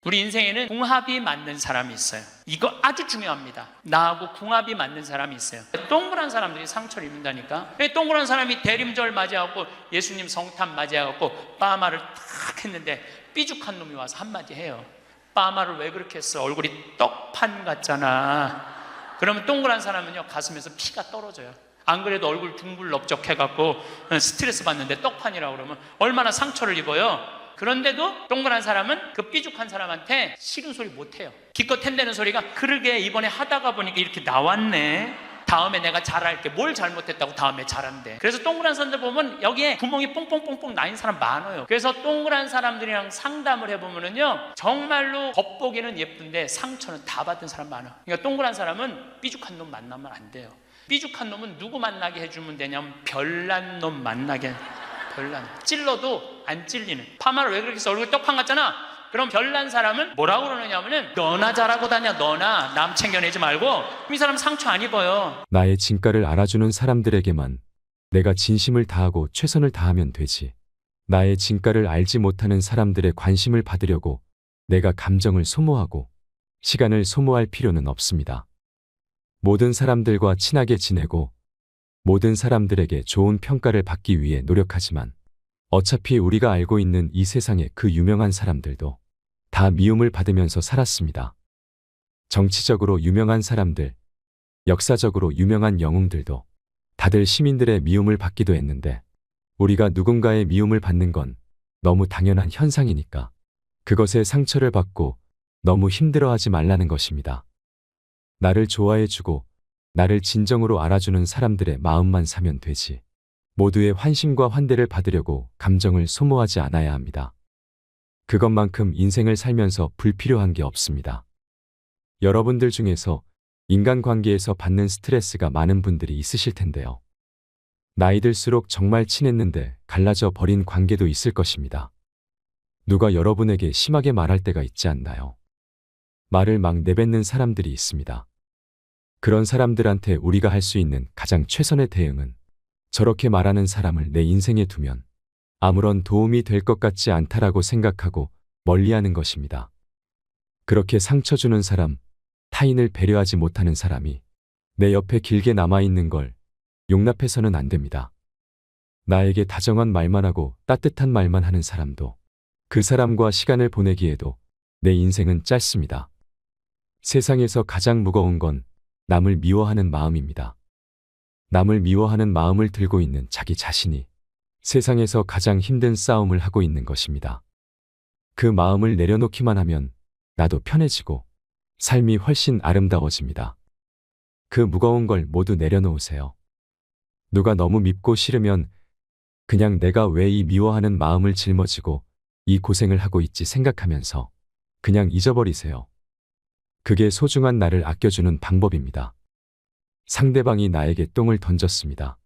우리 인생에는 궁합이 맞는 사람이 있어요. 이거 아주 중요합니다. 나하고 궁합이 맞는 사람이 있어요. 동그란 사람들이 상처를 입는다니까. 동그란 사람이 대림절 맞이하고 예수님 성탄 맞이하고 빠마를 탁 했는데 삐죽한 놈이 와서 한마디 해요. 빠마를 왜 그렇게 했어? 얼굴이 떡판 같잖아. 그러면 동그란 사람은요, 가슴에서 피가 떨어져요. 안 그래도 얼굴 둥글럽적해갖고 스트레스 받는데 떡판이라고 그러면 얼마나 상처를 입어요. 그런데도 동그란 사람은 그 삐죽한 사람한테 싫은 소리 못해요. 기껏 텐대는 소리가, 그러게 이번에 하다가 보니까 이렇게 나왔네, 다음에 내가 잘할게. 뭘 잘못했다고 다음에 잘한대. 그래서 동그란 사람들 보면 여기에 구멍이 뽕뽕뽕뽕 나인 사람 많아요. 그래서 동그란 사람들이랑 상담을 해보면은요, 정말로 겉보기는 예쁜데 상처는 다 받은 사람 많아. 그러니까 동그란 사람은 삐죽한 놈 만나면 안 돼요. 삐죽한 놈은 누구 만나게 해주면 되냐면 별난 놈 만나게. 별난, 찔러도 안 찔리는. 파마를 왜 그렇게 해서 얼굴 떡판 같잖아. 그럼 별난 사람은 뭐라고 그러느냐면은, 너나 잘하고 다녀, 너나 남 챙겨내지 말고. 이 사람 상처 안 입어요. 나의 진가를 알아주는 사람들에게만 내가 진심을 다하고 최선을 다하면 되지. 나의 진가를 알지 못하는 사람들의 관심을 받으려고 내가 감정을 소모하고 시간을 소모할 필요는 없습니다. 모든 사람들과 친하게 지내고 모든 사람들에게 좋은 평가를 받기 위해 노력하지만, 어차피 우리가 알고 있는 이 세상의 그 유명한 사람들도 다 미움을 받으면서 살았습니다. 정치적으로 유명한 사람들, 역사적으로 유명한 영웅들도 다들 시민들의 미움을 받기도 했는데, 우리가 누군가의 미움을 받는 건 너무 당연한 현상이니까 그것에 상처를 받고 너무 힘들어하지 말라는 것입니다. 나를 좋아해주고 나를 진정으로 알아주는 사람들의 마음만 사면 되지, 모두의 환심과 환대를 받으려고 감정을 소모하지 않아야 합니다. 그것만큼 인생을 살면서 불필요한 게 없습니다. 여러분들 중에서 인간관계에서 받는 스트레스가 많은 분들이 있으실 텐데요. 나이 들수록 정말 친했는데 갈라져 버린 관계도 있을 것입니다. 누가 여러분에게 심하게 말할 때가 있지 않나요? 말을 막 내뱉는 사람들이 있습니다. 그런 사람들한테 우리가 할 수 있는 가장 최선의 대응은, 저렇게 말하는 사람을 내 인생에 두면 아무런 도움이 될 것 같지 않다라고 생각하고 멀리하는 것입니다. 그렇게 상처 주는 사람, 타인을 배려하지 못하는 사람이 내 옆에 길게 남아있는 걸 용납해서는 안 됩니다. 나에게 다정한 말만 하고 따뜻한 말만 하는 사람도, 그 사람과 시간을 보내기에도 내 인생은 짧습니다. 세상에서 가장 무거운 건 남을 미워하는 마음입니다. 남을 미워하는 마음을 들고 있는 자기 자신이 세상에서 가장 힘든 싸움을 하고 있는 것입니다. 그 마음을 내려놓기만 하면 나도 편해지고 삶이 훨씬 아름다워집니다. 그 무거운 걸 모두 내려놓으세요. 누가 너무 밉고 싫으면 그냥 내가 왜 이 미워하는 마음을 짊어지고 이 고생을 하고 있지 생각하면서 그냥 잊어버리세요. 그게 소중한 나를 아껴주는 방법입니다. 상대방이 나에게 똥을 던졌습니다.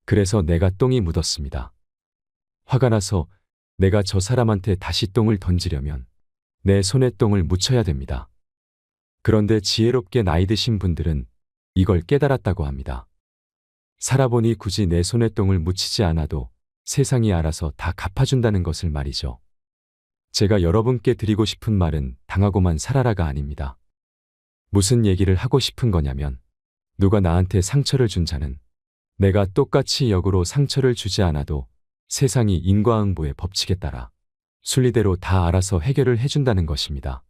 그래서 내가 똥이 묻었습니다. 화가 나서 내가 저 사람한테 다시 똥을 던지려면 내 손에 똥을 묻혀야 됩니다. 그런데 지혜롭게 나이 드신 분들은 이걸 깨달았다고 합니다. 살아보니 굳이 내 손에 똥을 묻히지 않아도 세상이 알아서 다 갚아준다는 것을 말이죠. 제가 여러분께 드리고 싶은 말은 당하고만 살아라가 아닙니다. 무슨 얘기를 하고 싶은 거냐면, 누가 나한테 상처를 준 자는 내가 똑같이 역으로 상처를 주지 않아도 세상이 인과응보의 법칙에 따라 순리대로 다 알아서 해결을 해준다는 것입니다.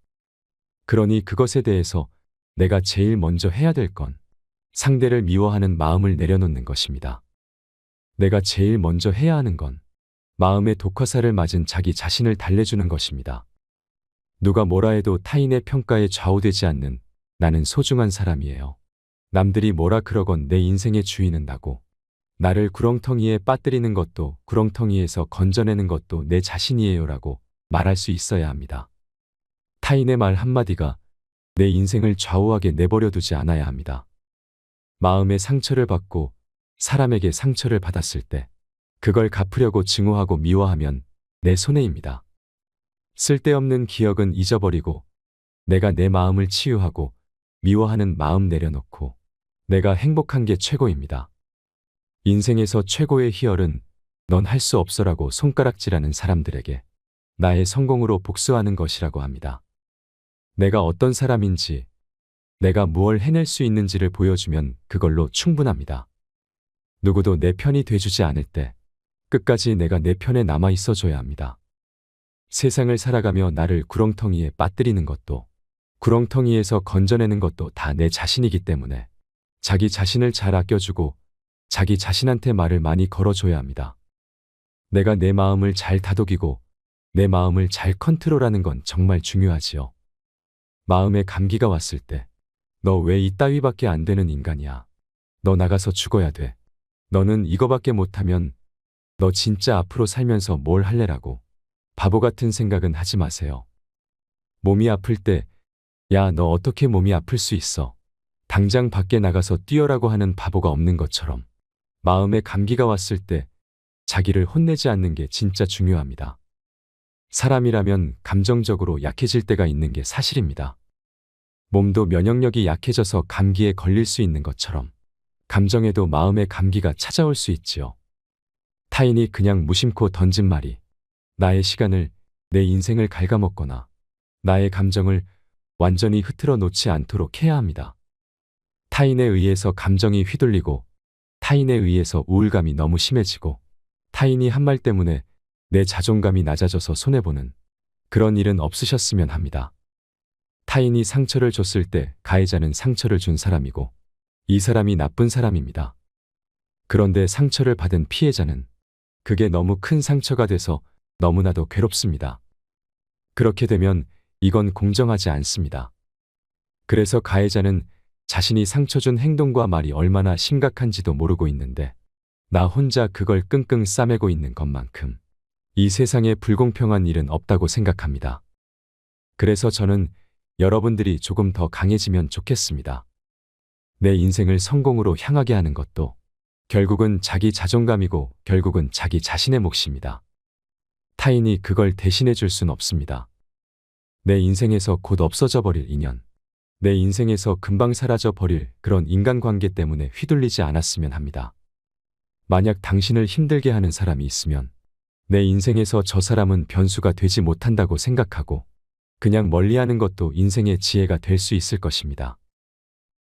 그러니 그것에 대해서 내가 제일 먼저 해야 될 건 상대를 미워하는 마음을 내려놓는 것입니다. 내가 제일 먼저 해야 하는 건 마음의 독화살을 맞은 자기 자신을 달래주는 것입니다. 누가 뭐라 해도 타인의 평가에 좌우되지 않는 나는 소중한 사람이에요. 남들이 뭐라 그러건 내 인생의 주인은 나고, 나를 구렁텅이에 빠뜨리는 것도 구렁텅이에서 건져내는 것도 내 자신이에요 라고 말할 수 있어야 합니다. 타인의 말 한마디가 내 인생을 좌우하게 내버려 두지 않아야 합니다. 마음의 상처를 받고 사람에게 상처를 받았을 때 그걸 갚으려고 증오하고 미워하면 내 손해입니다. 쓸데없는 기억은 잊어버리고 내가 내 마음을 치유하고 미워하는 마음 내려놓고 내가 행복한 게 최고입니다. 인생에서 최고의 희열은 넌 할 수 없어라고 손가락질하는 사람들에게 나의 성공으로 복수하는 것이라고 합니다. 내가 어떤 사람인지, 내가 무엇을 해낼 수 있는지를 보여주면 그걸로 충분합니다. 누구도 내 편이 돼주지 않을 때 끝까지 내가 내 편에 남아 있어줘야 합니다. 세상을 살아가며 나를 구렁텅이에 빠뜨리는 것도, 구렁텅이에서 건져내는 것도 다 내 자신이기 때문에 자기 자신을 잘 아껴주고 자기 자신한테 말을 많이 걸어줘야 합니다. 내가 내 마음을 잘 다독이고 내 마음을 잘 컨트롤하는 건 정말 중요하지요. 마음에 감기가 왔을 때 너 왜 이따위밖에 안 되는 인간이야. 너 나가서 죽어야 돼. 너는 이거밖에 못하면 너 진짜 앞으로 살면서 뭘 할래라고 바보 같은 생각은 하지 마세요. 몸이 아플 때 야, 너 어떻게 몸이 아플 수 있어? 당장 밖에 나가서 뛰어라고 하는 바보가 없는 것처럼 마음에 감기가 왔을 때 자기를 혼내지 않는 게 진짜 중요합니다. 사람이라면 감정적으로 약해질 때가 있는 게 사실입니다. 몸도 면역력이 약해져서 감기에 걸릴 수 있는 것처럼 감정에도 마음의 감기가 찾아올 수 있지요. 타인이 그냥 무심코 던진 말이 나의 시간을, 내 인생을 갉아먹거나 나의 감정을 완전히 흐트러 놓지 않도록 해야 합니다. 타인에 의해서 감정이 휘둘리고 타인에 의해서 우울감이 너무 심해지고 타인이 한 말 때문에 내 자존감이 낮아져서 손해보는 그런 일은 없으셨으면 합니다. 타인이 상처를 줬을 때 가해자는 상처를 준 사람이고 이 사람이 나쁜 사람입니다. 그런데 상처를 받은 피해자는 그게 너무 큰 상처가 돼서 너무나도 괴롭습니다. 그렇게 되면 이건 공정하지 않습니다. 그래서 가해자는 자신이 상처 준 행동과 말이 얼마나 심각한지도 모르고 있는데 나 혼자 그걸 끙끙 싸매고 있는 것만큼 이 세상에 불공평한 일은 없다고 생각합니다. 그래서 저는 여러분들이 조금 더 강해지면 좋겠습니다. 내 인생을 성공으로 향하게 하는 것도 결국은 자기 자존감이고 결국은 자기 자신의 몫입니다. 타인이 그걸 대신해 줄 순 없습니다. 내 인생에서 곧 없어져 버릴 인연, 내 인생에서 금방 사라져 버릴 그런 인간관계 때문에 휘둘리지 않았으면 합니다. 만약 당신을 힘들게 하는 사람이 있으면 내 인생에서 저 사람은 변수가 되지 못한다고 생각하고 그냥 멀리하는 것도 인생의 지혜가 될 수 있을 것입니다.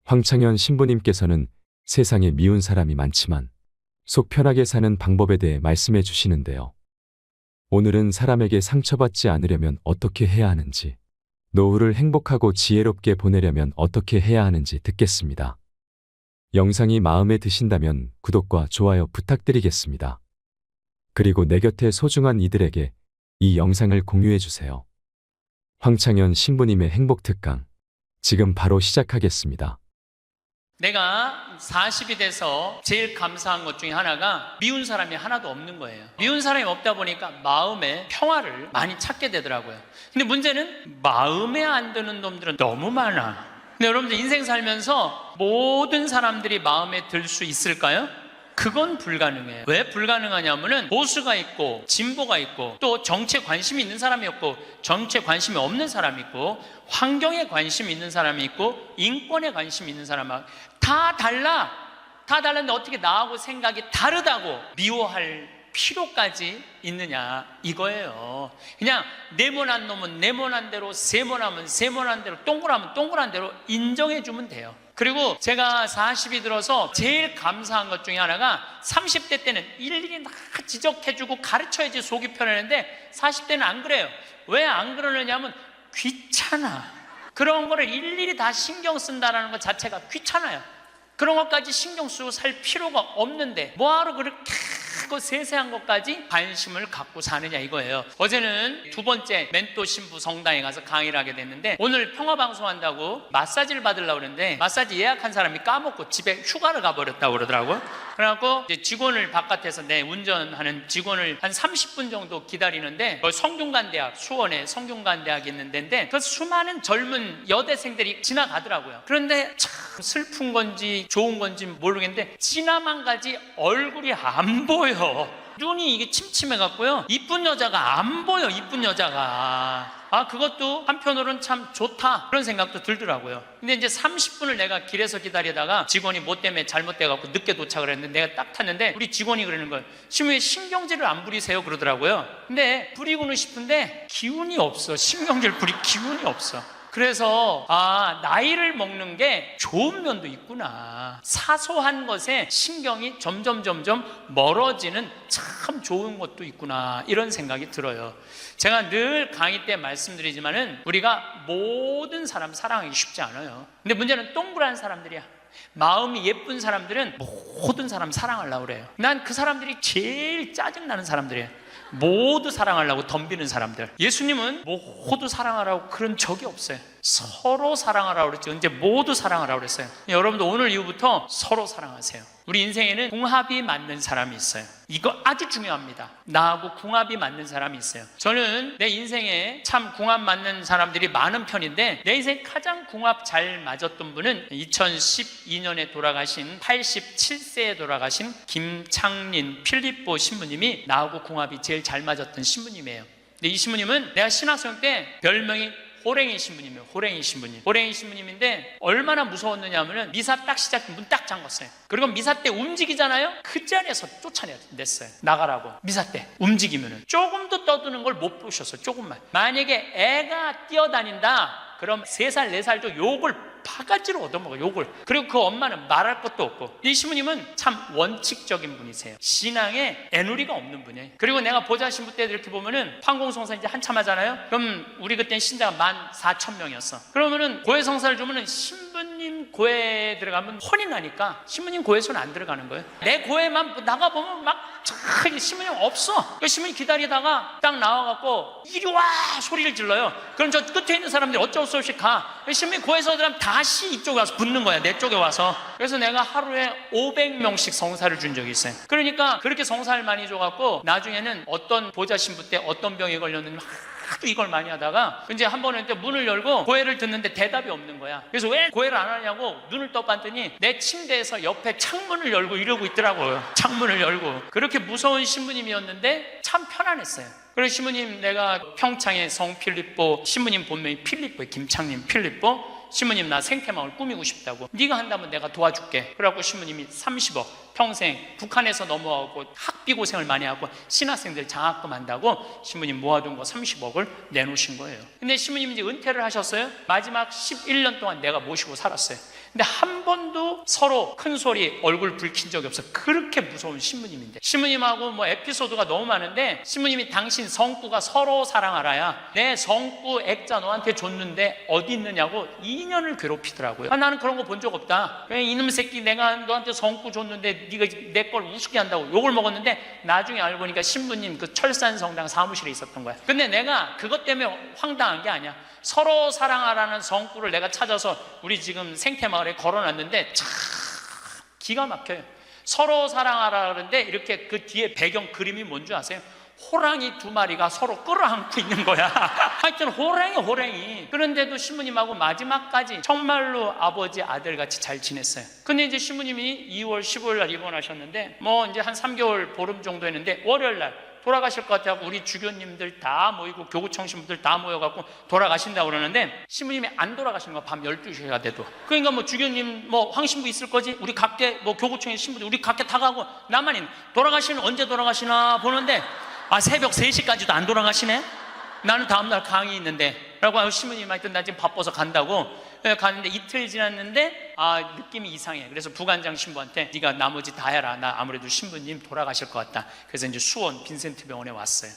황창현 신부님께서는 세상에 미운 사람이 많지만 속 편하게 사는 방법에 대해 말씀해 주시는데요. 오늘은 사람에게 상처받지 않으려면 어떻게 해야 하는지, 노후를 행복하고 지혜롭게 보내려면 어떻게 해야 하는지 듣겠습니다. 영상이 마음에 드신다면 구독과 좋아요 부탁드리겠습니다. 그리고 내 곁에 소중한 이들에게 이 영상을 공유해 주세요. 황창현 신부님의 행복특강, 지금 바로 시작하겠습니다. 내가 40이 돼서 제일 감사한 것 중에 하나가 미운 사람이 하나도 없는 거예요. 미운 사람이 없다 보니까 마음의 평화를 많이 찾게 되더라고요. 근데 문제는 마음에 안 드는 놈들은 너무 많아. 근데 여러분들 인생 살면서 모든 사람들이 마음에 들 수 있을까요? 그건 불가능해요. 왜 불가능하냐면은 보수가 있고 진보가 있고 또 정치에 관심이 있는 사람이 있고 정치에 관심이 없는 사람이 있고 환경에 관심이 있는 사람이 있고 인권에 관심이 있는 사람하고 다 달라. 다 달랐는데 어떻게 나하고 생각이 다르다고 미워할 필요까지 있느냐 이거예요. 그냥 네모난 놈은 네모난 대로, 세모나면 세모난 대로, 동그라면 동그란 대로 인정해 주면 돼요. 그리고 제가 40이 들어서 제일 감사한 것 중에 하나가 30대 때는 일일이 다 지적해주고 가르쳐야지 속이 편했는데 40대는 안 그래요. 왜 안 그러느냐면 귀찮아. 그런 거를 일일이 다 신경 쓴다는 것 자체가 귀찮아요. 그런 것까지 신경 쓰고 살 필요가 없는데 뭐하러 그렇게 그 세세한 것까지 관심을 갖고 사느냐 이거예요. 어제는 두 번째 멘토 신부 성당에 가서 강의를 하게 됐는데 오늘 평화방송한다고 마사지를 받으려고 그러는데 마사지 예약한 사람이 까먹고 집에 휴가를 가버렸다고 그러더라고요. 그래갖고 이제 직원을 바깥에서 운전하는 직원을 한 30분 정도 기다리는데 성균관대학, 수원에 성균관대학이 있는 데인데 그 수많은 젊은 여대생들이 지나가더라고요. 그런데 참 슬픈 건지 좋은 건지 모르겠는데 지나만 가지 얼굴이 안 보여. 눈이 이게 침침해갖고요, 이쁜 여자가 안 보여. 이쁜 여자가. 그것도 한편으로는 참 좋다, 그런 생각도 들더라고요. 근데 이제 30분을 내가 길에서 기다리다가 직원이 뭐 때문에 잘못돼갖고 늦게 도착을 했는데, 내가 딱 탔는데 우리 직원이 그러는 거예요. 신부님 신경질을 안 부리세요? 그러더라고요. 근데 부리고는 싶은데 기운이 없어. 신경질 부릴 기운이 없어. 그래서 나이를 먹는 게 좋은 면도 있구나. 사소한 것에 신경이 점점 멀어지는 참 좋은 것도 있구나, 이런 생각이 들어요. 제가 늘 강의 때 말씀드리지만은 우리가 모든 사람 사랑하기 쉽지 않아요. 근데 문제는 동그란 사람들이야. 마음이 예쁜 사람들은 모든 사람 사랑하려고 그래요. 난 그 사람들이 제일 짜증나는 사람들이에요. 모두 사랑하려고 덤비는 사람들. 예수님은 모두 사랑하라고 그런 적이 없어요. 서로 사랑하라고 그랬죠. 이제 모두 사랑하라고 그랬어요. 여러분도 오늘 이후부터 서로 사랑하세요. 우리 인생에는 궁합이 맞는 사람이 있어요. 이거 아주 중요합니다. 나하고 궁합이 맞는 사람이 있어요. 저는 내 인생에 참 궁합 맞는 사람들이 많은 편인데, 내 인생 가장 궁합 잘 맞았던 분은 2012년에 돌아가신 87세에 돌아가신 김창린 필립보 신부님이 나하고 궁합이 제일 잘 맞았던 신부님이에요. 근데 이 신부님은 내가 신학생 때 별명이 호랭이 신부님이에요. 호랭이 신부님. 호랭이 신부님인데 얼마나 무서웠느냐 하면은 미사 딱 시작, 문 딱 잠궜어요. 그리고 미사 때 움직이잖아요. 그 자리에서 쫓아냈어요. 나가라고. 미사 때 움직이면은 조금도 떠드는 걸 못 보셨어요. 조금만. 만약에 애가 뛰어다닌다, 그럼 3살 4살도 욕을 바가지로 얻어먹어요. 욕을. 그리고 그 엄마는 말할 것도 없고. 이 신부님은 참 원칙적인 분이세요. 신앙에 애누리가 없는 분이에요. 그리고 내가 보좌 신부 때 이렇게 보면은 판공성사 이제 한참 하잖아요. 그럼 우리 그때는 신자가 14,000명이었어. 그러면은 고해 성사를 주면은 신부님 고해에 들어가면 혼이 나니까 신부님 고해소는 안 들어가는 거예요. 내 고해만 나가보면 막 신부님 없어. 그 신부님 기다리다가 딱 나와갖고 이리 와 소리를 질러요. 그럼 저 끝에 있는 사람들이 어쩔 수 없이 가. 신부님 고해소 들어가면 다시 이쪽에 와서 붙는 거야. 내 쪽에 와서. 그래서 내가 하루에 500명씩 성사를 준 적이 있어요. 그러니까 그렇게 성사를 많이 줘갖고 나중에는 어떤 보좌 신부 때 어떤 병에 걸렸는지 하도 이걸 많이 하다가 이제 한 번은 문을 열고 고해를 듣는데 대답이 없는 거야. 그래서 왜 고해를 안 하냐고 눈을 떠봤더니 내 침대에서 옆에 창문을 열고 이러고 있더라고요. 창문을 열고. 그렇게 무서운 신부님이었는데 참 편안했어요. 그래서 신부님, 내가 평창의 성 필립보, 신부님 본명이 필립보예요. 김창림 필립보. 신부님 나 생태마을 꾸미고 싶다고. 네가 한다면 내가 도와줄게. 그래갖고 신부님이 30억 평생 북한에서 넘어가고 학비 고생을 많이 하고 신학생들 장학금 한다고 신부님 모아둔 거 30억을 내놓으신 거예요. 근데 신부님이 이제 은퇴를 하셨어요. 마지막 11년 동안 내가 모시고 살았어요. 근데 한 번도 서로 큰 소리 얼굴 붉힌 적이 없어. 그렇게 무서운 신부님인데, 신부님하고 뭐 에피소드가 너무 많은데, 신부님이 당신 성구가 서로 사랑하라야 내 성구 액자 너한테 줬는데 어디 있느냐고 2년을 괴롭히더라고요. 나는 그런 거 본 적 없다. 왜 이놈 새끼, 내가 너한테 성구 줬는데 네가 내 걸 우습게 한다고 욕을 먹었는데, 나중에 알고 보니까 신부님 그 철산성당 사무실에 있었던 거야. 근데 내가 그것 때문에 황당한 게 아니야. 서로 사랑하라는 성구를 내가 찾아서 우리 지금 생태마을에 걸어놨는데 참 기가 막혀요. 서로 사랑하라 그러는데 이렇게 그 뒤에 배경 그림이 뭔지 아세요? 호랑이 2마리가 서로 끌어안고 있는 거야. 하여튼 호랑이. 그런데도 신부님하고 마지막까지 정말로 아버지 아들같이 잘 지냈어요. 근데 이제 신부님이 2월 15일 날 입원하셨는데 뭐 이제 한 3개월 보름 정도 했는데, 월요일 날 돌아가실 것 같아서 우리 주교님들 다 모이고 교구청 신부들 다 모여갖고 돌아가신다고 그러는데, 신부님이 안 돌아가시는 거야. 밤 12시가 돼도. 그러니까 뭐 주교님 뭐 황신부 있을 거지, 우리 각계 뭐 교구청의 신부들 우리 각계 다 가고 나만 있는. 돌아가시는 언제 돌아가시나 보는데 새벽 3시까지도 안 돌아가시네. 나는 다음날 강의 있는데 라고 하고, 신부님 하여튼 나 지금 바빠서 간다고 가는데 이틀 지났는데 느낌이 이상해. 그래서 부관장 신부한테 네가 나머지 다 해라. 나 아무래도 신부님 돌아가실 것 같다. 그래서 이제 수원 빈센트 병원에 왔어요.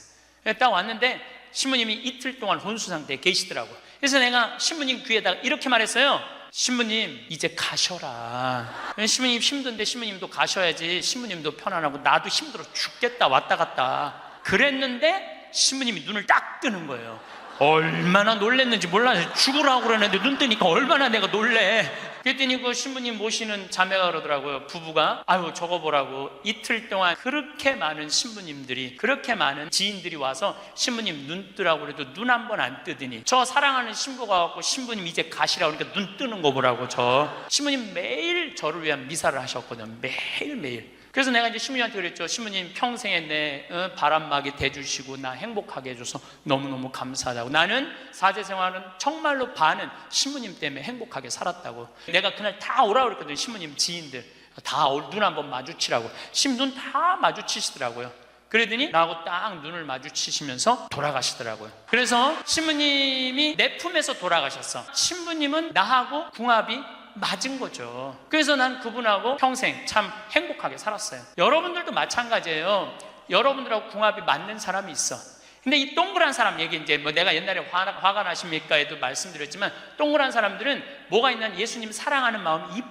딱 왔는데 신부님이 이틀 동안 혼수 상태에 계시더라고. 그래서 내가 신부님 귀에다가 이렇게 말했어요. 신부님 이제 가셔라. 신부님 힘든데 신부님도 가셔야지. 신부님도 편안하고 나도 힘들어 죽겠다 왔다 갔다. 그랬는데 신부님이 눈을 딱 뜨는 거예요. 얼마나 놀랬는지 몰라요. 죽으라고 그러는데 눈 뜨니까 얼마나 내가 놀래. 그랬더니 그 신부님 모시는 자매가 그러더라고요. 부부가 저거 보라고 이틀 동안 그렇게 많은 신부님들이, 그렇게 많은 지인들이 와서 신부님 눈 뜨라고 그래도 눈 한 번 안 뜨더니, 저 사랑하는 신부가 와서 신부님 이제 가시라고 그러니까 눈 뜨는 거 보라고. 저 신부님 매일 저를 위한 미사를 하셨거든요. 매일매일. 그래서 내가 이제 신부님한테 그랬죠. 신부님, 평생에 내 바람막이 돼주시고 나 행복하게 해줘서 너무너무 감사하다고. 나는 사제 생활은 정말로 반은 신부님 때문에 행복하게 살았다고. 내가 그날 다 오라고 그랬거든요. 신부님 지인들 다 눈 한번 마주치라고. 신부 눈 다 마주치시더라고요. 그러더니 나하고 딱 눈을 마주치시면서 돌아가시더라고요. 그래서 신부님이 내 품에서 돌아가셨어. 신부님은 나하고 궁합이 맞은 거죠. 그래서 난 그분하고 평생 참 행복하게 살았어요. 여러분들도 마찬가지예요. 여러분들하고 궁합이 맞는 사람이 있어. 근데 이 동그란 사람 얘기, 이제 뭐 내가 옛날에 화가 나십니까에도 말씀드렸지만, 동그란 사람들은 뭐가 있냐면 예수님 사랑하는 마음이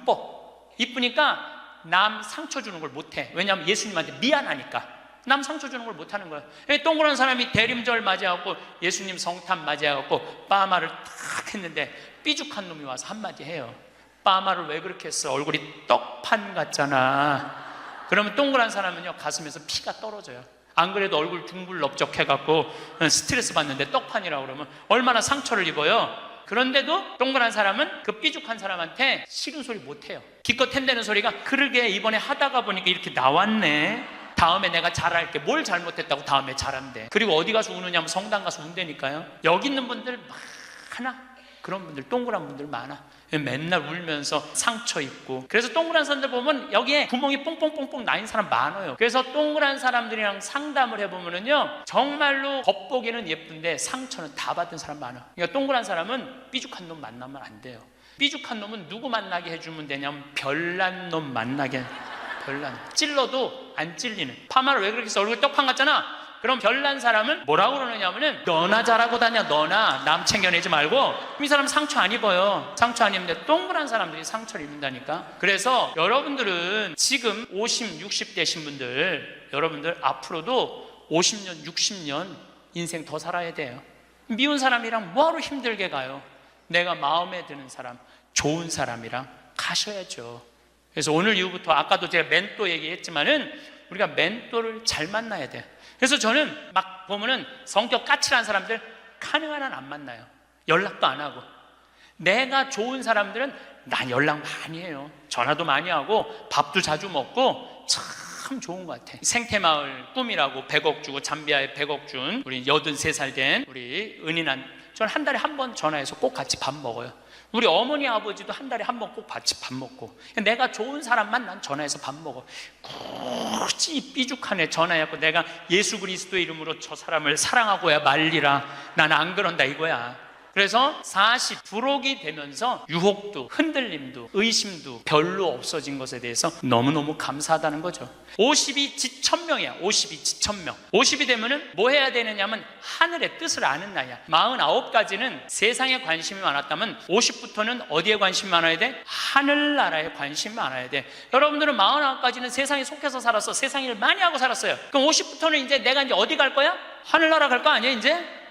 이쁘니까 남 상처 주는 걸 못해. 왜냐하면 예수님한테 미안하니까. 남 상처 주는 걸 못하는 거야. 동그란 사람이 대림절 맞이하고 예수님 성탄 맞이하고 빠마를 탁 했는데 삐죽한 놈이 와서 한마디 해요. 빠마를 왜 그렇게 했어? 얼굴이 떡판 같잖아. 그러면 동그란 사람은요, 가슴에서 피가 떨어져요. 안 그래도 얼굴 둥글럽적해갖고 스트레스 받는데 떡판이라고 그러면 얼마나 상처를 입어요. 그런데도 동그란 사람은 그 삐죽한 사람한테 싫은 소리 못해요. 기껏 텐대는 소리가, 그러게 이번에 하다가 보니까 이렇게 나왔네, 다음에 내가 잘할게. 뭘 잘못했다고 다음에 잘한대. 그리고 어디 가서 우느냐면 성당 가서 운다니까요. 여기 있는 분들 많아. 그런 분들, 동그란 분들 많아. 맨날 울면서 상처 입고. 그래서 동그란 사람들 보면 여기에 구멍이 뽕뽕뽕뽕 나인 사람 많아요. 그래서 동그란 사람들이랑 상담을 해보면은요, 정말로 겉보기는 예쁜데 상처는 다 받은 사람 많아. 그러니까 동그란 사람은 삐죽한 놈 만나면 안 돼요. 삐죽한 놈은 누구 만나게 해주면 되냐면 별난 놈 만나게. 별난. 찔러도 안 찔리는. 파마를 왜 그렇게 써? 얼굴 떡판 같잖아. 그럼 별난 사람은 뭐라고 그러느냐면은, 너나 잘하고 다녀. 너나 남 챙겨내지 말고. 이 사람 상처 안 입어요. 상처 안 입는데 동그란 사람들이 상처를 입는다니까. 그래서 여러분들은 지금 50, 60 되신 분들, 여러분들 앞으로도 50년, 60년 인생 더 살아야 돼요. 미운 사람이랑 뭐하러 힘들게 가요? 내가 마음에 드는 사람, 좋은 사람이랑 가셔야죠. 그래서 오늘 이후부터, 아까도 제가 멘토 얘기했지만은, 우리가 멘토를 잘 만나야 돼요. 그래서 저는 막 보면은 성격 까칠한 사람들 가능한 한 안 만나요. 연락도 안 하고. 내가 좋은 사람들은 난 연락 많이 해요. 전화도 많이 하고 밥도 자주 먹고 참 좋은 것 같아. 생태마을 꿈이라고 100억 주고 잠비아에 100억 준 우리 83살 된 우리 은인한, 저는 한 달에 한 번 전화해서 꼭 같이 밥 먹어요. 우리 어머니 아버지도 한 달에 한 번 꼭 같이 밥 먹고. 내가 좋은 사람만 난 전화해서 밥 먹어. 굳이 삐죽한 애 전화해갖고 내가 예수 그리스도의 이름으로 저 사람을 사랑하고야 말리라, 나는 안 그런다 이거야. 그래서 40 부록이 되면서 유혹도 흔들림도 의심도 별로 없어진 것에 대해서 너무너무 감사하다는 거죠. 50이 지천명이야. 50이 지천명. 50이 되면은 뭐 해야 되느냐면 하늘의 뜻을 아는 나이야. 49까지는 세상에 관심이 많았다면 50부터는 어디에 관심이 많아야 돼? 하늘나라에 관심이 많아야 돼. 여러분들은 49까지는 세상에 속해서 살았어. 세상 일 많이 하고 살았어요. 그럼 50부터는 이제 내가 이제 어디 갈 거야? 하늘나라 갈 거 아니야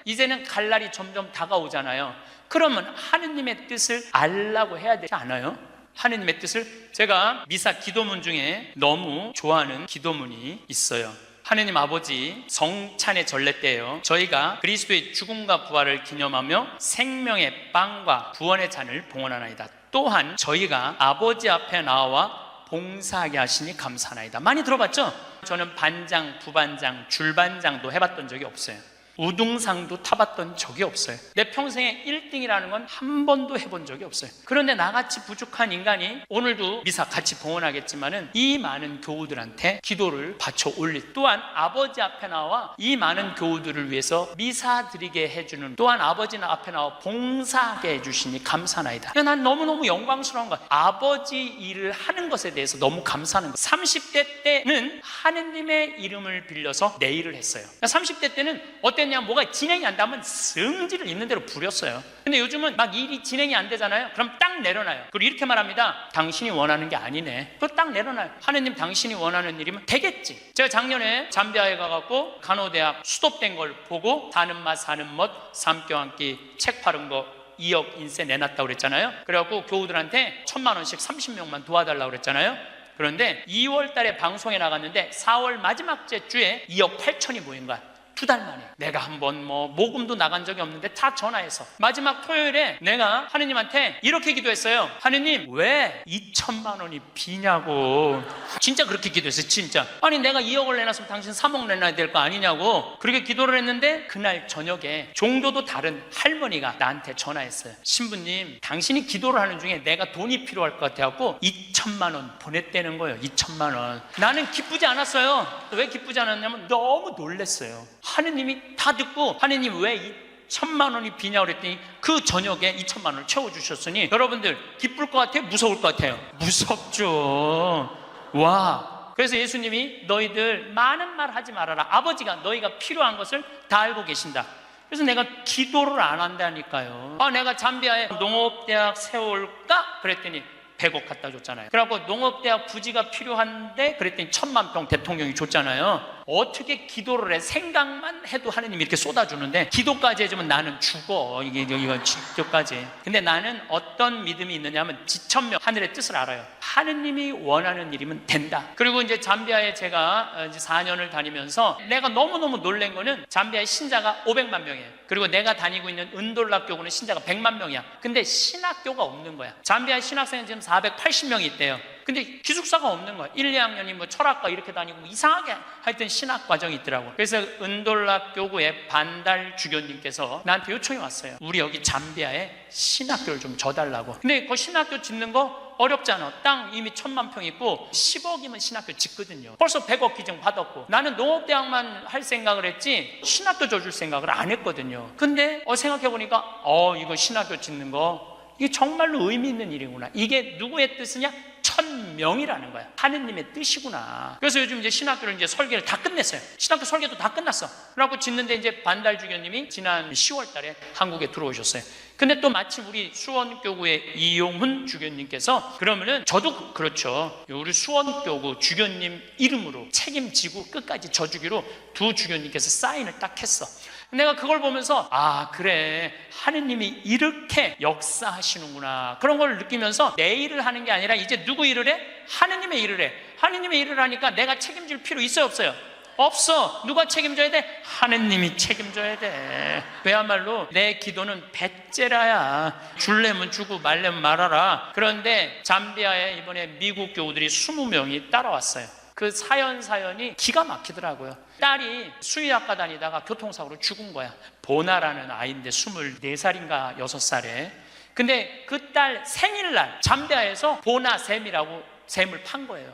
이제는 갈 날이 점점 다가오잖아요. 그러면 하느님의 뜻을 알라고 해야 되지 않아요? 하느님의 뜻을. 제가 미사 기도문 중에 너무 좋아하는 기도문이 있어요. 하느님 아버지, 성찬의 전례 때예요. 저희가 그리스도의 죽음과 부활을 기념하며 생명의 빵과 구원의 잔을 봉헌하나이다. 또한 저희가 아버지 앞에 나와 봉사하게 하시니 감사하나이다. 많이 들어봤죠? 저는 반장, 부반장, 줄반장도 해봤던 적이 없어요. 우등상도 타봤던 적이 없어요. 내 평생에 1등이라는 건 한 번도 해본 적이 없어요. 그런데 나같이 부족한 인간이 오늘도 미사 같이 봉헌하겠지만은 이 많은 교우들한테 기도를 바쳐 올릴, 또한 아버지 앞에 나와 이 많은 교우들을 위해서 미사 드리게 해주는, 또한 아버지 앞에 나와 봉사하게 해주시니 감사나이다. 난 너무너무 영광스러운 거야. 아버지 일을 하는 것에 대해서 너무 감사하는 거야. 30대 때는 하느님의 이름을 빌려서 내 일을 했어요. 30대 때는 어땠냐, 뭐가 진행이 안 되면 성질을 있는 대로 부렸어요. 근데 요즘은 막 일이 진행이 안 되잖아요. 그럼 딱 내려놔요. 그리고 이렇게 말합니다. 당신이 원하는 게 아니네. 그거 딱 내려놔요. 하느님 당신이 원하는 일이면 되겠지. 제가 작년에 잠비아에 가갖고 간호대학 수도된 걸 보고 사는 맛 사는 멋 삼교 한 끼 책 팔은 거 2억 인쇄 내놨다고 그랬잖아요. 그래갖고 교우들한테 1,000만 원씩 30명만 도와달라고 그랬잖아요. 그런데 2월 달에 방송에 나갔는데 4월 마지막 주에 2억 8천이 모인 거야. 2달 만에 내가 한번 모금도 나간 적이 없는데 다 전화해서 마지막 토요일에 내가 하느님한테 이렇게 기도했어요. 하느님, 왜 2천만 원이 비냐고. 진짜 그렇게 기도했어요. 진짜. 아니 내가 2억을 내놨으면 당신 3억 내놔야 될 거 아니냐고 그렇게 기도를 했는데, 그날 저녁에 종교도 다른 할머니가 나한테 전화했어요. 신부님, 당신이 기도를 하는 중에 내가 돈이 필요할 것 같아갖고 2천만 원 보냈다는 거예요. 2천만 원. 나는 기쁘지 않았어요. 왜 기쁘지 않았냐면 너무 놀랐어요. 하느님이 다 듣고 하느님 왜 1천만 원이 비냐고 그랬더니 그 저녁에 2천만 원을 채워주셨으니, 여러분들 기쁠 것 같아요? 무서울 것 같아요? 무섭죠. 와. 그래서 예수님이 너희들 많은 말 하지 말아라. 아버지가 너희가 필요한 것을 다 알고 계신다. 그래서 내가 기도를 안 한다니까요. 내가 잠비아에 농업대학 세울까? 그랬더니 100억 갖다 줬잖아요. 그래갖고 농업대학 부지가 필요한데 그랬더니 1000만 평 대통령이 줬잖아요. 어떻게 기도를 해? 생각만 해도 하느님이 이렇게 쏟아주는데 기도까지 해주면 나는 죽어. 이건 기도까지. 근데 나는 어떤 믿음이 있느냐면 지천명, 하늘의 뜻을 알아요. 하느님이 원하는 일이면 된다. 그리고 이제 잠비아에 제가 이제 4년을 다니면서 내가 너무너무 놀란 거는 잠비아의 신자가 500만 명이에요. 그리고 내가 다니고 있는 은돌라 교구는 신자가 100만 명이야. 근데 신학교가 없는 거야. 잠비아의 신학생은 지금 480명이 있대요. 근데 기숙사가 없는 거야. 1, 2학년이 철학과 이렇게 다니고 이상하게 하여튼 신학 과정이 있더라고. 그래서 은돌라 교구의 반달 주교님께서 나한테 요청이 왔어요. 우리 여기 잠비아에 신학교를 좀 줘달라고. 근데 그 신학교 짓는 거 어렵잖아. 땅 이미 1000만 평 있고 10억이면 신학교 짓거든요. 벌써 100억 기증 받았고. 나는 농업대학만 할 생각을 했지 신학교 줘줄 생각을 안 했거든요. 근데 생각해보니까 이거 신학교 짓는 거 이게 정말로 의미 있는 일이구나. 이게 누구의 뜻이냐? 1000명이라는 거야. 하느님의 뜻이구나. 그래서 요즘 이제 신학교를 이제 설계를 다 끝냈어요. 신학교 설계도 다 끝났어. 그래갖고 짓는데 이제 반달 주교님이 지난 10월 달에 한국에 들어오셨어요. 근데 또 마침 우리 수원교구의 이용훈 주교님께서 그러면은 저도 그렇죠. 우리 수원교구 주교님 이름으로 책임지고 끝까지 져주기로 두 주교님께서 사인을 딱 했어. 내가 그걸 보면서 그래, 하느님이 이렇게 역사하시는구나 그런 걸 느끼면서 내 일을 하는 게 아니라 이제 누구 일을 해? 하느님의 일을 해. 하느님의 일을 하니까 내가 책임질 필요 있어요, 없어요? 없어. 누가 책임져야 돼? 하느님이 책임져야 돼. 그야말로 내 기도는 배째라야. 줄래면 주고 말래면 말아라. 그런데 잠비아에 이번에 미국 교우들이 20명이 따라왔어요. 그 사연이 기가 막히더라고요. 딸이 수의학과 다니다가 교통사고로 죽은 거야. 보나라는 아이인데 24살인가 6살에. 근데 그 딸 생일날 잠비아에서 보나샘이라고 샘을 판 거예요.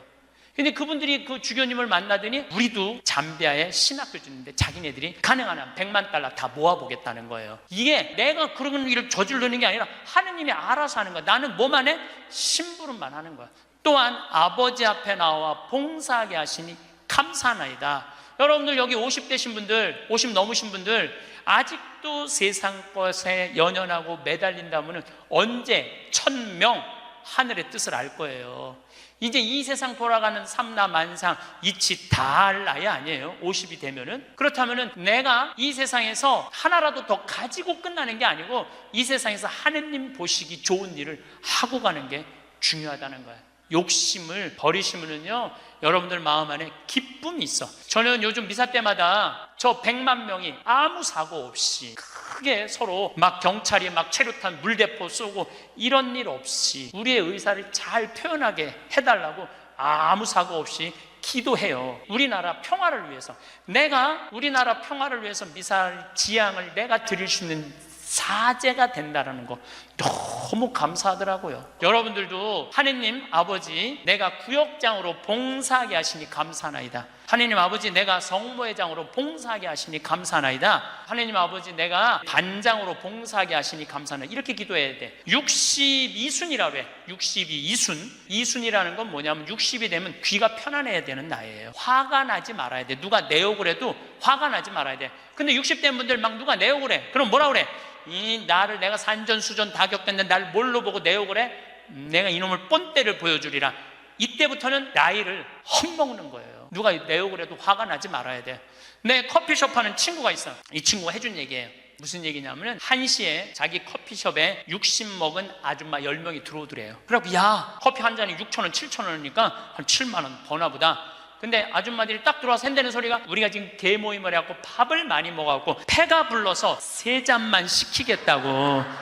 근데 그분들이 그 주교님을 만나더니 우리도 잠비아에 신학교 짓는데 자기네들이 가능한 한 100만 달러 다 모아보겠다는 거예요. 이게 내가 그런 일을 저지르는 게 아니라 하느님이 알아서 하는 거야. 나는 뭐만 해? 심부름만 하는 거야. 또한 아버지 앞에 나와 봉사하게 하시니 감사하나이다. 여러분들 여기 50대신 분들, 50 넘으신 분들 아직도 세상 것에 연연하고 매달린다면 언제 1000명 하늘의 뜻을 알 거예요. 이제 이 세상 돌아가는 삼라만상 이치 다 할 나이 아니에요. 50이 되면은. 그렇다면은 내가 이 세상에서 하나라도 더 가지고 끝나는 게 아니고 이 세상에서 하느님 보시기 좋은 일을 하고 가는 게 중요하다는 거예요. 욕심을 버리시면은요, 여러분들 마음 안에 기쁨이 있어. 저는 요즘 미사 때마다 저 100만 명이 아무 사고 없이 크게 서로 막 경찰이 막 체류탄 물대포 쏘고 이런 일 없이 우리의 의사를 잘 표현하게 해달라고 아무 사고 없이 기도해요. 우리나라 평화를 위해서. 내가 우리나라 평화를 위해서 미사일 지향을 내가 드릴 수 있는 사제가 된다는 거 너무 감사하더라고요. 여러분들도 하느님 아버지, 내가 구역장으로 봉사하게 하시니 감사하나이다. 하느님 아버지, 내가 성모회장으로 봉사하게 하시니 감사하나이다. 하느님 아버지, 내가 반장으로 봉사하게 하시니 감사하나이다. 이렇게 기도해야 돼. 62순이라고 해. 62순. 이순이라는 건 뭐냐면 60이 되면 귀가 편안해야 되는 나이에요. 화가 나지 말아야 돼. 누가 내 욕을 해도 화가 나지 말아야 돼. 근데 60대 분들 막 누가 내 욕을 해. 그럼 뭐라 그래? 나를 내가 산전수전 다 겪었는데 날 뭘로 보고 내 욕을 해? 내가 이놈을 뻔때를 보여주리라. 이때부터는 나이를 헛먹는 거예요. 누가 내 욕을 해도 화가 나지 말아야 돼. 내 커피숍 하는 친구가 있어. 이 친구가 해준 얘기예요. 무슨 얘기냐면은 1시에 자기 커피숍에 60 먹은 아줌마 10명이 들어오더래요. 그래갖고 야, 커피 한 잔이 6,000원, 7,000원이니까 한 7만 원 버나 보다. 근데 아줌마들이 딱 들어와서 한다는 소리가 우리가 지금 개 모임을 해갖고 밥을 많이 먹어갖고 배가 불러서 3잔만 시키겠다고.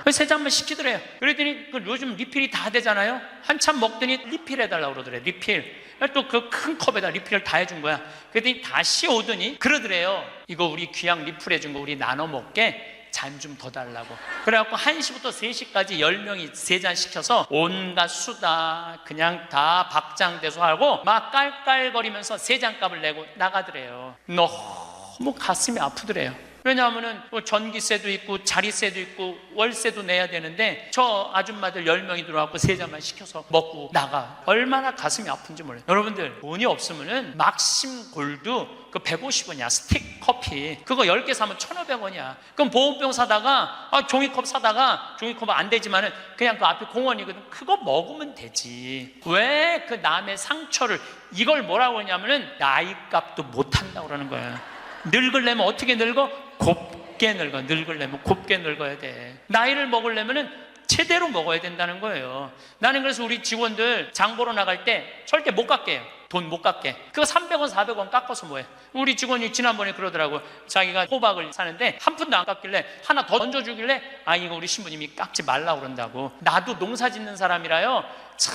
3잔만 시키더래요. 그랬더니 요즘 리필이 다 되잖아요. 한참 먹더니 리필해달라고 그러더래. 리필. 또 그 큰 컵에다 리필을 다 해준 거야. 그랬더니 다시 오더니 그러더래요. 이거 우리 귀양 리필해준 거 우리 나눠 먹게 잔 좀 더 달라고. 그래갖고 1시부터 3시까지 10명이 3잔 시켜서 온갖 수다 그냥 다 박장대소 하고 막 깔깔거리면서 3잔 값을 내고 나가더래요. 너무 가슴이 아프더래요. 왜냐하면은 전기세도 있고 자리세도 있고 월세도 내야 되는데 저 아줌마들 10명이 들어와서 3잔만 시켜서 먹고 나가. 얼마나 가슴이 아픈지 몰라요. 여러분들 돈이 없으면은 막심 골드 그 150원이야 스틱 커피 그거 10개 사면 1,500원이야. 그럼 보온병 사다가 종이컵 사다가 종이컵은 안 되지만은 그냥 그 앞에 공원이거든. 그거 먹으면 되지. 왜 그 남의 상처를 이걸 뭐라고 하냐면은 나이값도 못한다고 그러는 거야. 늙으려면 어떻게 늙어? 곱게 늙어. 늙으려면 곱게 늙어야 돼. 나이를 먹으려면은 제대로 먹어야 된다는 거예요. 나는 그래서 우리 직원들 장 보러 나갈 때 절대 못 깎게요. 돈 못 깎게. 그거 300원 400원 깎아서 뭐해. 우리 직원이 지난번에 그러더라고. 자기가 호박을 사는데 한 푼도 안 깎길래 하나 더 얹어주길래 이거 우리 신부님이 깎지 말라고 그런다고. 나도 농사 짓는 사람이라요. 참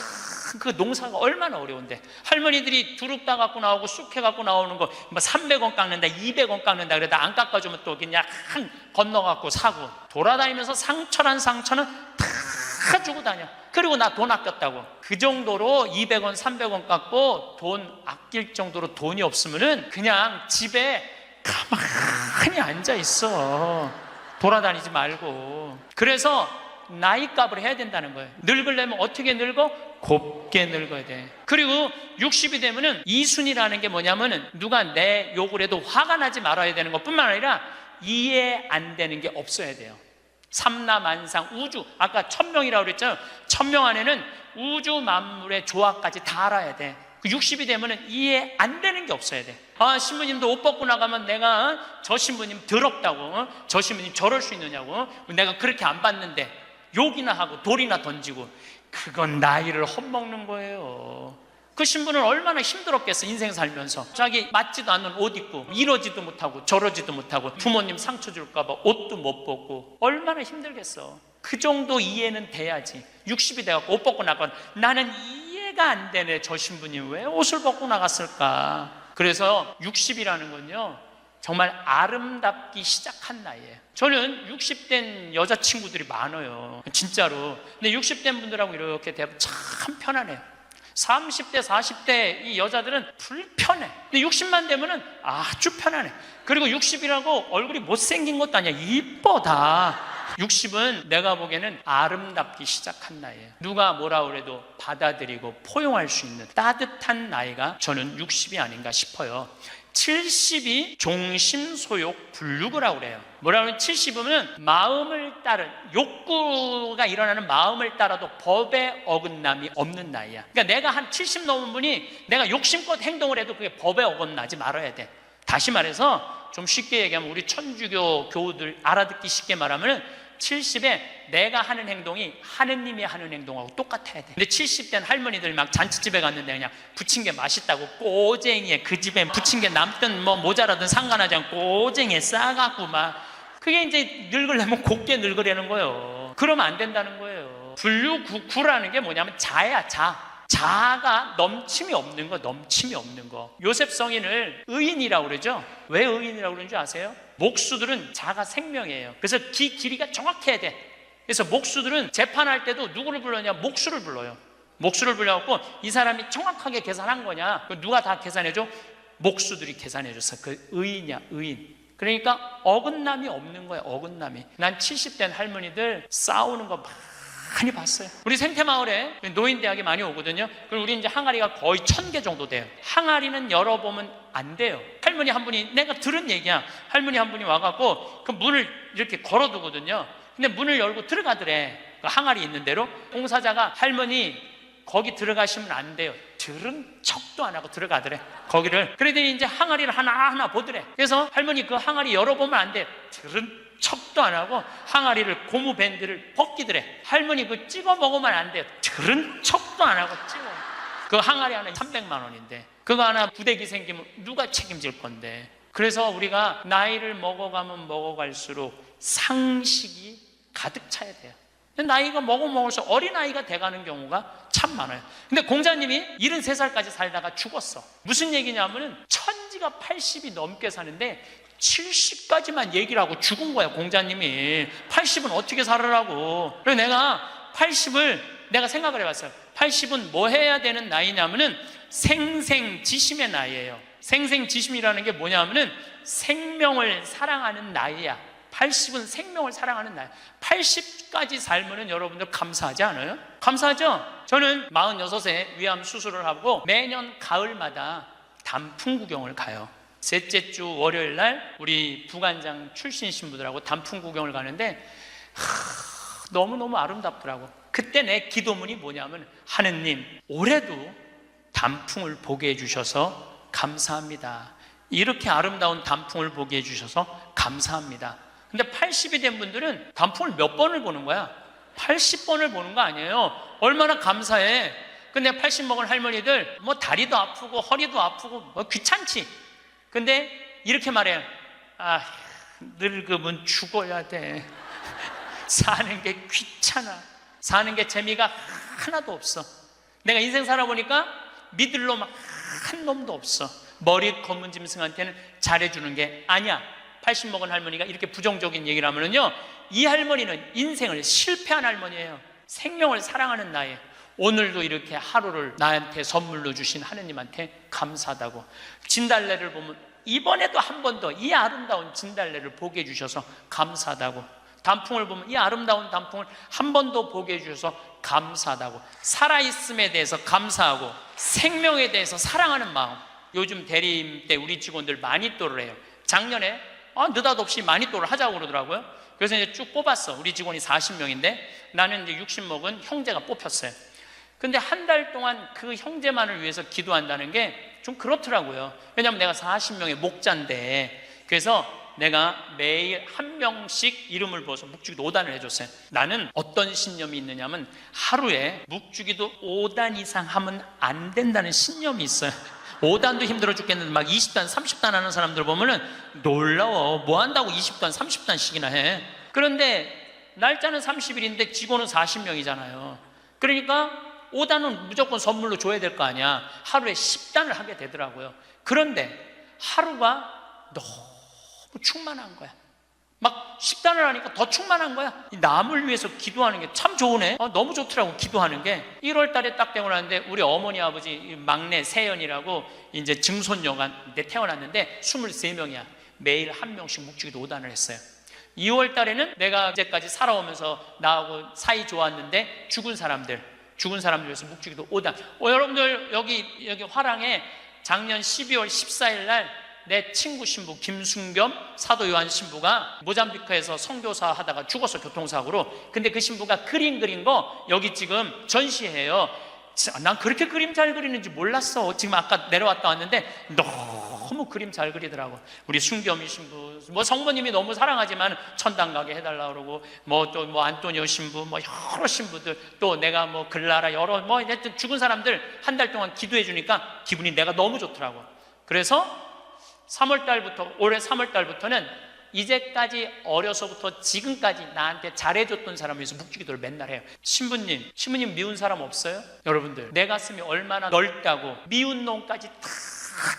그 농사가 얼마나 어려운데 할머니들이 두릅 따 갖고 나오고 쑥해 갖고 나오는 거 300원 깎는다 200원 깎는다 그러다 안 깎아주면 또 그냥 건너 갖고 사고 돌아다니면서 상처는 다 주고 다녀. 그리고 나 돈 아꼈다고. 그 정도로 200원 300원 깎고 돈 아낄 정도로 돈이 없으면은 그냥 집에 가만히 앉아 있어. 돌아다니지 말고. 그래서 나이값을 해야 된다는 거예요. 늙으려면 어떻게 늙어? 곱게 늙어야 돼. 그리고 60이 되면은 이순이라는 게 뭐냐면은 누가 내 욕을 해도 화가 나지 말아야 되는 것뿐만 아니라 이해 안 되는 게 없어야 돼요. 삼라만상 우주 아까 1000명이라고 그랬잖아요. 1000명 안에는 우주 만물의 조화까지 다 알아야 돼. 60이 되면은 이해 안 되는 게 없어야 돼. 신부님도 옷 벗고 나가면 내가 저 신부님 더럽다고 저 신부님 저럴 수 있느냐고 내가 그렇게 안 봤는데 욕이나 하고 돌이나 던지고 그건 나이를 헛먹는 거예요. 그 신부는 얼마나 힘들었겠어. 인생 살면서 자기 맞지도 않는 옷 입고 이러지도 못하고 저러지도 못하고 부모님 상처 줄까 봐 옷도 못 벗고 얼마나 힘들겠어. 그 정도 이해는 돼야지. 60이 돼갖고 옷 벗고 나가면 나는 이해가 안 되네. 저 신부님 왜 옷을 벗고 나갔을까. 그래서 60이라는 건요 정말 아름답기 시작한 나이예요. 저는 60된 여자친구들이 많아요. 진짜로. 근데 60된 분들하고 이렇게 대하면 참 편안해요. 30대, 40대 이 여자들은 불편해. 근데 60만 되면은 아주 편안해. 그리고 60이라고 얼굴이 못생긴 것도 아니야. 이뻐 다. 60은 내가 보기에는 아름답기 시작한 나이예요. 누가 뭐라 그래도 받아들이고 포용할 수 있는 따뜻한 나이가 저는 60이 아닌가 싶어요. 70이 종심소욕 불육이라고 그래요. 뭐라 그러면 70이면 마음을 따른 욕구가 일어나는 마음을 따라도 법에 어긋남이 없는 나이야. 그러니까 내가 한 70 넘은 분이 내가 욕심껏 행동을 해도 그게 법에 어긋나지 말아야 돼. 다시 말해서 좀 쉽게 얘기하면 우리 천주교 교우들 알아듣기 쉽게 말하면 70에 내가 하는 행동이 하느님이 하는 행동하고 똑같아야 돼. 근데 70된 할머니들 막 잔치집에 갔는데 그냥 부침개 맛있다고 꼬쟁이에 그 집에 부침개 남든 뭐 모자라든 상관하지 않고 꼬쟁이에 싸갖고 막 그게 이제 늙으려면 곱게 늙으려는 거예요. 그러면 안 된다는 거예요. 불류구라는 게 뭐냐면 자야 자아가 넘침이 없는 거. 넘침이 없는 거. 요셉 성인을 의인이라고 그러죠. 왜 의인이라고 그러는지 아세요? 목수들은 자가 생명이에요. 그래서 길이가 정확해야 돼. 그래서 목수들은 재판할 때도 누구를 불러냐? 목수를 불러요. 목수를 불러갖고 이 사람이 정확하게 계산한 거냐? 누가 다 계산해줘? 목수들이 계산해줬어. 그 의인이야, 의인. 그러니까 어긋남이 없는 거야, 어긋남이. 난 70된 할머니들 싸우는 거 많이 봤어요. 우리 생태마을에 노인대학이 많이 오거든요. 그럼 우리 이제 항아리가 거의 1000개 정도 돼요. 항아리는 열어보면 안 돼요. 할머니 한 분이, 내가 들은 얘기야. 할머니 한 분이 와갖고 그 문을 이렇게 걸어두거든요. 근데 문을 열고 들어가더래. 그 항아리 있는 대로. 공사자가 할머니 거기 들어가시면 안 돼요. 들은 척도 안 하고 들어가더래. 거기를. 그러더니 이제 항아리를 하나하나 보더래. 그래서 할머니 그 항아리 열어보면 안 돼. 들은 척도 안 하고 항아리를 고무 밴드를 벗기더래. 할머니 그 찍어 먹으면 안 돼요. 들은 척도 안 하고 찍어. 그 항아리 하나 300만 원인데 그거 하나 부대기 생기면 누가 책임질 건데. 그래서 우리가 나이를 먹어가면 먹어갈수록 상식이 가득 차야 돼요. 나이가 먹을수록 어린아이가 돼가는 경우가 참 많아요. 근데 공자님이 73살까지 살다가 죽었어. 무슨 얘기냐면은 천지가 80이 넘게 사는데 70까지만 얘기를 하고 죽은 거야. 공자님이 80은 어떻게 살으라고. 그래서 내가 80을 내가 생각을 해봤어요. 80은 뭐 해야 되는 나이냐면은 생생지심의 나이예요. 생생지심이라는 게 뭐냐면은 생명을 사랑하는 나이야. 80은 생명을 사랑하는 나이. 80까지 살면은 여러분들 감사하지 않아요? 감사하죠? 저는 46세 위암 수술을 하고 매년 가을마다 단풍 구경을 가요. 셋째 주 월요일 날 우리 부관장 출신 신부들하고 단풍 구경을 가는데 너무너무 아름답더라고. 그때 내 기도문이 뭐냐면 하느님, 올해도 단풍을 보게 해주셔서 감사합니다. 이렇게 아름다운 단풍을 보게 해주셔서 감사합니다. 근데 80이 된 분들은 단풍을 몇 번을 보는 거야? 80번을 보는 거 아니에요. 얼마나 감사해. 근데 80 먹은 할머니들 뭐 다리도 아프고 허리도 아프고 뭐 귀찮지. 근데 이렇게 말해요. 아, 늙으면 죽어야 돼. 사는 게 귀찮아. 사는 게 재미가 하나도 없어. 내가 인생 살아보니까 믿을 놈 한 놈도 없어. 머리 검은 짐승한테는 잘해주는 게 아니야. 80 먹은 할머니가 이렇게 부정적인 얘기를 하면은요, 이 할머니는 인생을 실패한 할머니예요. 생명을 사랑하는 나이. 오늘도 이렇게 하루를 나한테 선물로 주신 하느님한테 감사하다고. 진달래를 보면 이번에도 한 번 더 이 아름다운 진달래를 보게 해주셔서 감사하다고. 단풍을 보면 이 아름다운 단풍을 한 번 더 보게 해주셔서 감사하다고. 살아있음에 대해서 감사하고 생명에 대해서 사랑하는 마음. 요즘 대리임 때 우리 직원들 마니또를 해요. 작년에 느닷없이 마니또를 하자고 그러더라고요. 그래서 이제 쭉 뽑았어. 우리 직원이 40명인데 나는 이제 60 먹은 형제가 뽑혔어요. 근데 한 달 동안 그 형제만을 위해서 기도한다는 게 좀 그렇더라고요. 왜냐하면 내가 40명의 목자인데, 그래서 내가 매일 한 명씩 이름을 부어서 묵주기도 5단을 해줬어요. 나는 어떤 신념이 있느냐면 하루에 묵주기도 5단 이상 하면 안 된다는 신념이 있어요. 5단도 힘들어 죽겠는데 막 20단, 30단 하는 사람들 보면은 놀라워. 뭐 한다고 20단, 30단씩이나 해. 그런데 날짜는 30일인데 직원은 40명이잖아요. 그러니까 5단은 무조건 선물로 줘야 될 거 아니야. 하루에 10단을 하게 되더라고요. 그런데 하루가 너무 충만한 거야. 막 10단을 하니까 더 충만한 거야. 이 남을 위해서 기도하는 게 참 좋으네. 너무 좋더라고, 기도하는 게. 1월 달에 딱 태어났는데 우리 어머니 아버지 막내 세연이라고 이제 증손녀가 태어났는데 23명이야. 매일 한 명씩 묵주기도 5단을 했어요. 2월 달에는 내가 이제까지 살아오면서 나하고 사이 좋았는데 죽은 사람들 위해서 묵주기도 5단. 여러분들 여기 화랑에 작년 12월 14일 날 내 친구 신부 김순겸 사도 요한 신부가 모잠비크에서 선교사 하다가 죽었어, 교통사고로. 근데 그 신부가 그림 그린 거 여기 지금 전시해요. 난 그렇게 그림 잘 그리는지 몰랐어. 지금 아까 내려왔다 왔는데 너무 그림 잘 그리더라고. 우리 순겸이 신부, 뭐 성모님이 너무 사랑하지만 천당 가게 해달라 그러고, 뭐 또 뭐 안토니오 신부, 뭐 여러 신부들, 또 내가 뭐 글라라, 여러 뭐 하여튼 죽은 사람들 한 달 동안 기도해 주니까 기분이 내가 너무 좋더라고. 그래서 3월 달부터, 올해 3월 달부터는 이제까지 어려서부터 지금까지 나한테 잘해줬던 사람을 위해서 묵주기도를 맨날 해요. 신부님 미운 사람 없어요? 여러분들, 내 가슴이 얼마나 넓다고 미운 놈까지 다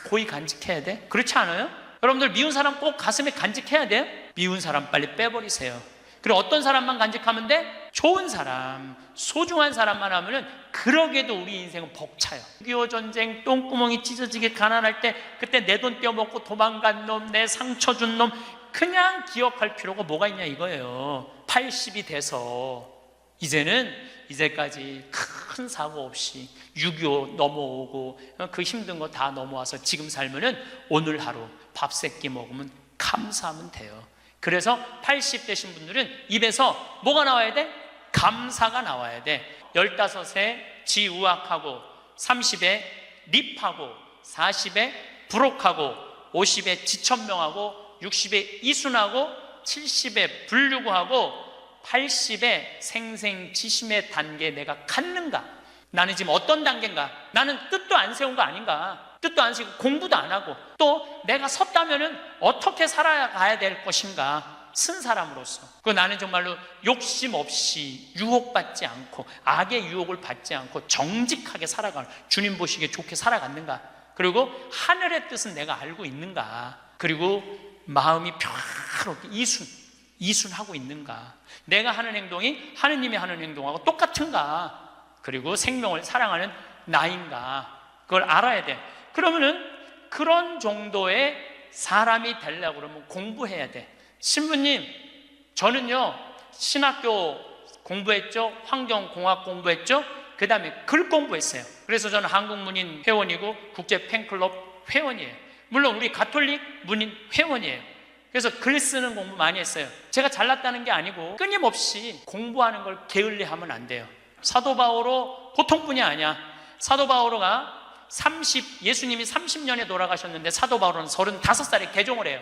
고이 간직해야 돼? 그렇지 않아요? 여러분들, 미운 사람 꼭 가슴에 간직해야 돼요? 미운 사람 빨리 빼버리세요. 그리고 어떤 사람만 간직하면 돼? 좋은 사람, 소중한 사람만 하면은 그러게도 우리 인생은 벅차요. 6.25 전쟁 똥구멍이 찢어지게 가난할 때 그때 내 돈 떼어먹고 도망간 놈, 내 상처 준 놈 그냥 기억할 필요가 뭐가 있냐 이거예요. 80이 돼서 이제까지 큰 사고 없이 6.25 넘어오고 그 힘든 거 다 넘어와서 지금 살면은 오늘 하루 밥 세끼 먹으면 감사하면 돼요. 그래서 80 되신 분들은 입에서 뭐가 나와야 돼? 감사가 나와야 돼. 15에 지우악하고, 30에 립하고, 40에 부록하고, 50에 지천명하고, 60에 이순하고, 70에 불류구하고, 80에 생생지심의 단계에 내가 갔는가? 나는 지금 어떤 단계인가? 나는 뜻도 안 세운 거 아닌가? 뜻도 안 쓰고 공부도 안 하고 또 내가 섰다면은 어떻게 살아가야 될 것인가 쓴 사람으로서 그 나는 정말로 욕심 없이 유혹받지 않고 악의 유혹을 받지 않고 정직하게 살아가는 주님 보시기에 좋게 살아갔는가 그리고 하늘의 뜻은 내가 알고 있는가 그리고 마음이 평화롭게 이순하고 있는가 내가 하는 행동이 하느님이 하는 행동하고 똑같은가 그리고 생명을 사랑하는 나인가 그걸 알아야 돼 그러면은 그런 정도의 사람이 되려고 그러면 공부해야 돼 신부님 저는요 신학교 공부했죠 환경공학 공부했죠 그 다음에 글 공부했어요 그래서 저는 한국문인 회원이고 국제 팬클럽 회원이에요 물론 우리 가톨릭 문인 회원이에요 그래서 글 쓰는 공부 많이 했어요 제가 잘났다는 게 아니고 끊임없이 공부하는 걸 게을리하면 안 돼요 사도 바오로 보통뿐이 아니야 사도 바오로가 예수님이 30년에 돌아가셨는데 사도 바오로는 35살에 개종을 해요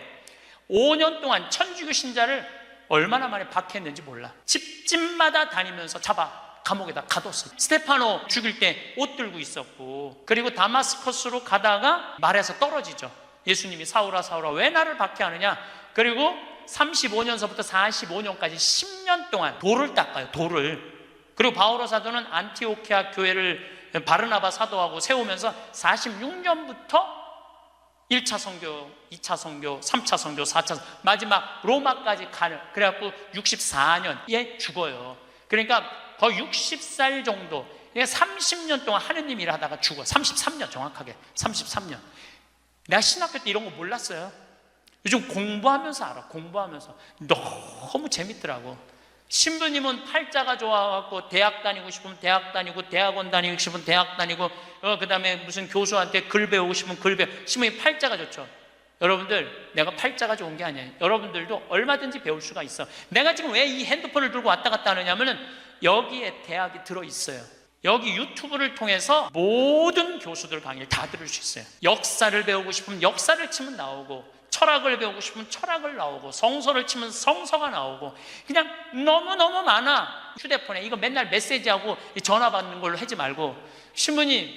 5년 동안 천주교 신자를 얼마나 많이 박해했는지 몰라 집집마다 다니면서 잡아 감옥에다 가뒀어요 스테파노 죽일 때 옷 들고 있었고 그리고 다마스커스로 가다가 말에서 떨어지죠 예수님이 사울아 사울아 왜 나를 박해하느냐 그리고 35년서부터 45년까지 10년 동안 돌을 닦아요 돌을 그리고 바오로 사도는 안티오키아 교회를 바르나바 사도하고 세우면서 46년부터 1차 선교, 2차 선교, 3차 선교, 4차 마지막 로마까지 가는 그래갖고 64년에 죽어요 그러니까 거의 60살 정도 30년 동안 하느님 일을 하다가 죽어 33년 정확하게 33년 내가 신학교 때 이런 거 몰랐어요 요즘 공부하면서 알아 공부하면서 너무 재밌더라고 신부님은 팔자가 좋아갖고 대학 다니고 싶으면 대학 다니고 대학원 다니고 싶으면 대학 다니고 그 다음에 무슨 교수한테 글 배우고 싶으면 글 배우고 신부님 팔자가 좋죠 여러분들 내가 팔자가 좋은 게 아니에요 여러분들도 얼마든지 배울 수가 있어 내가 지금 왜 이 핸드폰을 들고 왔다 갔다 하느냐면은 여기에 대학이 들어있어요 여기 유튜브를 통해서 모든 교수들 강의를 다 들을 수 있어요 역사를 배우고 싶으면 역사를 치면 나오고 철학을 배우고 싶으면 철학을 나오고 성서를 치면 성서가 나오고 그냥 너무너무 많아 휴대폰에 이거 맨날 메시지하고 전화 받는 걸로 하지 말고 신부님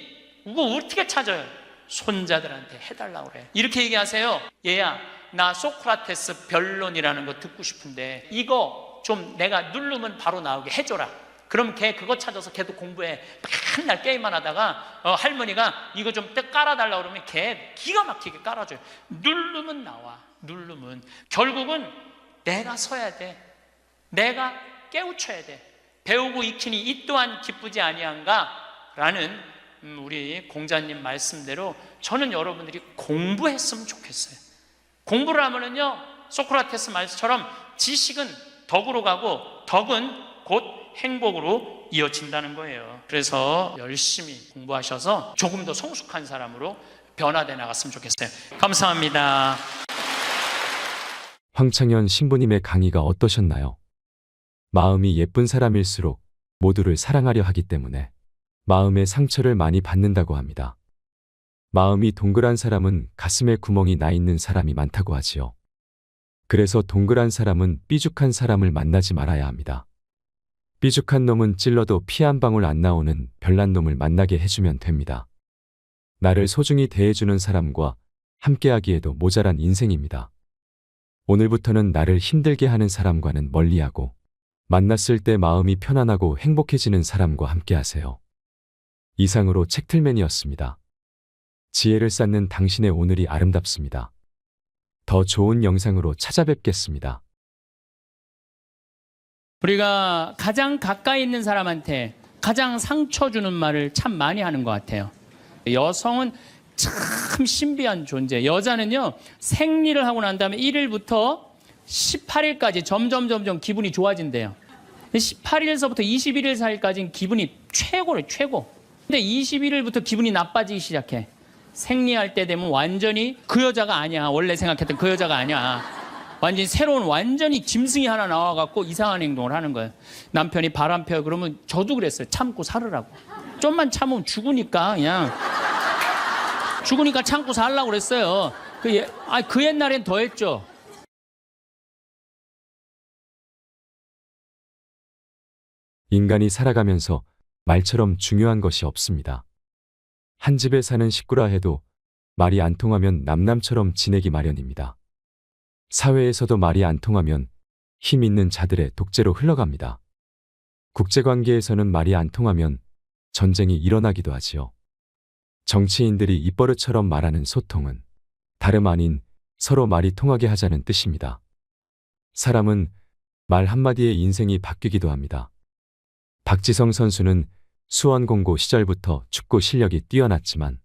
이거 어떻게 찾아요? 손자들한테 해달라고 그래 이렇게 얘기하세요 얘야 나 소크라테스 변론이라는 거 듣고 싶은데 이거 좀 내가 누르면 바로 나오게 해줘라 그럼 걔 그거 찾아서 걔도 공부해 맨날 게임만 하다가 할머니가 이거 좀 깔아달라고 그러면 걔 기가 막히게 깔아줘요 누르면 나와 누르면 결국은 내가 서야 돼 내가 깨우쳐야 돼 배우고 익히니 이 또한 기쁘지 아니한가 라는 우리 공자님 말씀대로 저는 여러분들이 공부했으면 좋겠어요 공부를 하면은요 소크라테스 말씀처럼 지식은 덕으로 가고 덕은 곧 행복으로 이어진다는 거예요 그래서 열심히 공부하셔서 조금 더 성숙한 사람으로 변화돼 나갔으면 좋겠어요 감사합니다 황창현 신부님의 강의가 어떠셨나요? 마음이 예쁜 사람일수록 모두를 사랑하려 하기 때문에 마음의 상처를 많이 받는다고 합니다. 마음이 동그란 사람은 가슴에 구멍이 나 있는 사람이 많다고 하지요. 그래서 동그란 사람은 삐죽한 사람을 만나지 말아야 합니다. 삐죽한 놈은 찔러도 피 한 방울 안 나오는 별난 놈을 만나게 해주면 됩니다. 나를 소중히 대해주는 사람과 함께하기에도 모자란 인생입니다. 오늘부터는 나를 힘들게 하는 사람과는 멀리하고 만났을 때 마음이 편안하고 행복해지는 사람과 함께하세요. 이상으로 책틀맨이었습니다. 지혜를 쌓는 당신의 오늘이 아름답습니다. 더 좋은 영상으로 찾아뵙겠습니다. 우리가 가장 가까이 있는 사람한테 가장 상처 주는 말을 참 많이 하는 것 같아요. 여성은 참 신비한 존재. 여자는요 생리를 하고 난 다음에 1일부터 18일까지 점점 기분이 좋아진대요. 18일서부터 21일 사이까지는 기분이 최고래 최고. 근데 21일부터 기분이 나빠지기 시작해. 생리할 때 되면 완전히 그 여자가 아니야. 원래 생각했던 그 여자가 아니야. 완전히 새로운 완전히 짐승이 하나 나와갖고 이상한 행동을 하는 거예요. 남편이 바람 펴요 그러면 저도 그랬어요. 참고 살으라고. 좀만 참으면 죽으니까 그냥 죽으니까 참고 살라고 그랬어요. 그 옛날엔 더 했죠. 인간이 살아가면서 말처럼 중요한 것이 없습니다. 한 집에 사는 식구라 해도 말이 안 통하면 남남처럼 지내기 마련입니다. 사회에서도 말이 안 통하면 힘 있는 자들의 독재로 흘러갑니다. 국제관계에서는 말이 안 통하면 전쟁이 일어나기도 하지요. 정치인들이 입버릇처럼 말하는 소통은 다름 아닌 서로 말이 통하게 하자는 뜻입니다. 사람은 말 한마디에 인생이 바뀌기도 합니다. 박지성 선수는 수원공고 시절부터 축구 실력이 뛰어났지만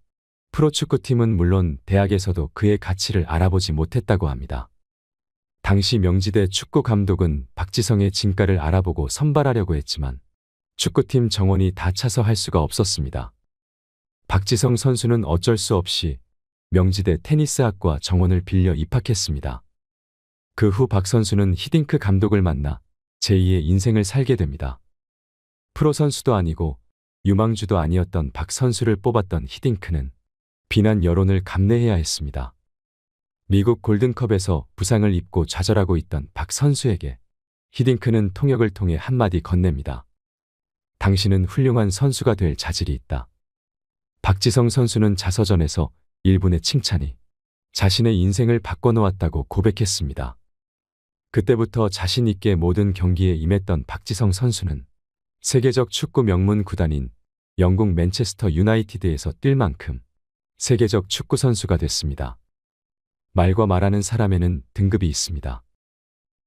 프로축구팀은 물론 대학에서도 그의 가치를 알아보지 못했다고 합니다. 당시 명지대 축구 감독은 박지성의 진가를 알아보고 선발하려고 했지만 축구팀 정원이 다 차서 할 수가 없었습니다. 박지성 선수는 어쩔 수 없이 명지대 테니스학과 정원을 빌려 입학했습니다. 그 후 박 선수는 히딩크 감독을 만나 제2의 인생을 살게 됩니다. 프로 선수도 아니고 유망주도 아니었던 박 선수를 뽑았던 히딩크는 비난 여론을 감내해야 했습니다. 미국 골든컵에서 부상을 입고 좌절하고 있던 박 선수에게 히딩크는 통역을 통해 한마디 건넵니다. 당신은 훌륭한 선수가 될 자질이 있다. 박지성 선수는 자서전에서 일분의 칭찬이 자신의 인생을 바꿔놓았다고 고백했습니다. 그때부터 자신 있게 모든 경기에 임했던 박지성 선수는 세계적 축구 명문 구단인 영국 맨체스터 유나이티드에서 뛸 만큼 세계적 축구 선수가 됐습니다. 말과 말하는 사람에는 등급이 있습니다.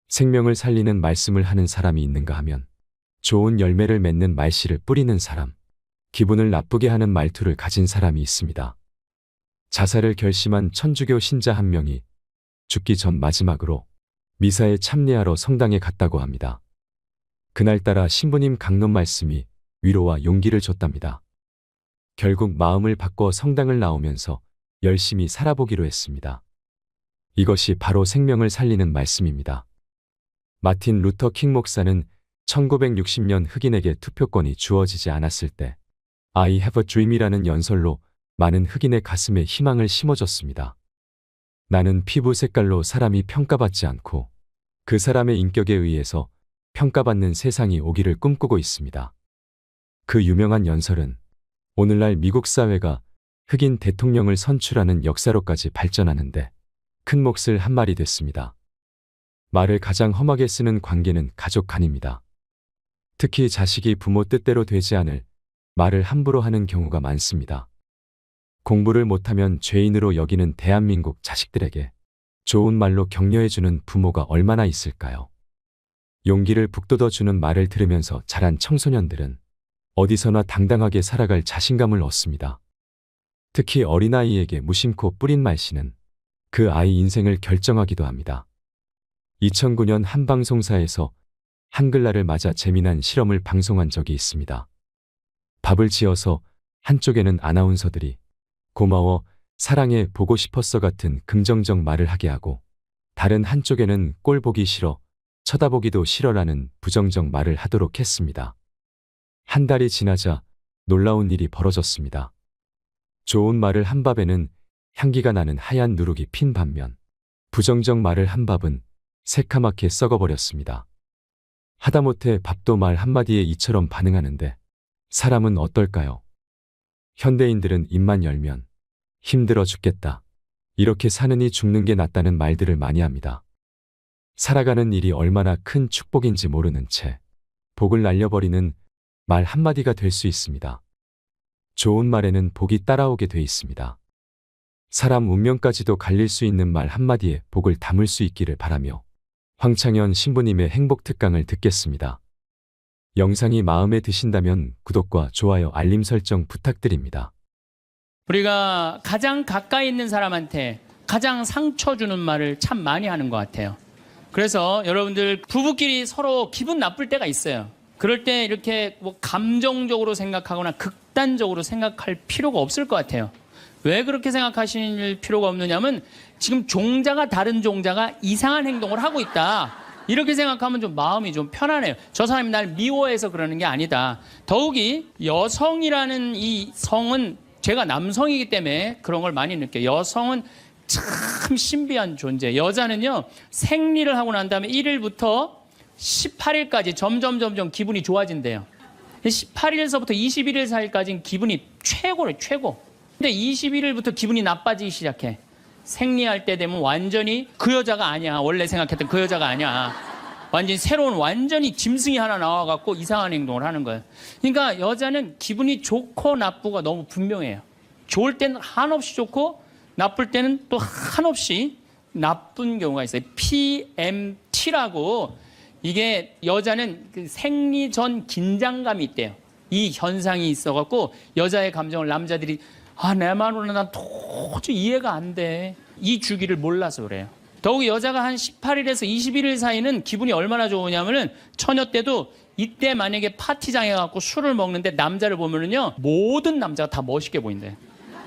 생명을 살리는 말씀을 하는 사람이 있는가 하면 좋은 열매를 맺는 말씨를 뿌리는 사람, 기분을 나쁘게 하는 말투를 가진 사람이 있습니다. 자살을 결심한 천주교 신자 한 명이 죽기 전 마지막으로 미사에 참여하러 성당에 갔다고 합니다. 그날따라 신부님 강론 말씀이 위로와 용기를 줬답니다. 결국 마음을 바꿔 성당을 나오면서 열심히 살아보기로 했습니다. 이것이 바로 생명을 살리는 말씀입니다. 마틴 루터 킹 목사는 1960년 흑인에게 투표권이 주어지지 않았을 때 I have a dream이라는 연설로 많은 흑인의 가슴에 희망을 심어줬습니다. 나는 피부 색깔로 사람이 평가받지 않고 그 사람의 인격에 의해서 평가받는 세상이 오기를 꿈꾸고 있습니다. 그 유명한 연설은 오늘날 미국 사회가 흑인 대통령을 선출하는 역사로까지 발전하는데 큰 몫을 한 말이 됐습니다. 말을 가장 험하게 쓰는 관계는 가족 간입니다. 특히 자식이 부모 뜻대로 되지 않을 말을 함부로 하는 경우가 많습니다. 공부를 못하면 죄인으로 여기는 대한민국 자식들에게 좋은 말로 격려해주는 부모가 얼마나 있을까요? 용기를 북돋워주는 말을 들으면서 자란 청소년들은 어디서나 당당하게 살아갈 자신감을 얻습니다. 특히 어린아이에게 무심코 뿌린 말씨는 그 아이 인생을 결정하기도 합니다. 2009년 한 방송사에서 한글날을 맞아 재미난 실험을 방송한 적이 있습니다. 밥을 지어서 한쪽에는 아나운서들이 고마워, 사랑해, 보고 싶었어 같은 긍정적 말을 하게 하고 다른 한쪽에는 꼴 보기 싫어, 쳐다보기도 싫어라는 부정적 말을 하도록 했습니다. 한 달이 지나자 놀라운 일이 벌어졌습니다. 좋은 말을 한 밥에는 향기가 나는 하얀 누룩이 핀 반면 부정적 말을 한 밥은 새카맣게 썩어버렸습니다. 하다못해 밥도 말 한마디에 이처럼 반응하는데 사람은 어떨까요? 현대인들은 입만 열면 힘들어 죽겠다, 이렇게 사느니 죽는 게 낫다는 말들을 많이 합니다. 살아가는 일이 얼마나 큰 축복인지 모르는 채 복을 날려버리는 말 한마디가 될 수 있습니다. 좋은 말에는 복이 따라오게 돼 있습니다. 사람 운명까지도 갈릴 수 있는 말 한마디에 복을 담을 수 있기를 바라며 황창현 신부님의 행복 특강을 듣겠습니다. 영상이 마음에 드신다면 구독과 좋아요, 알림 설정 부탁드립니다. 우리가 가장 가까이 있는 사람한테 가장 상처 주는 말을 참 많이 하는 것 같아요. 그래서 여러분들 부부끼리 서로 기분 나쁠 때가 있어요. 그럴 때 이렇게 뭐 감정적으로 생각하거나 극단적으로 생각할 필요가 없을 것 같아요. 왜 그렇게 생각하실 필요가 없느냐면 지금 종자가 다른 종자가 이상한 행동을 하고 있다, 이렇게 생각하면 좀 마음이 좀 편안해요. 저 사람이 날 미워해서 그러는 게 아니다. 더욱이 여성이라는 이 성은, 제가 남성이기 때문에 그런 걸 많이 느껴요. 여성은 참 신비한 존재. 여자는요, 생리를 하고 난 다음에 1일부터 18일까지 점점 기분이 좋아진대요. 18일서부터 21일 사이까지는 기분이 최고래요, 최고. 근데 21일부터 기분이 나빠지기 시작해. 생리할 때 되면 완전히 그 여자가 아니야. 원래 생각했던 그 여자가 아니야. 완전히 새로운 완전히 짐승이 하나 나와갖고 이상한 행동을 하는 거예요. 그러니까 여자는 기분이 좋고 나쁘고 너무 분명해요. 좋을 때는 한없이 좋고 나쁠 때는 또 한없이 나쁜 경우가 있어요. PMT라고 이게 여자는 그 생리 전 긴장감이 있대요. 이 현상이 있어갖고 여자의 감정을 남자들이 내 말로는 난 도저히 이해가 안 돼. 이 주기를 몰라서 그래요. 더욱이 여자가 한 18일에서 21일 사이는 기분이 얼마나 좋으냐면은 처녀 때도 이때 만약에 파티장에 가고 술을 먹는데 남자를 보면은요 모든 남자가 다 멋있게 보인대.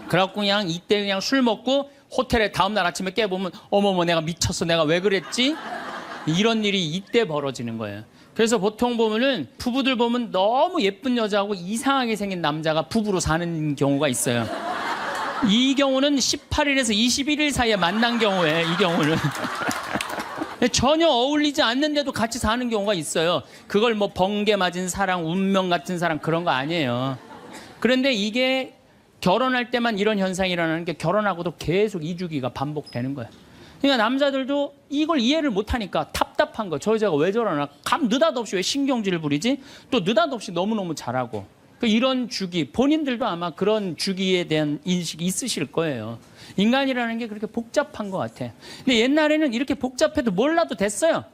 그래갖고 그냥 이때 그냥 술 먹고 호텔에 다음날 아침에 깨보면 어머머 내가 미쳤어 내가 왜 그랬지? 이런 일이 이때 벌어지는 거예요. 그래서 보통 보면은 부부들 보면 너무 예쁜 여자하고 이상하게 생긴 남자가 부부로 사는 경우가 있어요. 이 경우는 18일에서 21일 사이에 만난 경우에 이 경우는 전혀 어울리지 않는데도 같이 사는 경우가 있어요. 그걸 뭐 번개 맞은 사랑, 운명 같은 사랑 그런 거 아니에요. 그런데 이게 결혼할 때만 이런 현상이 일어나는 게 결혼하고도 계속 이 주기가 반복되는 거예요. 그러니까 남자들도 이걸 이해를 못하니까 답답한 거. 저 여자가 왜 저러나? 느닷없이 왜 신경질을 부리지? 또 느닷없이 너무너무 잘하고. 이런 주기, 본인들도 아마 그런 주기에 대한 인식이 있으실 거예요. 인간이라는 게 그렇게 복잡한 것 같아. 근데 옛날에는 이렇게 복잡해도 몰라도 됐어요.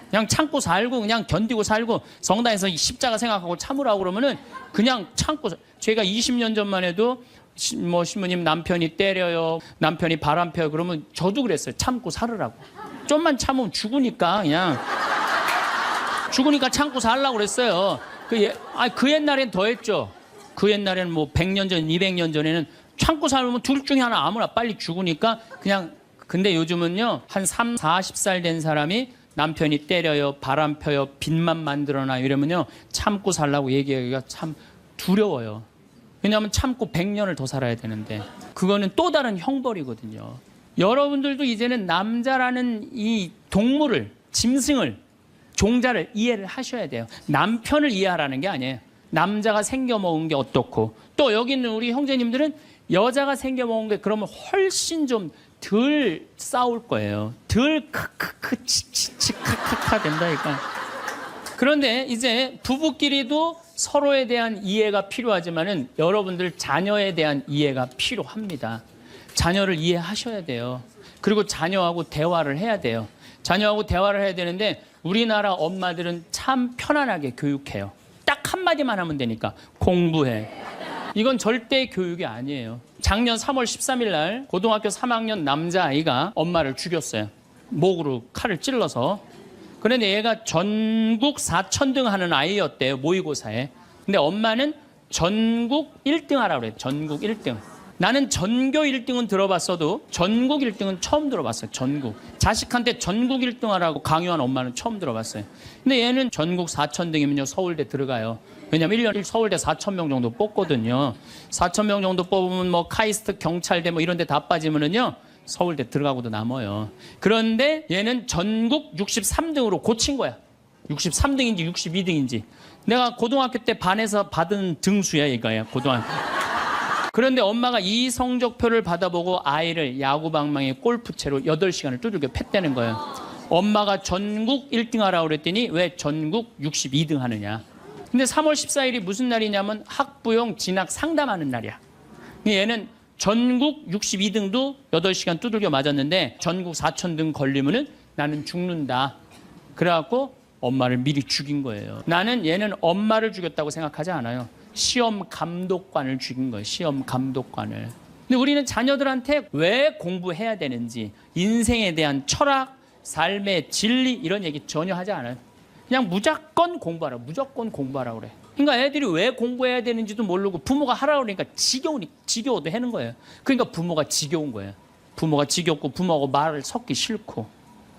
그냥 참고 살고 그냥 견디고 살고 성당에서 십자가 생각하고 참으라고 그러면은 그냥 참고. 제가 20년 전만 해도 뭐 신부님 남편이 때려요, 남편이 바람 펴요 그러면 저도 그랬어요. 참고 살으라고. 좀만 참으면 죽으니까 그냥 죽으니까 참고 살라고 그랬어요. 그 옛날엔 더 했죠. 그 옛날에는 뭐 100년 전, 200년 전에는 참고 살면 둘 중에 하나 아무나 빨리 죽으니까 그냥. 근데 요즘은요 한 3, 40살 된 사람이 남편이 때려요, 바람 펴요, 빚만 만들어놔 이러면요 참고 살라고 얘기하기가 참 두려워요. 왜냐하면 참고 100년을 더 살아야 되는데 그거는 또 다른 형벌이거든요. 여러분들도 이제는 남자라는 이 동물을, 짐승을, 종자를 이해를 하셔야 돼요. 남편을 이해하라는 게 아니에요. 남자가 생겨먹은 게 어떻고 또 여기 있는 우리 형제님들은 여자가 생겨먹은 게 그러면 훨씬 좀 덜 싸울 거예요. 덜 크크크 치치치 카카카 된다니까. 그런데 이제 부부끼리도 서로에 대한 이해가 필요하지만은 여러분들 자녀에 대한 이해가 필요합니다. 자녀를 이해하셔야 돼요. 그리고 자녀하고 대화를 해야 돼요. 자녀하고 대화를 해야 되는데 우리나라 엄마들은 참 편안하게 교육해요. 딱 한마디만 하면 되니까 공부해. 이건 절대 교육이 아니에요. 작년 3월 13일 날 고등학교 3학년 남자아이가 엄마를 죽였어요. 목으로 칼을 찔러서. 그런데 얘가 전국 4천등 하는 아이였대요. 모의고사에. 근데 엄마는 전국 1등 하라고 그래요. 전국 1등. 나는 전교 1등은 들어봤어도 전국 1등은 처음 들어봤어요. 전국. 자식한테 전국 1등 하라고 강요한 엄마는 처음 들어봤어요. 근데 얘는 전국 4천등이면요 서울대 들어가요. 왜냐면 1년에 서울대 4,000명 정도 뽑거든요. 4,000명 정도 뽑으면 뭐 카이스트, 경찰대 뭐 이런 데 다 빠지면은요 서울대 들어가고도 남아요. 그런데 얘는 전국 63등으로 고친 거야. 63등인지 62등인지. 내가 고등학교 때 반에서 받은 등수야 이거야 고등학교. 그런데 엄마가 이 성적표를 받아보고 아이를 야구방망이 골프채로 8시간을 두들겨 팼다는 거예요. 엄마가 전국 1등 하라고 그랬더니 왜 전국 62등 하느냐. 근데 3월 14일이 무슨 날이냐면 학부용 진학 상담하는 날이야. 얘는 전국 62등도 8시간 두들겨 맞았는데 전국 4,000등 걸리면은 나는 죽는다. 그래갖고 엄마를 미리 죽인 거예요. 나는 얘는 엄마를 죽였다고 생각하지 않아요. 시험 감독관을 죽인 거예요. 시험 감독관을. 근데 우리는 자녀들한테 왜 공부해야 되는지, 인생에 대한 철학, 삶의 진리 이런 얘기 전혀 하지 않아요. 그냥 무조건 공부하라. 무조건 공부하라 그래. 그러니까 애들이 왜 공부해야 되는지도 모르고 부모가 하라고 그러니까 지겨워도 하는 거예요. 그러니까 부모가 지겨운 거예요. 부모가 지겹고 부모하고 말을 섞기 싫고.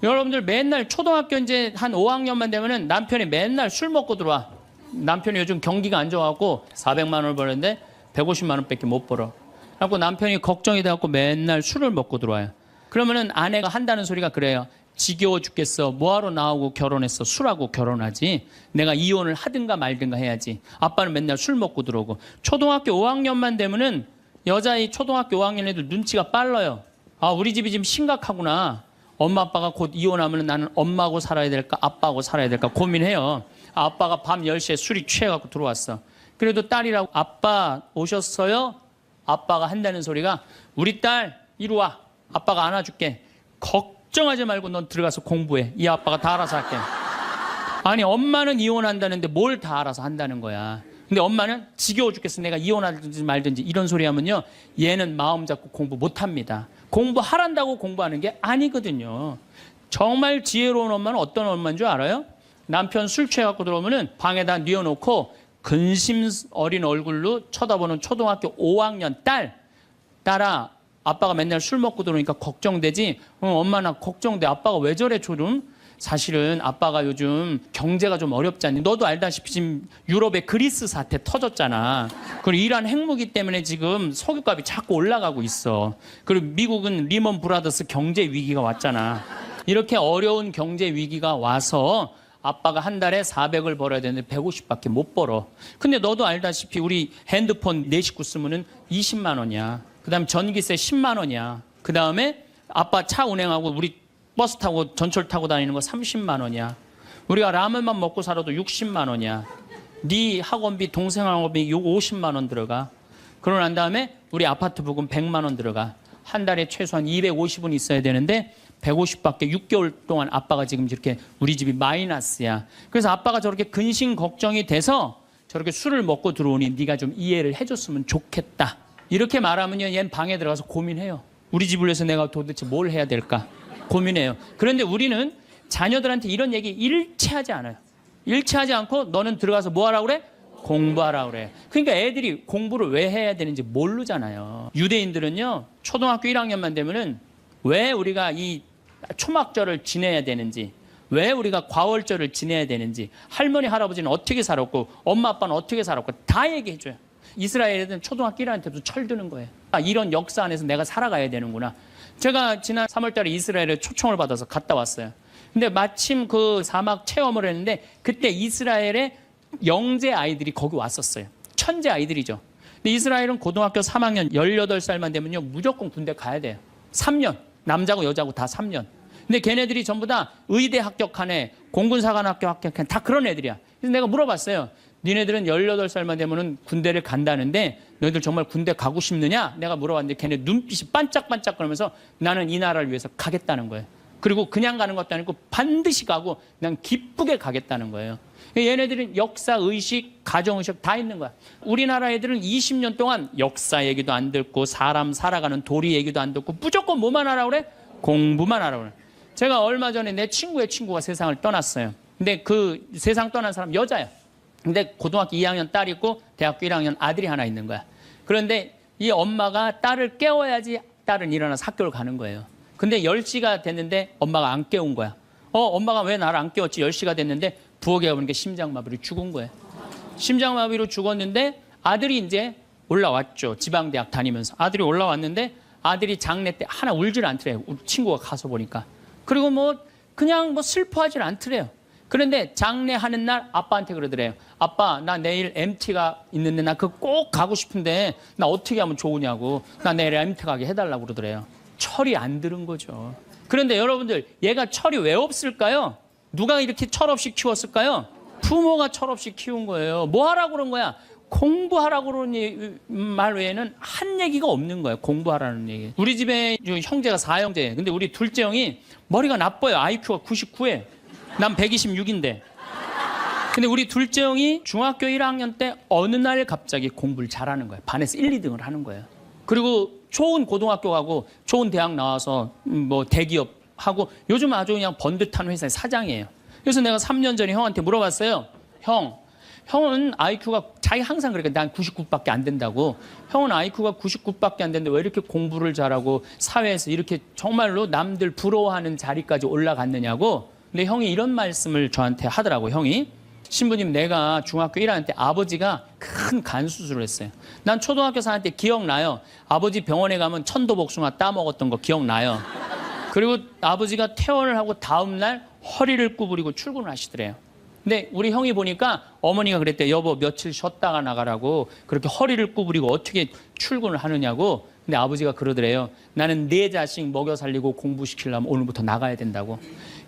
여러분들 맨날 초등학교 이제 한 5학년만 되면은 남편이 맨날 술 먹고 들어와. 남편이 요즘 경기가 안 좋아갖고 400만 원을 버는데 150만 원밖에 못 벌어. 그래갖고 남편이 걱정이 돼갖고 맨날 술을 먹고 들어와요. 그러면은 아내가 한다는 소리가 그래요. 지겨워 죽겠어. 뭐하러 나하고 결혼했어. 술하고 결혼하지. 내가 이혼을 하든가 말든가 해야지. 아빠는 맨날 술 먹고 들어오고. 초등학교 5학년만 되면은 여자의 초등학교 5학년 애들 눈치가 빨라요. 아, 우리 집이 지금 심각하구나. 엄마 아빠가 곧 이혼하면 나는 엄마하고 살아야 될까 아빠하고 살아야 될까 고민해요. 아빠가 밤 10시에 술이 취해갖고 들어왔어. 그래도 딸이라고 아빠 오셨어요? 아빠가 한다는 소리가 우리 딸 이리 와. 아빠가 안아줄게. 걱정하지 말고 넌 들어가서 공부해. 이 아빠가 다 알아서 할게. 아니 엄마는 이혼한다는데 뭘 다 알아서 한다는 거야. 근데 엄마는 지겨워 죽겠어. 내가 이혼하든지 말든지 이런 소리 하면요. 얘는 마음 잡고 공부 못합니다. 공부하란다고 공부하는 게 아니거든요. 정말 지혜로운 엄마는 어떤 엄마인 줄 알아요? 남편 술 취해갖고 들어오면은 방에다 뉘어놓고 근심 어린 얼굴로 쳐다보는 초등학교 5학년 딸아 아빠가 맨날 술 먹고 들어오니까 걱정되지? 엄마 나 걱정돼. 아빠가 왜 저래 조름? 사실은 아빠가 요즘 경제가 좀 어렵지 않니? 너도 알다시피 지금 유럽의 그리스 사태 터졌잖아. 그리고 이란 핵무기 때문에 지금 석유값이 자꾸 올라가고 있어. 그리고 미국은 리먼 브라더스 경제 위기가 왔잖아. 이렇게 어려운 경제 위기가 와서 아빠가 한 달에 400을 벌어야 되는데 150밖에 못 벌어. 근데 너도 알다시피 우리 핸드폰 네 식구 쓰면은 20만 원이야. 그다음 전기세 10만 원이야. 그다음에 아빠 차 운행하고 우리 버스 타고 전철 타고 다니는 거 30만 원이야. 우리가 라면만 먹고 살아도 60만 원이야. 네 학원비, 동생 학원비 요거 50만 원 들어가. 그러고 난 다음에 우리 아파트 부금 100만 원 들어가. 한 달에 최소한 250은 있어야 되는데 150밖에 6개월 동안 아빠가 지금 이렇게 우리 집이 마이너스야. 그래서 아빠가 저렇게 근심 걱정이 돼서 저렇게 술을 먹고 들어오니 네가 좀 이해를 해줬으면 좋겠다. 이렇게 말하면요, 얘는 방에 들어가서 고민해요. 우리 집을 위해서 내가 도대체 뭘 해야 될까? 고민해요. 그런데 우리는 자녀들한테 이런 얘기 일체 하지 않아요. 일체 하지 않고 너는 들어가서 뭐 하라고 그래? 공부하라고 그래. 그러니까 애들이 공부를 왜 해야 되는지 모르잖아요. 유대인들은요, 초등학교 1학년만 되면은 왜 우리가 이 초막절을 지내야 되는지, 왜 우리가 과월절을 지내야 되는지, 할머니 할아버지는 어떻게 살았고 엄마 아빠는 어떻게 살았고 다 얘기해줘요. 이스라엘 애들은 초등학교 1학년 때부터 철드는 거예요. 아, 이런 역사 안에서 내가 살아가야 되는구나. 제가 지난 3월 달에 이스라엘에 초청을 받아서 갔다 왔어요. 근데 마침 그 사막 체험을 했는데 그때 이스라엘의 영재 아이들이 거기 왔었어요. 천재 아이들이죠. 근데 이스라엘은 고등학교 3학년 18살만 되면요, 무조건 군대 가야 돼요. 3년. 남자고 여자고 다 3년. 근데 걔네들이 전부 다 의대 합격한 애, 공군사관학교 합격한 애, 다 그런 애들이야. 그래서 내가 물어봤어요. 니네들은 18살만 되면은 군대를 간다는데 너희들 정말 군대 가고 싶느냐? 내가 물어봤는데 걔네 눈빛이 반짝반짝 그러면서 나는 이 나라를 위해서 가겠다는 거예요. 그리고 그냥 가는 것도 아니고 반드시 가고 그냥 기쁘게 가겠다는 거예요. 얘네들은 역사, 의식, 가정의식 다 있는 거야. 우리나라 애들은 20년 동안 역사 얘기도 안 듣고 사람 살아가는 도리 얘기도 안 듣고 무조건 뭐만 하라고 그래? 공부만 하라고 그래. 제가 얼마 전에 내 친구의 친구가 세상을 떠났어요. 근데 그 세상 떠난 사람 여자야. 근데 고등학교 2학년 딸이 있고 대학교 1학년 아들이 하나 있는 거야. 그런데 이 엄마가 딸을 깨워야지 딸은 일어나서 학교를 가는 거예요. 근데 10시가 됐는데 엄마가 안 깨운 거야. 엄마가 왜 나를 안 깨웠지? 10시가 됐는데 부엌에 가보니까 심장마비로 죽은 거예요. 심장마비로 죽었는데 아들이 이제 올라왔죠. 지방대학 다니면서. 아들이 올라왔는데 아들이 장례 때 하나 울질 않더래요. 우리 친구가 가서 보니까. 그리고 그냥 슬퍼하질 않더래요. 그런데 장례하는 날 아빠한테 그러더래요. 아빠, 나 내일 MT가 있는데 나 그거 꼭 가고 싶은데 나 어떻게 하면 좋으냐고. 나 내일 MT 가게 해달라고 그러더래요. 철이 안 들은 거죠. 그런데 여러분들, 얘가 철이 왜 없을까요? 누가 이렇게 철없이 키웠을까요? 부모가 철없이 키운 거예요. 뭐 하라고 그런 거야? 공부하라고 그러는 말 외에는 한 얘기가 없는 거예요. 공부하라는 얘기. 우리 집에 형제가 4형제예요. 근데 우리 둘째 형이 머리가 나빠요. IQ가 99에. 난 126인데. 근데 우리 둘째 형이 중학교 1학년 때 어느 날 갑자기 공부를 잘하는 거예요. 반에서 1, 2등을 하는 거예요. 그리고 좋은 고등학교 가고 좋은 대학 나와서 대기업 하고 요즘 아주 그냥 번듯한 회사의 사장이에요. 그래서 내가 3년 전에 형한테 물어봤어요. 형은 IQ가 자기 항상 그러니까 난 99밖에 안 된다고. 형은 IQ가 99밖에 안 되는데 왜 이렇게 공부를 잘하고 사회에서 이렇게 정말로 남들 부러워하는 자리까지 올라갔느냐고. 근데 형이 이런 말씀을 저한테 하더라고. 형이 신부님, 내가 중학교 1학년 때 아버지가 큰 간 수술을 했어요. 난 초등학교 4학년 때 기억나요. 아버지 병원에 가면 천도복숭아 따먹었던 거 기억나요. 그리고 아버지가 퇴원을 하고 다음 날 허리를 구부리고 출근을 하시더래요. 근데 우리 형이 보니까 어머니가 그랬대. 여보 며칠 쉬었다가 나가라고. 그렇게 허리를 구부리고 어떻게 출근을 하느냐고. 근데 아버지가 그러더래요. 나는 내 자식 먹여 살리고 공부시키려면 오늘부터 나가야 된다고.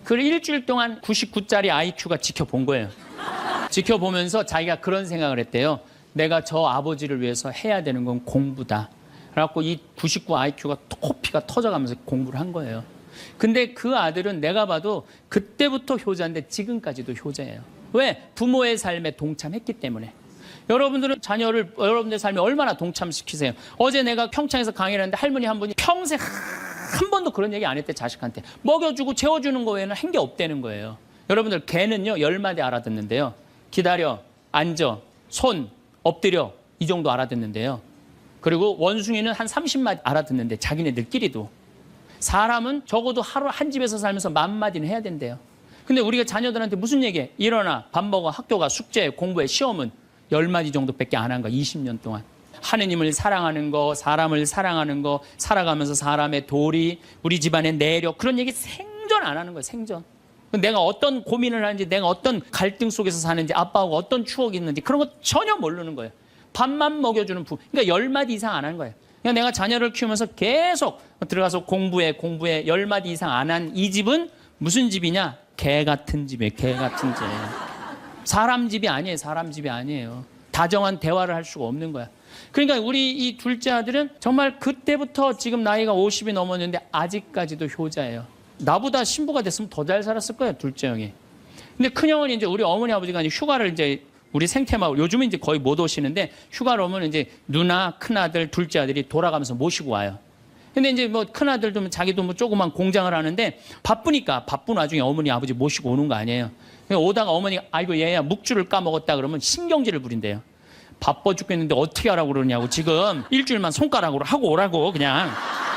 그 일주일 동안 99짜리 IQ가 지켜본 거예요. 지켜보면서 자기가 그런 생각을 했대요. 내가 저 아버지를 위해서 해야 되는 건 공부다. 그래갖고 이 99 IQ가 코피가 터져가면서 공부를 한 거예요. 근데 그 아들은 내가 봐도 그때부터 효자인데 지금까지도 효자예요. 왜? 부모의 삶에 동참했기 때문에. 여러분들은 자녀를 여러분들 삶에 얼마나 동참시키세요? 어제 내가 평창에서 강의를 했는데 할머니 한 분이 평생 한 번도 그런 얘기 안 했대. 자식한테 먹여주고 재워주는 거 외에는 한 게 없다는 거예요. 여러분들 개는요 10마디 알아듣는데요. 기다려, 앉아, 손, 엎드려 이 정도 알아듣는데요. 그리고 원숭이는 한 30마디 알아듣는데 자기네들끼리도. 사람은 적어도 하루 한 집에서 살면서 10,000마디는 해야 된대요. 근데 우리가 자녀들한테 무슨 얘기해? 일어나, 밥 먹어, 학교 가, 숙제, 공부해, 시험은 10마디 정도밖에 안 한 거야. 20년 동안. 하느님을 사랑하는 거, 사람을 사랑하는 거, 살아가면서 사람의 도리, 우리 집안의 내력 그런 얘기 생전 안 하는 거예요. 생전. 내가 어떤 고민을 하는지, 내가 어떤 갈등 속에서 사는지, 아빠하고 어떤 추억이 있는지 그런 거 전혀 모르는 거예요. 밥만 먹여주는 부부. 그러니까 10마디 이상 안 하는 거예요. 그러니까 내가 자녀를 키우면서 계속 들어가서 공부해 10마디 이상 안 한 이 집은 무슨 집이냐? 개 같은 집이에요. 개 같은 집. 사람 집이 아니에요. 사람 집이 아니에요. 다정한 대화를 할 수가 없는 거야. 그러니까 우리 이 둘째 아들은 정말 그때부터 지금 나이가 50이 넘었는데 아직까지도 효자예요. 나보다 신부가 됐으면 더 잘 살았을 거예요. 둘째 형이. 근데 큰형은 이제 우리 어머니 아버지가 이제 휴가를 이제 우리 생태마을 요즘은 이제 거의 못 오시는데 휴가를 오면 이제 누나, 큰아들, 둘째 아들이 돌아가면서 모시고 와요. 근데 이제 뭐 큰아들도 자기도 뭐 조그만 공장을 하는데 바쁘니까 바쁜 와중에 어머니 아버지 모시고 오는 거 아니에요. 오다가 어머니가 아이고 얘야 묵주를 까먹었다 그러면 신경질을 부린대요. 바빠 죽겠는데 어떻게 하라고 그러냐고 지금 일주일만 손가락으로 하고 오라고 그냥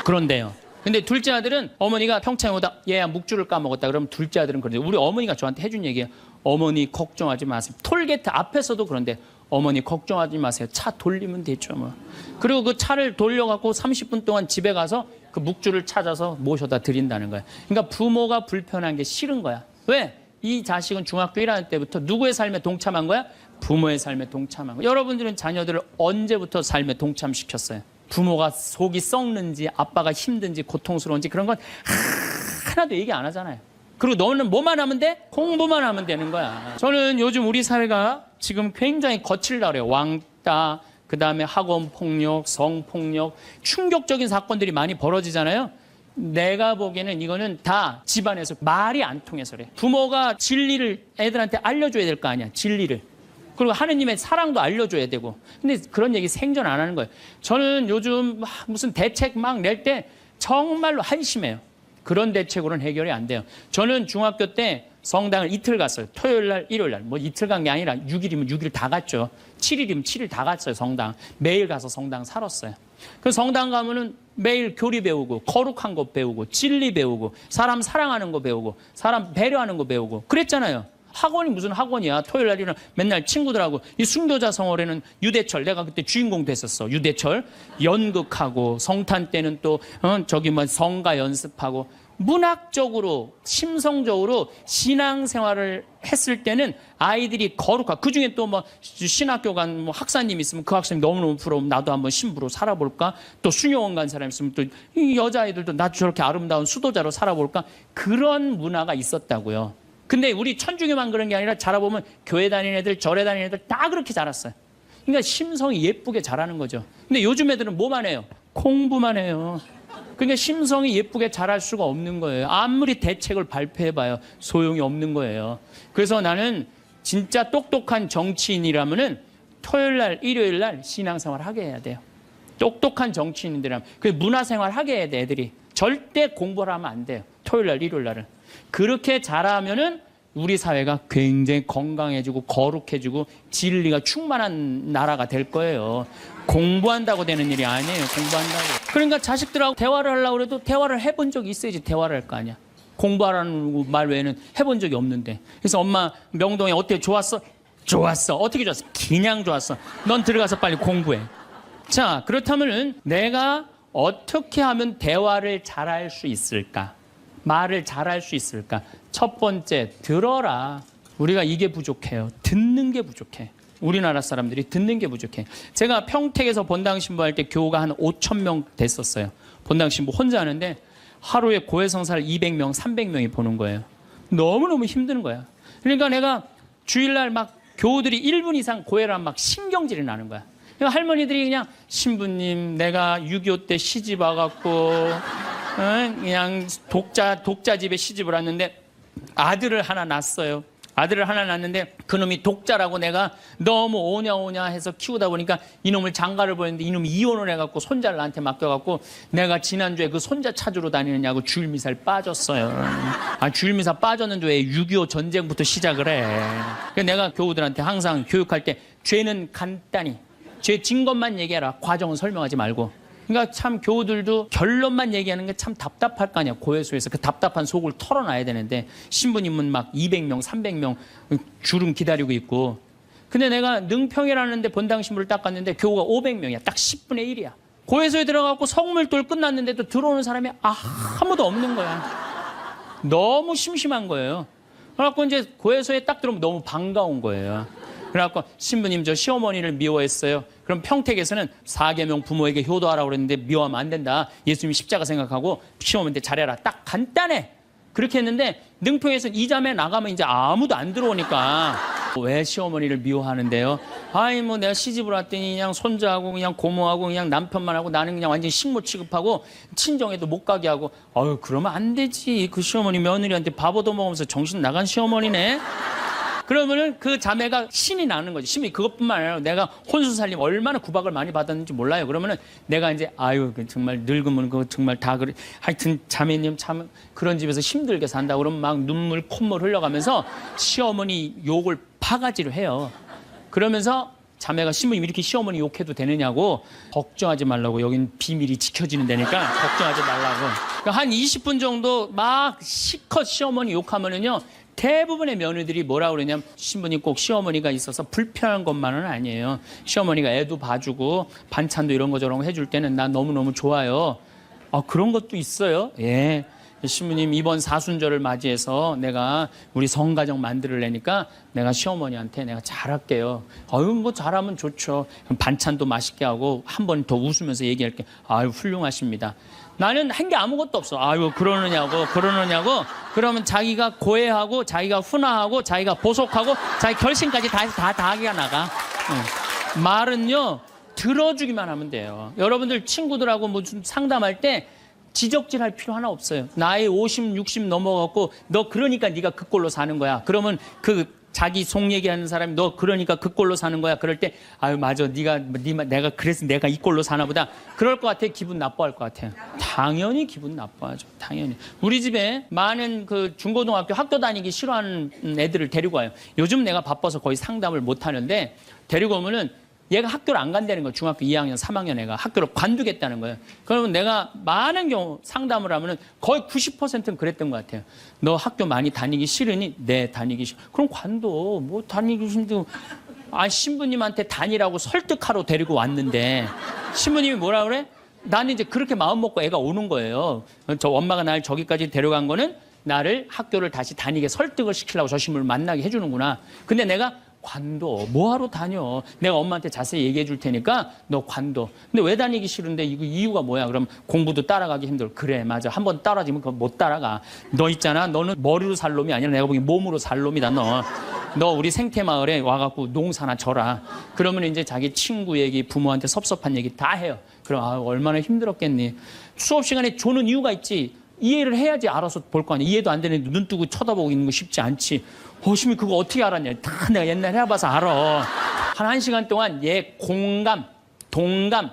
그런대요. 근데 둘째 아들은 어머니가 평창에 오다 얘야 묵주를 까먹었다 그러면 둘째 아들은 그런데 우리 어머니가 저한테 해준 얘기예요. 어머니 걱정하지 마세요. 톨게이트 앞에서도 그런데 어머니 걱정하지 마세요. 차 돌리면 되죠 뭐. 그리고 그 차를 돌려갖고 30분 동안 집에 가서 그 묵주를 찾아서 모셔다 드린다는 거야. 그러니까 부모가 불편한 게 싫은 거야. 왜? 이 자식은 중학교 1학년 때부터 누구의 삶에 동참한 거야? 부모의 삶에 동참한 거야. 여러분들은 자녀들을 언제부터 삶에 동참시켰어요? 부모가 속이 썩는지 아빠가 힘든지 고통스러운지 그런 건 하나도 얘기 안 하잖아요. 그리고 너는 뭐만 하면 돼? 공부만 하면 되는 거야. 저는 요즘 우리 사회가 지금 굉장히 거칠다 그래요. 왕따, 그다음에 학원 폭력, 성폭력, 충격적인 사건들이 많이 벌어지잖아요. 내가 보기에는 이거는 다 집안에서 말이 안 통해서 그래. 부모가 진리를 애들한테 알려줘야 될 거 아니야. 진리를. 그리고 하느님의 사랑도 알려줘야 되고. 근데 그런 얘기 생전 안 하는 거예요. 저는 요즘 무슨 대책 막 낼 때 정말로 한심해요. 그런 대책으로는 해결이 안 돼요. 저는 중학교 때 성당을 이틀 갔어요. 토요일 날, 일요일 날. 뭐 이틀 간 게 아니라 6일이면 6일 다 갔죠. 7일이면 7일 다 갔어요, 성당. 매일 가서 성당 살았어요. 그 성당 가면은 매일 교리 배우고, 거룩한 거 배우고, 진리 배우고, 사람 사랑하는 거 배우고, 사람 배려하는 거 배우고. 그랬잖아요. 학원이 무슨 학원이야. 토요일 날이는 맨날 친구들하고 이 순교자 성월에는 유대철 내가 그때 주인공 됐었어. 유대철 연극하고 성탄 때는 또 저기 뭐 성가 연습하고 문학적으로 심성적으로 신앙생활을 했을 때는 아이들이 거룩하고 그중에 또 뭐 신학교 간 뭐 학사님 있으면 그 학생이 너무너무 부러우면 나도 한번 신부로 살아볼까? 또 수녀원 간 사람 있으면 또 이 여자아이들도 나도 저렇게 아름다운 수도자로 살아볼까? 그런 문화가 있었다고요. 근데 우리 천주교만 그런 게 아니라 자라보면 교회 다니는 애들, 절에 다니는 애들 다 그렇게 자랐어요. 그러니까 심성이 예쁘게 자라는 거죠. 근데 요즘 애들은 뭐만 해요? 공부만 해요. 그러니까 심성이 예쁘게 자랄 수가 없는 거예요. 아무리 대책을 발표해봐요. 소용이 없는 거예요. 그래서 나는 진짜 똑똑한 정치인이라면은 토요일 날, 일요일 날 신앙생활 하게 해야 돼요. 똑똑한 정치인들이라면. 그 문화생활 하게 해야 돼, 애들이. 절대 공부를 하면 안 돼요. 토요일 날, 일요일 날은. 그렇게 자라면은 우리 사회가 굉장히 건강해지고 거룩해지고 진리가 충만한 나라가 될 거예요. 공부한다고 되는 일이 아니에요. 공부한다고. 그러니까 자식들하고 대화를 하려고 해도 대화를 해본 적이 있어야지 대화를 할 거 아니야. 공부하라는 말 외에는 해본 적이 없는데. 그래서 엄마 명동에 어때? 좋았어? 좋았어. 어떻게 좋았어? 그냥 좋았어. 넌 들어가서 빨리 공부해. 자, 그렇다면은 내가 어떻게 하면 대화를 잘할 수 있을까? 말을 잘할 수 있을까? 첫 번째, 들어라. 우리가 이게 부족해요. 듣는 게 부족해. 우리나라 사람들이 듣는 게 부족해. 제가 평택에서 본당 신부할 때 교우가 한 5천 명 됐었어요. 본당 신부 혼자 하는데 하루에 고해성사를 200명, 300명이 보는 거예요. 너무너무 힘든 거야. 그러니까 내가 주일날 막 교우들이 1분 이상 고해를 하면 막 신경질이 나는 거야. 그러니까 할머니들이 그냥 신부님 내가 6.25 때 시집 와갖고 그냥 독자 집에 시집을 왔는데 아들을 하나 낳았어요. 아들을 하나 낳았는데 그놈이 독자라고 내가 너무 오냐오냐 해서 키우다 보니까 이놈을 장가를 보냈는데 이놈이 이혼을 해갖고 손자를 나한테 맡겨갖고 내가 지난주에 그 손자 찾으러 다니느냐고 주일미사를 빠졌어요. 아, 주일미사 빠졌는데 왜 6.25 전쟁부터 시작을 해. 그래서 내가 교우들한테 항상 교육할 때 죄는 간단히 죄 진 것만 얘기해라. 과정은 설명하지 말고. 그러니까 참 교우들도 결론만 얘기하는 게 참 답답할 거 아니야. 고해소에서 그 답답한 속을 털어놔야 되는데 신부님은 막 200명, 300명 주름 기다리고 있고. 근데 내가 능평이라는 데 본당 신부를 딱 갔는데 교우가 500명이야. 딱 10분의 1이야. 고해소에 들어가고 성물돌 끝났는데도 들어오는 사람이 아무도 없는 거야. 너무 심심한 거예요. 그래갖고 이제 고해소에 딱 들어오면 너무 반가운 거예요. 그래갖고 신부님 저 시어머니를 미워했어요. 그럼 평택에서는 4계명 부모에게 효도하라고 그랬는데 미워하면 안 된다. 예수님이 십자가 생각하고 시어머니한테 잘해라. 딱 간단해. 그렇게 했는데 능평에서는 이 자매 나가면 이제 아무도 안 들어오니까 왜 시어머니를 미워하는데요? 아이 뭐 내가 시집을 왔더니 그냥 손자하고 그냥 고모하고 그냥 남편만 하고 나는 그냥 완전 식모 취급하고 친정에도 못 가게 하고 아유 그러면 안 되지. 그 시어머니 며느리한테 밥 얻어먹으면서 정신 나간 시어머니네. 그러면은 그 자매가 신이 나는 거지. 신이 그것뿐만 아니라 내가 혼수살림 얼마나 구박을 많이 받았는지 몰라요. 그러면은 내가 이제 아유 정말 늙으면 그거 정말 다 그래. 하여튼 자매님 참 그런 집에서 힘들게 산다. 그러면 막 눈물 콧물 흘려가면서 시어머니 욕을 바가지로 해요. 그러면서 자매가 신부님 이렇게 시어머니 욕해도 되느냐고 걱정하지 말라고 여긴 비밀이 지켜지는 데니까 걱정하지 말라고. 그러니까 한 20분 정도 막 시컷 시어머니 욕하면은요. 대부분의 며느리들이 뭐라 그러냐면 신부님 꼭 시어머니가 있어서 불편한 것만은 아니에요. 시어머니가 애도 봐주고 반찬도 이런 거 저런 거 해줄 때는 나 너무너무 좋아요. 아 그런 것도 있어요. 예. 신부님 이번 사순절을 맞이해서 내가 우리 성가정 만들려니까 내가 시어머니한테 내가 잘할게요. 아유 뭐 잘하면 좋죠. 반찬도 맛있게 하고 한 번 더 웃으면서 얘기할게. 아유 훌륭하십니다. 나는 한 게 아무것도 없어. 아유 그러느냐고. 그러면 자기가 고해하고 자기가 훈화하고 자기가 보속하고 자기 결심까지 다 하기가 나가. 말은요 들어주기만 하면 돼요. 여러분들 친구들하고 뭐 좀 상담할 때 지적질할 필요 하나 없어요. 나이 50, 60 넘어갖고 너 그러니까 네가 그 꼴로 사는 거야. 그러면 그 자기 속 얘기하는 사람이 너 그러니까 그 꼴로 사는 거야. 그럴 때 아유 맞아 내가 그래서 내가 이 꼴로 사나 보다. 그럴 것 같아. 기분 나빠할 것 같아요. 당연히 기분 나빠하죠. 당연히. 우리 집에 많은 그 중고등학교 학교 다니기 싫어하는 애들을 데리고 와요. 요즘 내가 바빠서 거의 상담을 못 하는데 데리고 오면은 얘가 학교를 안 간다는 거예요. 중학교 2학년, 3학년 애가 학교를 관두겠다는 거예요. 그러면 내가 많은 경우 상담을 하면은 거의 90%는 그랬던 것 같아요. 너 학교 많이 다니기 싫으니? 네, 다니기 싫어. 그럼 관둬. 뭐 다니기 싫은데. 아, 신부님한테 다니라고 설득하러 데리고 왔는데 신부님이 뭐라 그래? 나는 이제 그렇게 마음 먹고 애가 오는 거예요. 저 엄마가 날 저기까지 데려간 거는 나를 학교를 다시 다니게 설득을 시키려고 저 신부를 만나게 해주는구나. 근데 내가 관둬. 뭐하러 다녀? 내가 엄마한테 자세히 얘기해 줄 테니까 너 관둬. 근데 왜 다니기 싫은데 이거 이유가 뭐야? 그럼 공부도 따라가기 힘들어. 그래 맞아. 한번 따라지면 그거 못 따라가. 너 있잖아. 너는 머리로 살 놈이 아니라 내가 보기엔 몸으로 살 놈이다 너. 너 우리 생태마을에 와갖고 농사나 져라. 그러면 이제 자기 친구 얘기, 부모한테 섭섭한 얘기 다 해요. 그럼 아 얼마나 힘들었겠니. 수업 시간에 조는 이유가 있지. 이해를 해야지 알아서 볼 거 아니야. 이해도 안 되는데 눈 뜨고 쳐다보고 있는 거 쉽지 않지. 신이 그거 어떻게 알았냐. 다 내가 옛날에 해봐서 알아. 한 1시간 동안 얘 공감, 동감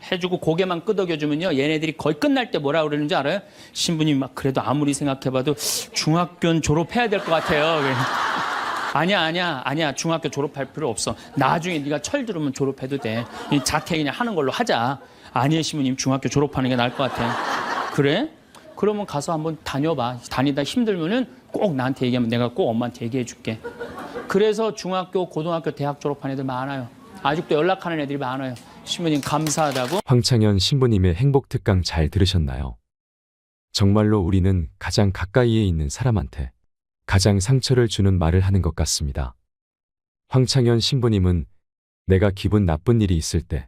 해주고 고개만 끄덕여주면요. 얘네들이 거의 끝날 때 뭐라 그러는지 알아요? 신부님 막 그래도 아무리 생각해봐도 중학교는 졸업해야 될 것 같아요. 아니야. 중학교 졸업할 필요 없어. 나중에 네가 철 들으면 졸업해도 돼. 자퇴 그냥 하는 걸로 하자. 아니에요, 신부님. 중학교 졸업하는 게 나을 것 같아. 그래? 그러면 가서 한번 다녀봐. 다니다 힘들면은 꼭 나한테 얘기하면 내가 꼭 엄마한테 얘기해 줄게. 그래서 중학교, 고등학교, 대학 졸업한 애들 많아요. 아직도 연락하는 애들이 많아요. 신부님 감사하다고. 황창현 신부님의 행복 특강 잘 들으셨나요? 정말로 우리는 가장 가까이에 있는 사람한테 가장 상처를 주는 말을 하는 것 같습니다. 황창현 신부님은 내가 기분 나쁜 일이 있을 때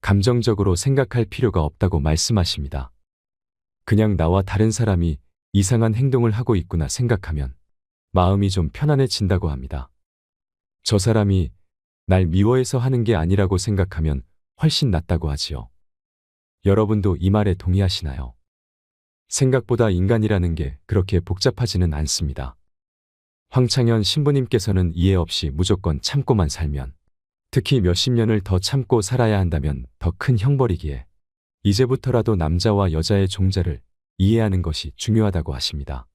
감정적으로 생각할 필요가 없다고 말씀하십니다. 그냥 나와 다른 사람이 이상한 행동을 하고 있구나 생각하면 마음이 좀 편안해진다고 합니다. 저 사람이 날 미워해서 하는 게 아니라고 생각하면 훨씬 낫다고 하지요. 여러분도 이 말에 동의하시나요? 생각보다 인간이라는 게 그렇게 복잡하지는 않습니다. 황창현 신부님께서는 이해 없이 무조건 참고만 살면, 특히 몇십 년을 더 참고 살아야 한다면 더 큰 형벌이기에 이제부터라도 남자와 여자의 종자를 이해하는 것이 중요하다고 하십니다.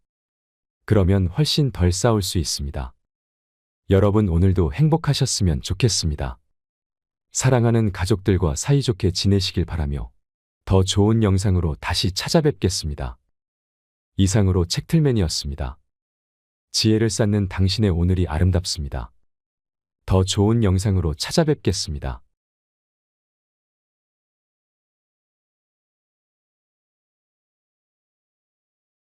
그러면 훨씬 덜 싸울 수 있습니다. 여러분 오늘도 행복하셨으면 좋겠습니다. 사랑하는 가족들과 사이좋게 지내시길 바라며 더 좋은 영상으로 다시 찾아뵙겠습니다. 이상으로 책틀맨이었습니다. 지혜를 쌓는 당신의 오늘이 아름답습니다. 더 좋은 영상으로 찾아뵙겠습니다.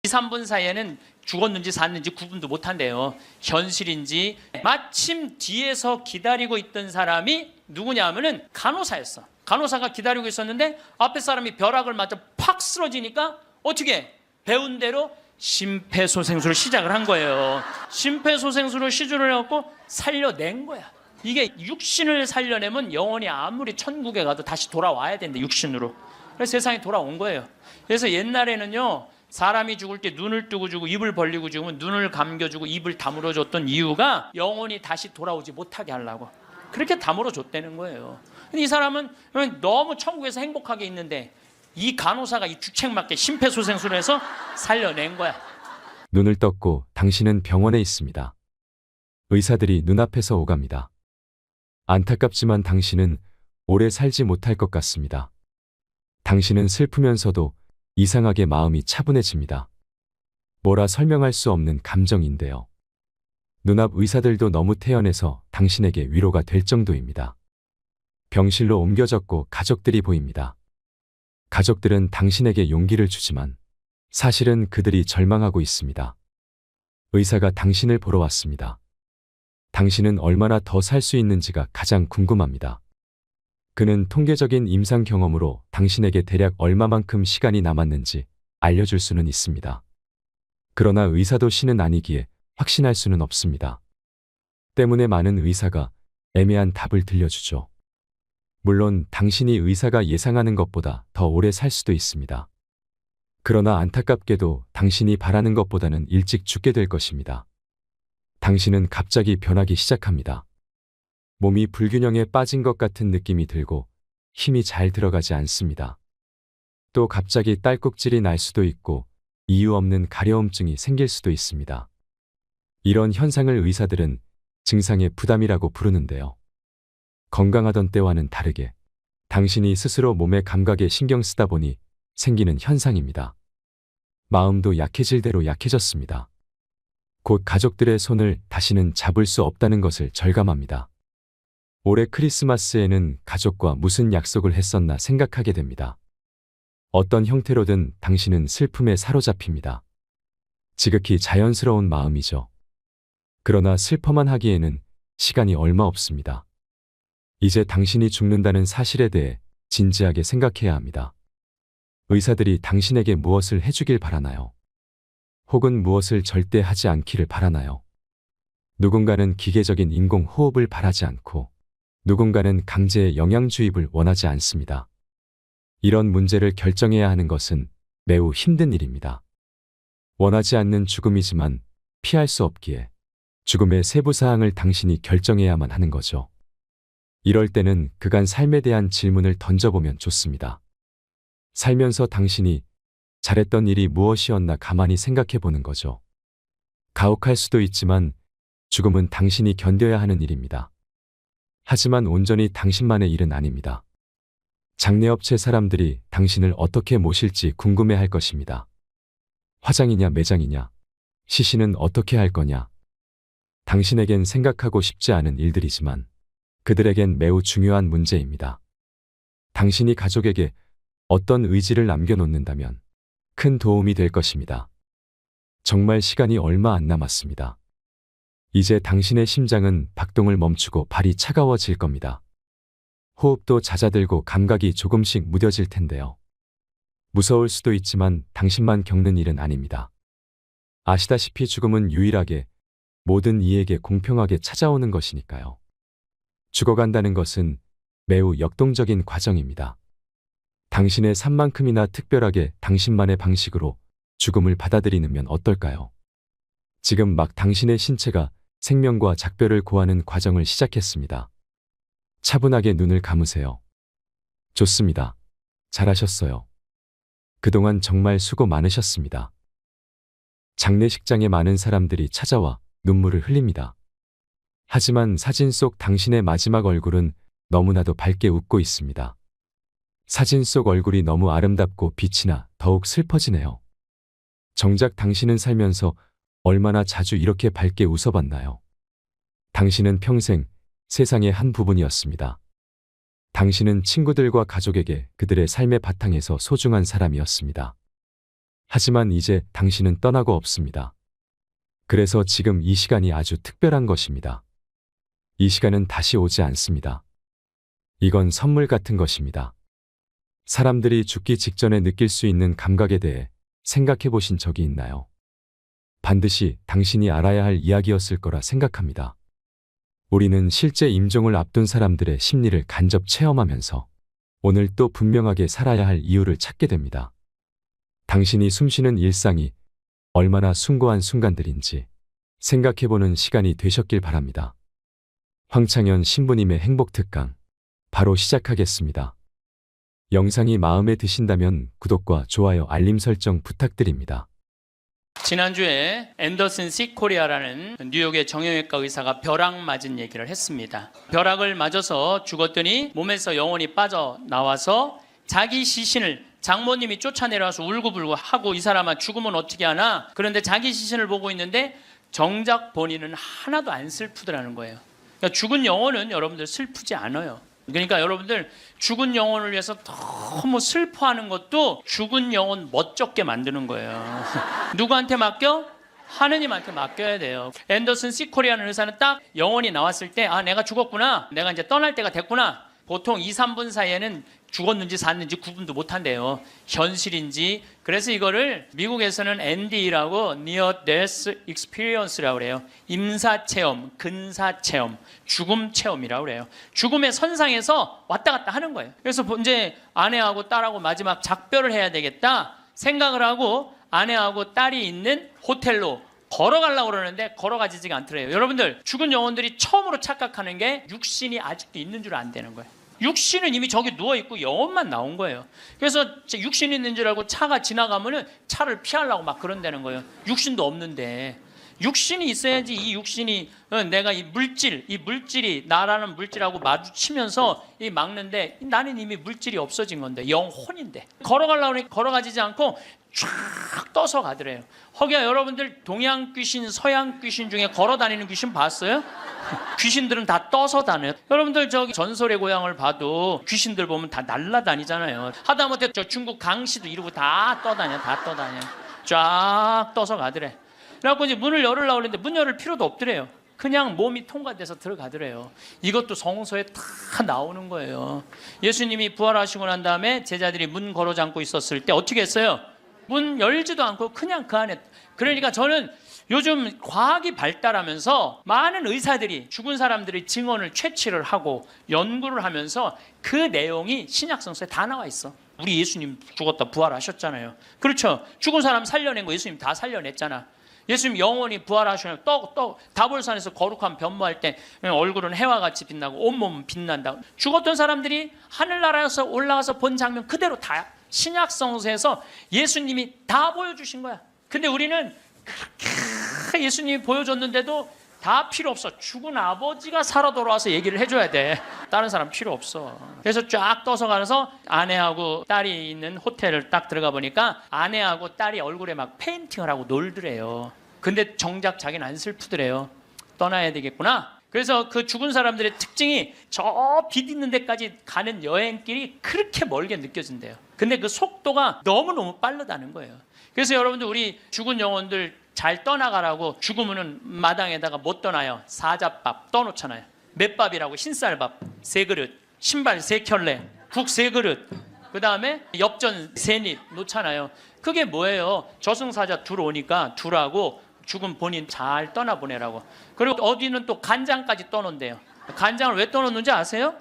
2, 3분 사이에는 죽었는지 샀는지 구분도 못한대요. 현실인지. 마침 뒤에서 기다리고 있던 사람이 누구냐 하면은 간호사였어. 간호사가 기다리고 있었는데 앞에 사람이 벼락을 맞아 팍 쓰러지니까 어떻게 배운 대로 심폐소생술을 시작을 한 거예요. 심폐소생술을 시술을 해갖고 살려낸 거야. 이게 육신을 살려내면 영혼이 아무리 천국에 가도 다시 돌아와야 된대, 육신으로. 그래서 세상에 돌아온 거예요. 그래서 옛날에는요, 사람이 죽을 때 눈을 뜨고 주고 입을 벌리고 죽으면 눈을 감겨주고 입을 다물어 줬던 이유가 영혼이 다시 돌아오지 못하게 하려고. 그렇게 다물어 줬다는 거예요. 근데 이 사람은 너무 천국에서 행복하게 있는데 이 간호사가 이 주책맞게 심폐소생술을 해서 살려낸 거야. 눈을 떴고 당신은 병원에 있습니다. 의사들이 눈앞에서 오갑니다. 안타깝지만 당신은 오래 살지 못할 것 같습니다. 당신은 슬프면서도 이상하게 마음이 차분해집니다. 뭐라 설명할 수 없는 감정인데요. 눈앞 의사들도 너무 태연해서 당신에게 위로가 될 정도입니다. 병실로 옮겨졌고 가족들이 보입니다. 가족들은 당신에게 용기를 주지만 사실은 그들이 절망하고 있습니다. 의사가 당신을 보러 왔습니다. 당신은 얼마나 더 살 수 있는지가 가장 궁금합니다. 그는 통계적인 임상 경험으로 당신에게 대략 얼마만큼 시간이 남았는지 알려줄 수는 있습니다. 그러나 의사도 신은 아니기에 확신할 수는 없습니다. 때문에 많은 의사가 애매한 답을 들려주죠. 물론 당신이 의사가 예상하는 것보다 더 오래 살 수도 있습니다. 그러나 안타깝게도 당신이 바라는 것보다는 일찍 죽게 될 것입니다. 당신은 갑자기 변하기 시작합니다. 몸이 불균형에 빠진 것 같은 느낌이 들고 힘이 잘 들어가지 않습니다. 또 갑자기 딸꾹질이 날 수도 있고 이유 없는 가려움증이 생길 수도 있습니다. 이런 현상을 의사들은 증상의 부담이라고 부르는데요. 건강하던 때와는 다르게 당신이 스스로 몸의 감각에 신경 쓰다 보니 생기는 현상입니다. 마음도 약해질 대로 약해졌습니다. 곧 가족들의 손을 다시는 잡을 수 없다는 것을 절감합니다. 올해 크리스마스에는 가족과 무슨 약속을 했었나 생각하게 됩니다. 어떤 형태로든 당신은 슬픔에 사로잡힙니다. 지극히 자연스러운 마음이죠. 그러나 슬퍼만 하기에는 시간이 얼마 없습니다. 이제 당신이 죽는다는 사실에 대해 진지하게 생각해야 합니다. 의사들이 당신에게 무엇을 해주길 바라나요? 혹은 무엇을 절대 하지 않기를 바라나요? 누군가는 기계적인 인공호흡을 바라지 않고 누군가는 강제의 영양주입을 원하지 않습니다. 이런 문제를 결정해야 하는 것은 매우 힘든 일입니다. 원하지 않는 죽음이지만 피할 수 없기에 죽음의 세부 사항을 당신이 결정해야만 하는 거죠. 이럴 때는 그간 삶에 대한 질문을 던져보면 좋습니다. 살면서 당신이 잘했던 일이 무엇이었나 가만히 생각해 보는 거죠. 가혹할 수도 있지만 죽음은 당신이 견뎌야 하는 일입니다. 하지만 온전히 당신만의 일은 아닙니다. 장례업체 사람들이 당신을 어떻게 모실지 궁금해할 것입니다. 화장이냐 매장이냐, 시신은 어떻게 할 거냐. 당신에겐 생각하고 싶지 않은 일들이지만 그들에겐 매우 중요한 문제입니다. 당신이 가족에게 어떤 의지를 남겨놓는다면 큰 도움이 될 것입니다. 정말 시간이 얼마 안 남았습니다. 이제 당신의 심장은 박동을 멈추고 발이 차가워질 겁니다. 호흡도 잦아들고 감각이 조금씩 무뎌질 텐데요. 무서울 수도 있지만 당신만 겪는 일은 아닙니다. 아시다시피 죽음은 유일하게 모든 이에게 공평하게 찾아오는 것이니까요. 죽어간다는 것은 매우 역동적인 과정입니다. 당신의 삶만큼이나 특별하게 당신만의 방식으로 죽음을 받아들이면 어떨까요? 지금 막 당신의 신체가 생명과 작별을 고하는 과정을 시작했습니다. 차분하게 눈을 감으세요. 좋습니다. 잘하셨어요. 그동안 정말 수고 많으셨습니다. 장례식장에 많은 사람들이 찾아와 눈물을 흘립니다. 하지만 사진 속 당신의 마지막 얼굴은 너무나도 밝게 웃고 있습니다. 사진 속 얼굴이 너무 아름답고 빛이 나 더욱 슬퍼지네요. 정작 당신은 살면서 얼마나 자주 이렇게 밝게 웃어봤나요? 당신은 평생 세상의 한 부분이었습니다. 당신은 친구들과 가족에게 그들의 삶의 바탕에서 소중한 사람이었습니다. 하지만 이제 당신은 떠나고 없습니다. 그래서 지금 이 시간이 아주 특별한 것입니다. 이 시간은 다시 오지 않습니다. 이건 선물 같은 것입니다. 사람들이 죽기 직전에 느낄 수 있는 감각에 대해 생각해 보신 적이 있나요? 반드시 당신이 알아야 할 이야기였을 거라 생각합니다. 우리는 실제 임종을 앞둔 사람들의 심리를 간접 체험하면서 오늘 또 분명하게 살아야 할 이유를 찾게 됩니다. 당신이 숨쉬는 일상이 얼마나 숭고한 순간들인지 생각해보는 시간이 되셨길 바랍니다. 황창현 신부님의 행복특강 바로 시작하겠습니다. 영상이 마음에 드신다면 구독과 좋아요, 알림 설정 부탁드립니다. 지난주에 앤더슨 시 코리아라는 뉴욕의 정형외과 의사가 벼락 맞은 얘기를 했습니다. 벼락을 맞아서 죽었더니 몸에서 영혼이 빠져나와서 자기 시신을 장모님이 쫓아내려와서 울고불고 하고 이 사람아 죽으면 어떻게 하나? 그런데 자기 시신을 보고 있는데 정작 본인은 하나도 안 슬프더라는 거예요. 그러니까 죽은 영혼은 여러분들 슬프지 않아요. 그러니까 여러분들 죽은 영혼을 위해서 너무 슬퍼하는 것도 죽은 영혼 멋쩍게 만드는 거예요. 누구한테 맡겨? 하느님한테 맡겨야 돼요. 앤더슨 시 코리아는 의사는 딱 영혼이 나왔을 때 아 내가 죽었구나. 내가 이제 떠날 때가 됐구나. 보통 2, 3분 사이에는 죽었는지 샀는지 구분도 못한대요. 현실인지. 그래서 이거를 미국에서는 NDE라고 Near Death Experience라고 그래요. 임사체험, 근사체험, 죽음체험이라고 그래요. 죽음의 선상에서 왔다 갔다 하는 거예요. 그래서 이제 아내하고 딸하고 마지막 작별을 해야 되겠다 생각을 하고 아내하고 딸이 있는 호텔로 걸어가려고 그러는데 걸어가지지가 않더래요. 여러분들 죽은 영혼들이 처음으로 착각하는 게 육신이 아직도 있는 줄 안 되는 거예요. 육신은 이미 저기 누워있고 영혼만 나온 거예요. 그래서 육신이 있는 줄 알고 차가 지나가면은 차를 피하려고 막 그런다는 거예요. 육신도 없는데 육신이 있어야지. 이 육신이 내가 이 물질이 나라는 물질하고 마주치면서 이 막는데 나는 이미 물질이 없어진 건데 영혼인데 걸어가려고 하니 걸어가지지 않고 쫙 떠서 가더래요. 허기야 여러분들 동양 귀신, 서양 귀신 중에 걸어다니는 귀신 봤어요? 귀신들은 다 떠서 다녀요. 여러분들 저기 전설의 고향을 봐도 귀신들 보면 다 날아다니잖아요. 하다못해 저 중국 강씨도 이러고 다 떠다녀. 쫙 떠서 가더래. 그래갖고 이제 문을 열으려고 했는데 문 열을 필요도 없더래요. 그냥 몸이 통과돼서 들어가더래요. 이것도 성서에 다 나오는 거예요. 예수님이 부활하시고 난 다음에 제자들이 문 걸어 잠고 있었을 때 어떻게 했어요? 문 열지도 않고 그냥 그 안에. 그러니까 저는 요즘 과학이 발달하면서 많은 의사들이 죽은 사람들의 증언을 채취를 하고 연구를 하면서 그 내용이 신약성서에 다 나와 있어. 우리 예수님 죽었다 부활하셨잖아요. 그렇죠? 죽은 사람 살려낸 거 예수님 다 살려냈잖아. 예수님 영원히 부활하시면 다볼산에서 거룩한 변모할 때 얼굴은 해와 같이 빛나고 온몸은 빛난다. 죽었던 사람들이 하늘나라에서 올라가서 본 장면 그대로 다 신약성서에서 예수님이 다 보여주신 거야. 근데 우리는 그렇게 예수님이 보여줬는데도 다 필요 없어. 죽은 아버지가 살아 돌아와서 얘기를 해줘야 돼. 다른 사람 필요 없어. 그래서 쫙 떠서 가서 아내하고 딸이 있는 호텔을 딱 들어가 보니까 아내하고 딸이 얼굴에 막 페인팅을 하고 놀더래요. 근데 정작 자기는 안 슬프더래요. 떠나야 되겠구나. 그래서 그 죽은 사람들의 특징이 저 빛 있는 데까지 가는 여행길이 그렇게 멀게 느껴진대요. 근데 그 속도가 너무너무 빠르다는 거예요. 그래서 여러분들 우리 죽은 영혼들 잘 떠나가라고 죽으면은 마당에다가 못 떠나요. 사자밥 떠놓잖아요. 맷밥이라고 흰쌀밥 3그릇, 신발 3켤레, 국 3그릇, 그 다음에 엽전 3입 놓잖아요. 그게 뭐예요? 저승사자 둘 오니까 둘하고 죽은 본인 잘 떠나보내라고. 그리고 어디는 또 간장까지 떠놓는데요. 간장을 왜 떠놓는지 아세요?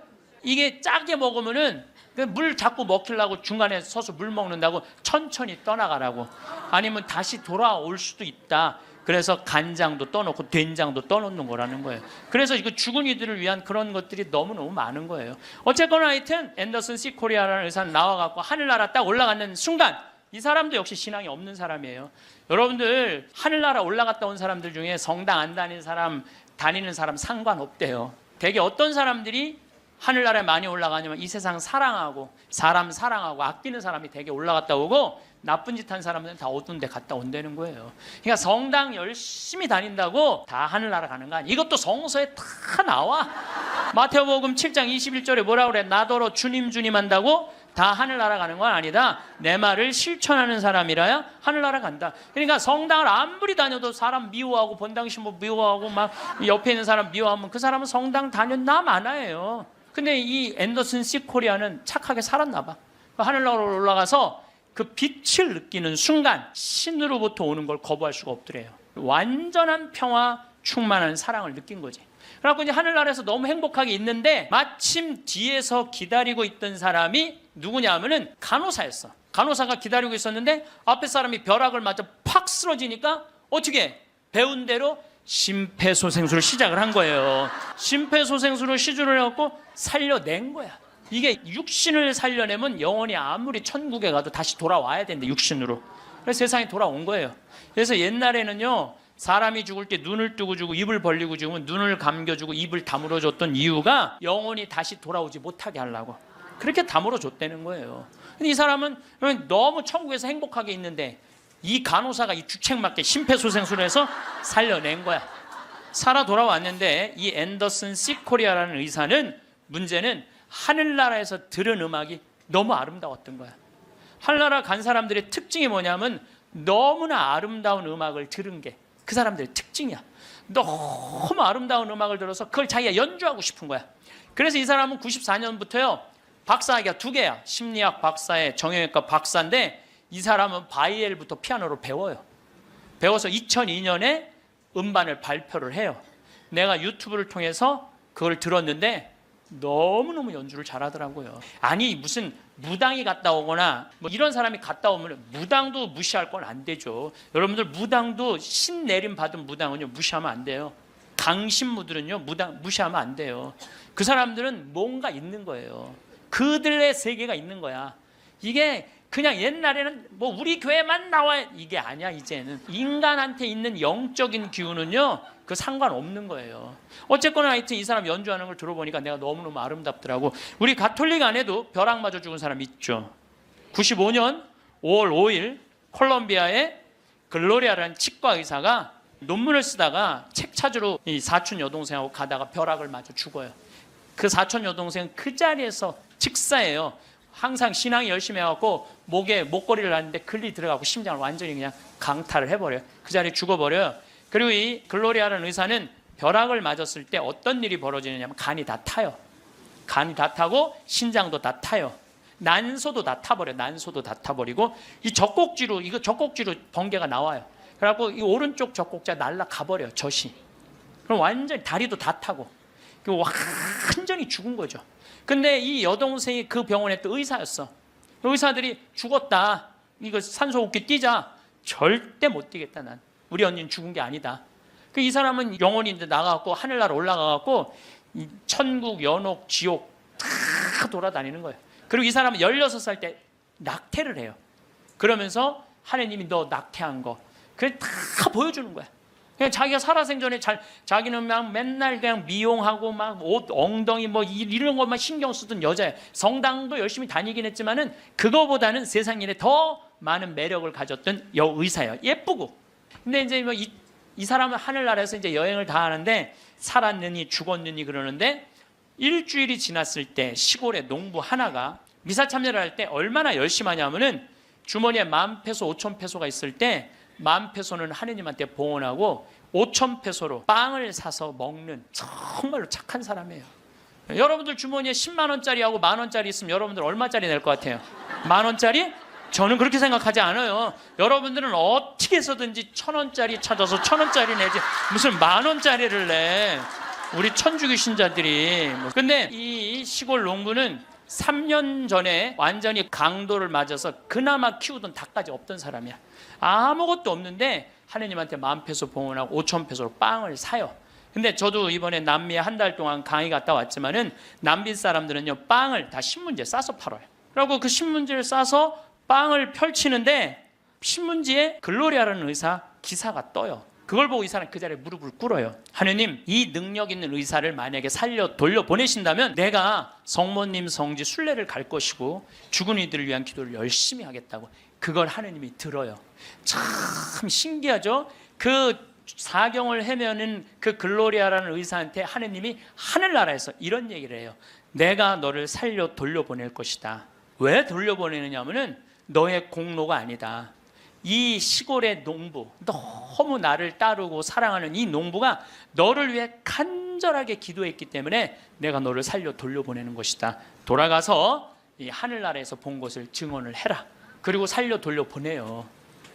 이게 짜게 먹으면은 물 자꾸 먹히려고 중간에 서서 물 먹는다고 천천히 떠나가라고. 아니면 다시 돌아올 수도 있다. 그래서 간장도 떠놓고 된장도 떠놓는 거라는 거예요. 그래서 이거 죽은 이들을 위한 그런 것들이 너무너무 많은 거예요. 어쨌거나 하여튼 앤더슨 C 코리아라는 의사는 나와갖고 하늘나라 딱 올라가는 순간 이 사람도 역시 신앙이 없는 사람이에요. 여러분들 하늘나라 올라갔다 온 사람들 중에 성당 안 다니는 사람 상관없대요. 되게 어떤 사람들이 하늘나라에 많이 올라가냐면 이 세상 사랑하고 사람 사랑하고 아끼는 사람이 되게 올라갔다 오고 나쁜 짓 한 사람들은 다 어두운 데 갔다 온다는 거예요. 그러니까 성당 열심히 다닌다고 다 하늘나라 가는 거 아니에요. 이것도 성서에 다 나와. 마태복음 7장 21절에 뭐라 그래? 나더러 주님 주님 한다고 다 하늘나라 가는 건 아니다. 내 말을 실천하는 사람이라야 하늘나라 간다. 그러니까 성당을 아무리 다녀도 사람 미워하고 본당 신부 미워하고 막 옆에 있는 사람 미워하면 그 사람은 성당 다녔나 마나예요. 근데 이 앤더슨 C 코리아는 착하게 살았나 봐. 하늘나라로 올라가서 그 빛을 느끼는 순간 신으로부터 오는 걸 거부할 수가 없더래요. 완전한 평화 충만한 사랑을 느낀 거지. 그래갖고 이제 하늘나라에서 너무 행복하게 있는데 마침 뒤에서 기다리고 있던 사람이 누구냐 하면은 간호사였어. 간호사가 기다리고 있었는데 앞에 사람이 벼락을 맞아 팍 쓰러지니까 어떻게 배운 대로 심폐소생술을 시작을 한 거예요. 심폐소생술을 시술을 해갖고 살려낸 거야. 이게 육신을 살려내면 영혼이 아무리 천국에 가도 다시 돌아와야 되는데 육신으로. 그래서 세상에 돌아온 거예요. 그래서 옛날에는요 사람이 죽을 때 눈을 뜨고 주고 입을 벌리고 죽으면 눈을 감겨주고 입을 다물어 줬던 이유가 영혼이 다시 돌아오지 못하게 하려고 그렇게 다물어 줬다는 거예요. 근데 이 사람은 너무 천국에서 행복하게 있는데 이 간호사가 이 주책맞게 심폐소생술을 해서 살려낸 거야. 살아 돌아왔는데 이 앤더슨 C 코리아라는 의사는 문제는 하늘나라에서 들은 음악이 너무 아름다웠던 거야. 하늘나라 간 사람들의 특징이 뭐냐면 너무나 아름다운 음악을 들은 게 그 사람들의 특징이야. 너무 아름다운 음악을 들어서 그걸 자기가 연주하고 싶은 거야. 그래서 이 사람은 94년부터요 박사학위가 2개야. 심리학 박사에 정형외과 박사인데 이 사람은 바이엘부터 피아노를 배워요. 배워서 2002년에 음반을 발표를 해요. 내가 유튜브를 통해서 그걸 들었는데 너무너무 연주를 잘하더라고요. 아니 무슨 무당이 갔다 오거나 뭐 이런 사람이 갔다 오면 무당도 무시할 건 안 되죠. 여러분들 무당도 신 내림 받은 무당은요 무시하면 안 돼요. 강신무들은요 무당 무시하면 안 돼요. 그 사람들은 뭔가 있는 거예요. 그들의 세계가 있는 거야. 이게 그냥 옛날에는 뭐 우리 교회만 나와 이게 아니야. 이제는 인간한테 있는 영적인 기운은요 그 상관없는 거예요. 어쨌거나 하여튼 이 사람 연주하는 걸 들어보니까 내가 너무너무 아름답더라고. 우리 가톨릭 안에도 벼락 맞아 죽은 사람 있죠. 95년 5월 5일 콜롬비아의 글로리아라는 치과 의사가 논문을 쓰다가 책 찾으러 이 사촌 여동생하고 가다가 벼락을 맞아 죽어요. 그 사촌 여동생은 그 자리에서 직사예요. 항상 신앙이 열심히 해갖고 목에 목걸이를 하는데 글리 들어가고 심장을 완전히 그냥 강탈을 해버려요. 그 자리에 죽어버려요. 그리고 이 글로리아라는 의사는 벼락을 맞았을 때 어떤 일이 벌어지느냐면 간이 다 타요. 간이 다 타고 신장도 다 타요. 난소도 다 타버려요. 난소도 다 타버리고 이 젖꼭지로 번개가 나와요. 그래갖고 이 오른쪽 젖꼭지가 날아가버려요. 젖이. 그럼 완전히 다리도 다 타고 완전히 죽은 거죠. 근데 이 여동생이 그 병원에 또 의사였어. 의사들이 죽었다. 이거 산소호흡기 뛰자. 절대 못 뛰겠다 난. 우리 언니는 죽은 게 아니다. 이 사람은 영혼인데 나가갖고 하늘나라 올라가갖고 천국, 연옥, 지옥 다 돌아다니는 거예요. 그리고 이 사람은 16살 때 낙태를 해요. 그러면서 하나님이 너 낙태한 거 그래 다 보여주는 거야. 그냥 자기가 살아생전에 자기는 막 맨날 그냥 미용하고 막 옷 엉덩이 뭐 이런 것만 신경 쓰던 여자예요. 성당도 열심히 다니긴 했지만은 그거보다는 세상 일에 더 많은 매력을 가졌던 여의사예요. 예쁘고. 근데 이제 뭐 이 사람은 하늘나라에서 이제 여행을 다 하는데 살았느니 죽었느니 그러는데 일주일이 지났을 때 시골의 농부 하나가 미사 참여를 할 때 얼마나 열심히 하냐면은 주머니에 10,000페소, 5,000페소가 있을 때 10,000페소는 하느님한테 봉헌하고 5,000페소로 빵을 사서 먹는 정말로 착한 사람이에요. 여러분들 주머니에 10만 원짜리하고 10,000원짜리 있으면 여러분들 얼마짜리 낼 것 같아요? 10,000원짜리? 저는 그렇게 생각하지 않아요. 여러분들은 어떻게 해서든지 1,000원짜리 찾아서 1,000원짜리 내지 무슨 10,000원짜리를 내. 우리 천주교 신자들이. 근데 이 시골 농부는 3년 전에 완전히 강도를 맞아서 그나마 키우던 닭까지 없던 사람이야. 아무것도 없는데 하느님한테 10,000페소 봉헌하고 5,000페소로 빵을 사요. 근데 저도 이번에 남미에 한 달 동안 강의 갔다 왔지만은 남미 사람들은요 빵을 다 신문지에 싸서 팔아요. 그리고 그 신문지를 싸서 빵을 펼치는데 신문지에 글로리아라는 의사 기사가 떠요. 그걸 보고 이 사람 그 자리에 무릎을 꿇어요. 하느님, 이 능력 있는 의사를 만약에 살려 돌려보내신다면 내가 성모님 성지 순례를 갈 것이고 죽은 이들을 위한 기도를 열심히 하겠다고. 그걸 하느님이 들어요. 참 신기하죠? 그 사경을 헤매는 그 글로리아라는 의사한테 하느님이 하늘나라에서 이런 얘기를 해요. 내가 너를 살려 돌려보낼 것이다. 왜 돌려보내느냐 하면은 너의 공로가 아니다. 이 시골의 농부, 너무 나를 따르고 사랑하는 이 농부가 너를 위해 간절하게 기도했기 때문에 내가 너를 살려 돌려보내는 것이다. 돌아가서 이 하늘나라에서 본 것을 증언을 해라. 그리고 살려 돌려보내요.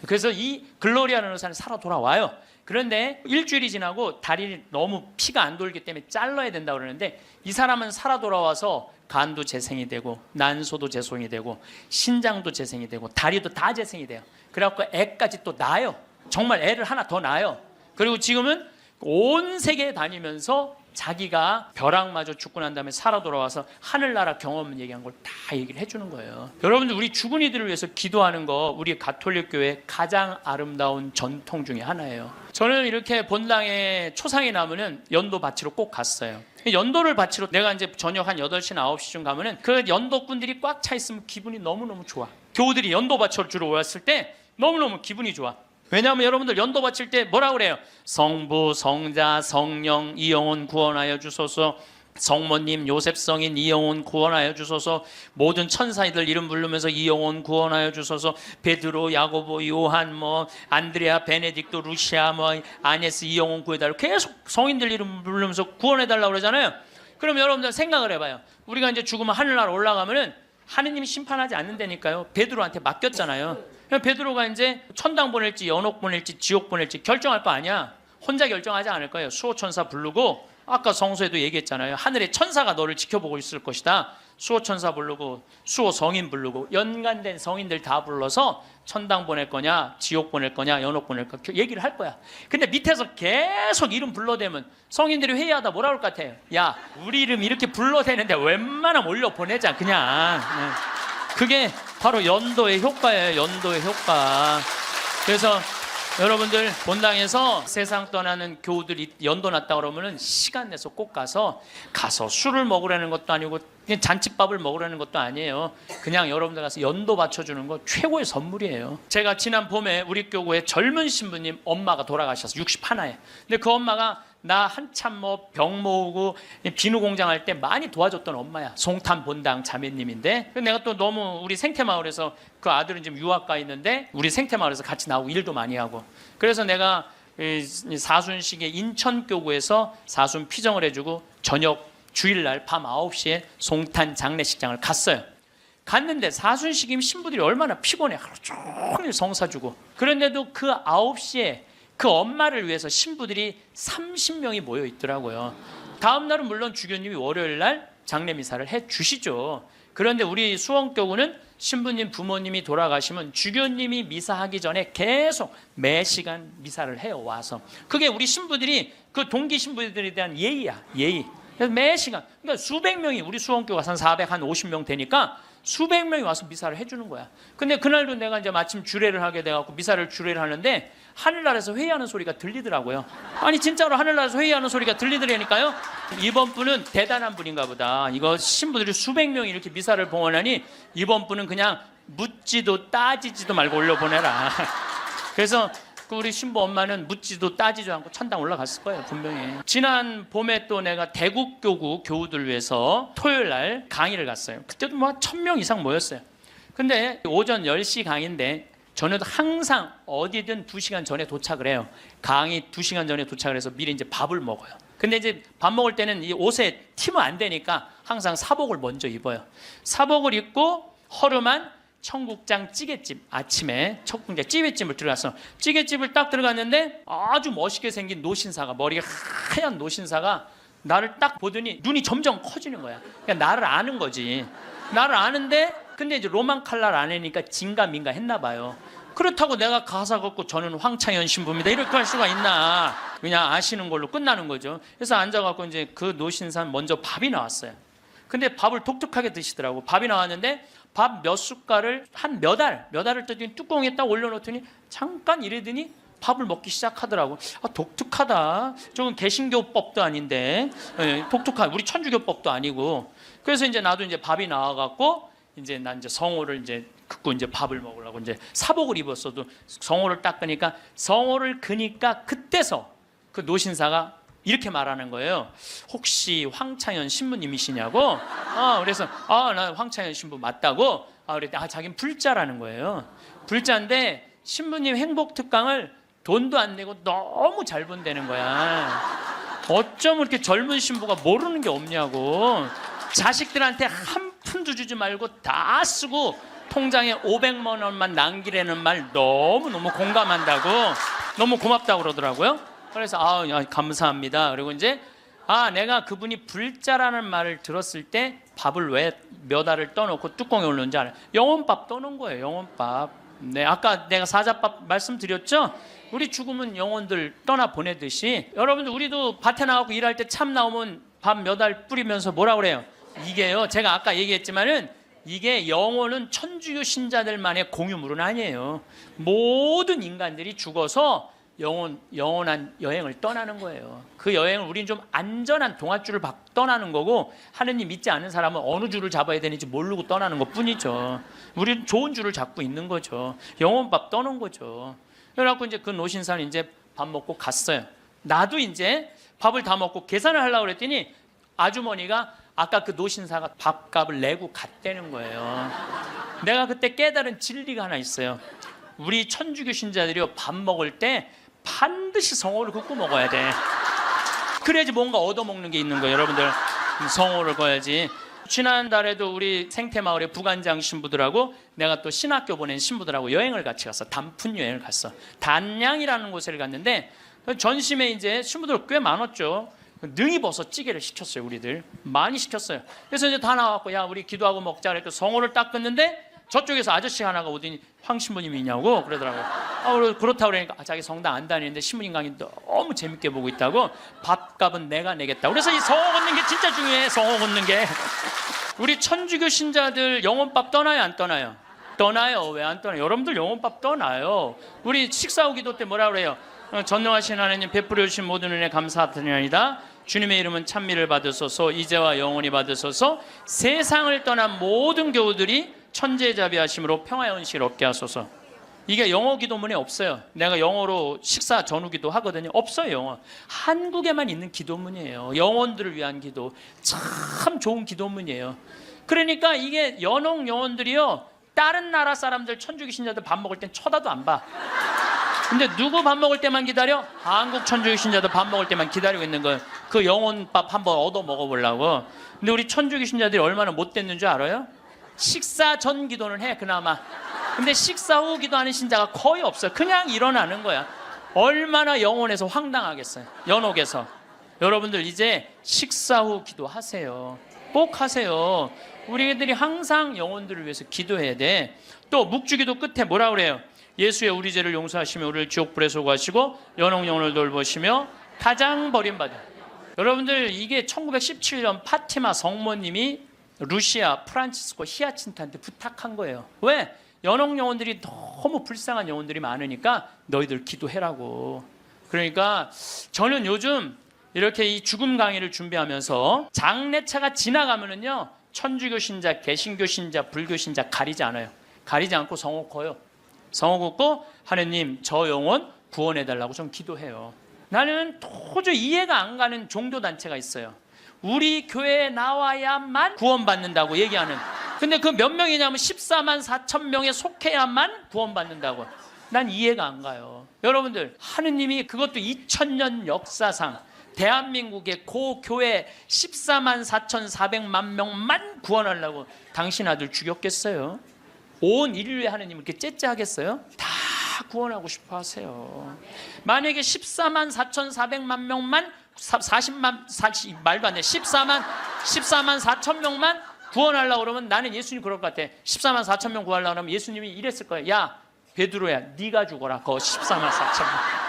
그래서 이 글로리아라는 의사는 살아 돌아와요. 그런데 일주일이 지나고 다리를 너무 피가 안 돌기 때문에 잘라야 된다고 그러는데 이 사람은 살아 돌아와서 간도 재생이 되고 난소도 재생이 되고 신장도 재생이 되고 다리도 다 재생이 돼요. 그래갖고 애까지 또 낳아요. 정말 애를 하나 더 낳아요. 그리고 지금은 온 세계에 다니면서 자기가 벼락마저 죽고 난 다음에 살아 돌아와서 하늘나라 경험 얘기한 걸 다 얘기를 해주는 거예요. 여러분들 우리 죽은 이들을 위해서 기도하는 거 우리 가톨릭 교회 가장 아름다운 전통 중에 하나예요. 저는 이렇게 본당에 초상이 나면은 연도 바치러 꼭 갔어요. 연도를 바치러 내가 이제 저녁 한 8시나 9시쯤 가면은 그 연도꾼들이 꽉 차 있으면 기분이 너무너무 좋아. 교우들이 연도 바치러 주러 왔을 때 너무너무 기분이 좋아. 왜냐하면 여러분들 연도 바칠 때 뭐라고 그래요? 성부, 성자, 성령, 이 영혼 구원하여 주소서. 성모님, 요셉 성인 이 영혼 구원하여 주소서. 모든 천사이들 이름 부르면서 이 영혼 구원하여 주소서. 베드로, 야고보, 요한, 안드레아, 베네딕토, 루시아, 아네스 이 영혼 구해달라고 계속 성인들 이름 부르면서 구원해달라고 그러잖아요. 그럼 여러분들 생각을 해봐요. 우리가 이제 죽으면 하늘나라 올라가면은 하느님이 심판하지 않는다니까요. 베드로한테 맡겼잖아요. 베드로가 이제 천당 보낼지 연옥 보낼지 지옥 보낼지 결정할 거 아니야. 혼자 결정하지 않을 거예요. 수호천사 부르고 아까 성서에도 얘기했잖아요. 하늘의 천사가 너를 지켜보고 있을 것이다. 수호천사 부르고 수호 성인 부르고 연관된 성인들 다 불러서 천당 보낼 거냐 지옥 보낼 거냐 연옥 보낼 거냐 얘기를 할 거야. 근데 밑에서 계속 이름 불러대면 성인들이 회의하다 뭐라 그럴 것 같아요? 야 우리 이름 이렇게 불러대는데 웬만하면 올려보내자 그냥. 그게 바로 연도의 효과예요. 연도의 효과. 그래서 여러분들 본당에서 세상 떠나는 교우들이 연도 났다 그러면은 시간 내서 꼭 가서 술을 먹으라는 것도 아니고 그냥 잔치밥을 먹으라는 것도 아니에요. 그냥 여러분들 가서 연도 바쳐주는 거 최고의 선물이에요. 제가 지난 봄에 우리 교구에 젊은 신부님 엄마가 돌아가셨어요. 61에. 근데 그 엄마가 나 한참 병 모으고 비누 공장 할 때 많이 도와줬던 엄마야. 송탄 본당 자매님인데 내가 또 너무 우리 생태마을에서 그 아들은 지금 유학 가 있는데 우리 생태마을에서 같이 나오고 일도 많이 하고 그래서 내가 사순식에 인천교구에서 사순 피정을 해주고 저녁 주일날 밤 9시에 송탄 장례식장을 갔어요. 갔는데 사순식이면 신부들이 얼마나 피곤해. 하루 종일 성사 주고 그런데도 그 9시에 그 엄마를 위해서 신부들이 30명이 모여 있더라고요. 다음 날은 물론 주교님이 월요일 날 장례 미사를 해 주시죠. 그런데 우리 수원교구는 신부님 부모님이 돌아가시면 주교님이 미사하기 전에 계속 매 시간 미사를 해요. 와서 그게 우리 신부들이 그 동기 신부들에 대한 예의야. 예의. 그래서 매 시간 그러니까 수백 명이 우리 수원교가 한 450명 되니까 수백 명이 와서 미사를 해주는 거야. 근데 그날도 내가 이제 마침 주례를 하게 돼갖고 미사를 주례를 하는데 하늘나라에서 회의하는 소리가 들리더라고요. 아니 진짜로 하늘나라에서 회의하는 소리가 들리더라니까요. 이번 분은 대단한 분인가 보다. 이거 신부들이 수백 명이 이렇게 미사를 봉헌하니 이번 분은 그냥 묻지도 따지지도 말고 올려보내라. 그래서 우리 신부 엄마는 묻지도 따지지도 않고 천당 올라갔을 거예요. 분명히. 지난 봄에 또 내가 대국교구 교우들 위해서 토요일 날 강의를 갔어요. 그때도 1,000명 이상 모였어요. 근데 오전 10시 강의인데 저는 항상 어디든 2시간 전에 도착을 해요. 강의 2시간 전에 도착을 해서 미리 이제 밥을 먹어요. 근데 이제 밥 먹을 때는 이 옷에 튀면 안 되니까 항상 사복을 먼저 입어요. 사복을 입고 허름한 청국장 찌개집, 아침에 청국장 찌개집을 들어갔어. 찌개집을 딱 들어갔는데 아주 멋있게 생긴 노신사가, 머리가 하얀 노신사가 나를 딱 보더니 눈이 점점 커지는 거야. 그러니까 나를 아는 거지. 나를 아는데 근데 이제 로만 칼날 아내니까 진가민가 했나 봐요. 그렇다고 내가 가사 걷고 저는 황창현 신부입니다 이렇게 할 수가 있나. 그냥 아시는 걸로 끝나는 거죠. 그래서 앉아갖고 이제 그 노신사는 먼저 밥이 나왔어요. 근데 밥을 독특하게 드시더라고. 밥이 나왔는데 밥 몇 숟갈을 한 몇 알을 떠더니 뚜껑에 딱 올려놓더니 잠깐 이러더니 밥을 먹기 시작하더라고. 아, 독특하다. 저건 개신교법도 아닌데, 독특한 우리 천주교법도 아니고. 그래서 이제 나도 이제 밥이 나와갖고 이제 난 이제 성호를 이제 긋고 이제 밥을 먹으려고 이제 사복을 입었어도 성호를 딱 끄니까 성호를 그니까 그때서 그 노신사가 이렇게 말하는 거예요. 혹시 황창현 신부님이시냐고? 그래서 나 황창현 신부 맞다고. 그랬더니 자기는 불자라는 거예요. 불자인데 신부님 행복 특강을 돈도 안 내고 너무 잘 본다는 거야. 어쩜 이렇게 젊은 신부가 모르는 게 없냐고. 자식들한테 한 푼도 주지 말고 다 쓰고 통장에 500만 원만 남기라는 말 너무너무 공감한다고, 너무 고맙다고 그러더라고요. 그래서 감사합니다. 그리고 이제 내가 그분이 불자라는 말을 들었을 때 밥을 왜 몇 알을 떠놓고 뚜껑에 올렸는지 알아요. 영혼밥 떠놓은 거예요. 영혼밥. 네, 아까 내가 사자밥 말씀드렸죠. 우리 죽으면 영혼들 떠나 보내듯이 여러분들 우리도 밭에 나가고 일할 때 참 나오면 밥 몇 알 뿌리면서 뭐라 그래요? 이게요, 제가 아까 얘기했지만은 이게 영혼은 천주교 신자들만의 공유물은 아니에요. 모든 인간들이 죽어서 영원한 여행을 떠나는 거예요. 그 여행을 우리는 좀 안전한 동아줄을 떠나는 거고, 하느님 믿지 않는 사람은 어느 줄을 잡아야 되는지 모르고 떠나는 것 뿐이죠. 우리는 좋은 줄을 잡고 있는 거죠. 영혼밥 떠는 거죠. 그래갖고 이제 그 노신사는 이제 밥 먹고 갔어요. 나도 이제 밥을 다 먹고 계산을 하려고 그랬더니 아주머니가 아까 그 노신사가 밥값을 내고 갔다는 거예요. 내가 그때 깨달은 진리가 하나 있어요. 우리 천주교 신자들이요, 밥 먹을 때 반드시 성호를 긋고 먹어야 돼. 그래야지 뭔가 얻어먹는 게 있는 거예요. 여러분들 성호를 긋어야지. 지난달에도 우리 생태마을의 부관장 신부들하고 내가 또 신학교 보낸 신부들하고 여행을 같이 갔어. 단풍 여행을 갔어. 단양이라는 곳을 갔는데 전심에 이제 신부들 꽤 많았죠. 능이버섯 찌개를 시켰어요. 우리들 많이 시켰어요. 그래서 이제 다 나왔고, 야 우리 기도하고 먹자 그랬고 성호를 딱 긋는데 저쪽에서 아저씨 하나가 오더니 황 신부님이냐고 그러더라고요. 그렇다고 그러니까 자기 성당 안 다니는데 신부님 강의 너무 재밌게 보고 있다고, 밥값은 내가 내겠다. 그래서 이 성호 걷는 게 진짜 중요해. 성호 걷는 게. 우리 천주교 신자들 영혼밥 떠나요 안 떠나요? 떠나요. 왜 안 떠나요? 여러분들 영혼밥 떠나요. 우리 식사 후 기도 때 뭐라 그래요? 전능하신 하나님 베풀어 주신 모든 은혜 감사드리나이다. 주님의 이름은 찬미를 받으소서, 이제와 영원히 받으소서. 세상을 떠난 모든 교우들이 천재자비하심으로 평화의 은식을 얻게 하소서. 이게 영어 기도문에 없어요. 내가 영어로 식사 전후 기도 하거든요. 없어요. 영어. 한국에만 있는 기도문이에요. 영혼들을 위한 기도. 참 좋은 기도문이에요. 그러니까 이게 연옥 영혼들이요, 다른 나라 사람들 천주교 신자들 밥 먹을 땐 쳐다도 안 봐. 근데 누구 밥 먹을 때만 기다려? 한국 천주교 신자들 밥 먹을 때만 기다리고 있는 거예요. 그 영혼밥 한번 얻어 먹어보려고. 근데 우리 천주교 신자들이 얼마나 못됐는 줄 알아요? 식사 전 기도는 해 그나마. 근데 식사 후 기도하는 신자가 거의 없어요. 그냥 일어나는 거야. 얼마나 영혼에서 황당하겠어요. 연옥에서. 여러분들 이제 식사 후 기도하세요. 꼭 하세요. 우리들이 항상 영혼들을 위해서 기도해야 돼. 또 묵주기도 끝에 뭐라 그래요? 예수의 우리 죄를 용서하시며 우리를 지옥불에 소구하시고 연옥 영혼을 돌보시며 가장 버림받은. 여러분들 이게 1917년 파티마 성모님이 루시아 프란치스코 히아친트한테 부탁한 거예요. 왜? 연옥 영혼들이 너무 불쌍한 영혼들이 많으니까 너희들 기도해라고. 그러니까 저는 요즘 이렇게 이 죽음 강의를 준비하면서 장례차가 지나가면은요, 천주교 신자, 개신교 신자, 불교 신자 가리지 않아요. 가리지 않고 성호 커요. 성호 긋고 하느님 저 영혼 구원해달라고 좀 기도해요. 나는 도저히 이해가 안 가는 종교단체가 있어요. 우리 교회에 나와야만 구원받는다고 얘기하는 근데 그 몇 명이냐면 14만 4천 명에 속해야만 구원받는다고. 난 이해가 안 가요. 여러분들, 하느님이 그것도 2000년 역사상 대한민국의 고교회 14만 4,400만 명만 구원하려고 당신 아들 죽였겠어요? 온 인류의 하느님을 이렇게 째째하겠어요? 다 구원하고 싶어 하세요. 만약에 14만 4,400만 명만 말도 안 돼. 14만 4천 명만 구원하려고 그러면 나는 예수님 그럴 것 같아. 14만 4천 명 구하려고 그러면 예수님이 이랬을 거야. 야, 베드로야, 네가 죽어라. 그 14만 4천 명.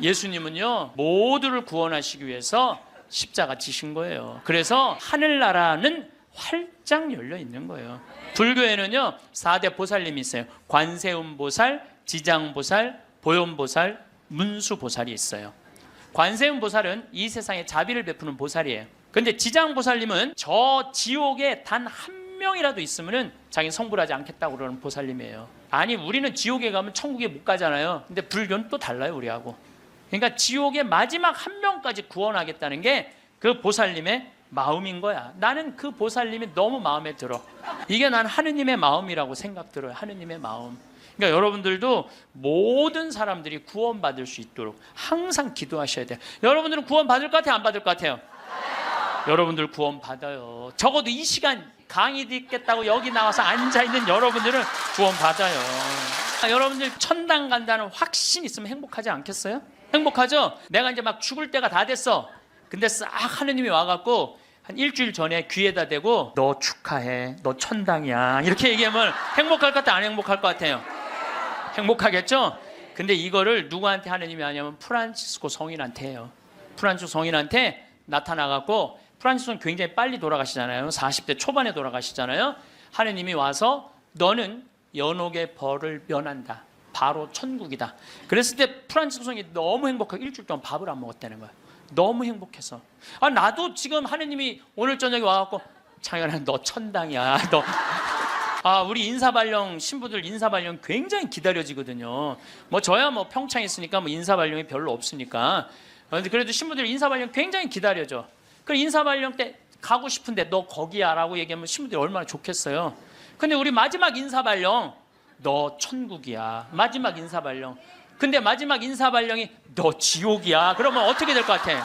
예수님은요, 모두를 구원하시기 위해서 십자가 지신 거예요. 그래서 하늘나라는 활짝 열려 있는 거예요. 불교에는요 4대 보살님이 있어요. 관세음보살, 지장보살, 보현보살, 문수보살이 있어요. 관세음보살은 이 세상에 자비를 베푸는 보살이에요. 근데 지장보살님은 저 지옥에 단 한 명이라도 있으면은 자기 성불하지 않겠다고 그러는 보살님이에요. 아니, 우리는 지옥에 가면 천국에 못 가잖아요. 근데 불교는 또 달라요, 우리하고. 그러니까 지옥의 마지막 한 명까지 구원하겠다는 게 그 보살님의 마음인 거야. 나는 그 보살님이 너무 마음에 들어. 이게 난 하느님의 마음이라고 생각 들어요. 하느님의 마음. 그러니까 여러분들도 모든 사람들이 구원받을 수 있도록 항상 기도하셔야 돼요. 여러분들은 구원받을 것 같아요? 안 받을 것 같아요? 여러분들 구원받아요. 적어도 이 시간 강의 듣겠다고 여기 나와서 앉아있는 여러분들은 구원받아요. 여러분들 천당 간다는 확신 있으면 행복하지 않겠어요? 행복하죠? 내가 이제 막 죽을 때가 다 됐어. 근데 싹 하느님이 와갖고 한 일주일 전에 귀에다 대고 너 축하해, 너 천당이야, 이렇게 얘기하면 행복할 것 같아요? 안 행복할 것 같아요? 행복하겠죠? 근데 이거를 누구한테 하느님이 하냐면 프란치스코 성인한테 해요. 프란치스코 성인한테 나타나갖고, 프란치스코는 굉장히 빨리 돌아가시잖아요. 40대 초반에 돌아가시잖아요. 하느님이 와서 너는 연옥의 벌을 면한다, 바로 천국이다. 그랬을 때 프란치스코 성인이 너무 행복하게 일주일 동안 밥을 안 먹었다는 거예요. 너무 행복해서. 아, 나도 지금 하느님이 오늘 저녁에 와갖고 창현아 너 천당이야, 너. 아, 우리 인사발령 신부들 인사발령 굉장히 기다려지거든요. 뭐 저야 뭐 평창에 있으니까 뭐 인사발령이 별로 없으니까. 그래도 신부들 인사발령 굉장히 기다려져. 그 인사발령 때 가고 싶은데 너 거기야라고 얘기하면 신부들이 얼마나 좋겠어요. 근데 우리 마지막 인사발령 너 천국이야, 마지막 인사발령. 근데 마지막 인사발령이 너 지옥이야. 그러면 어떻게 될 것 같아?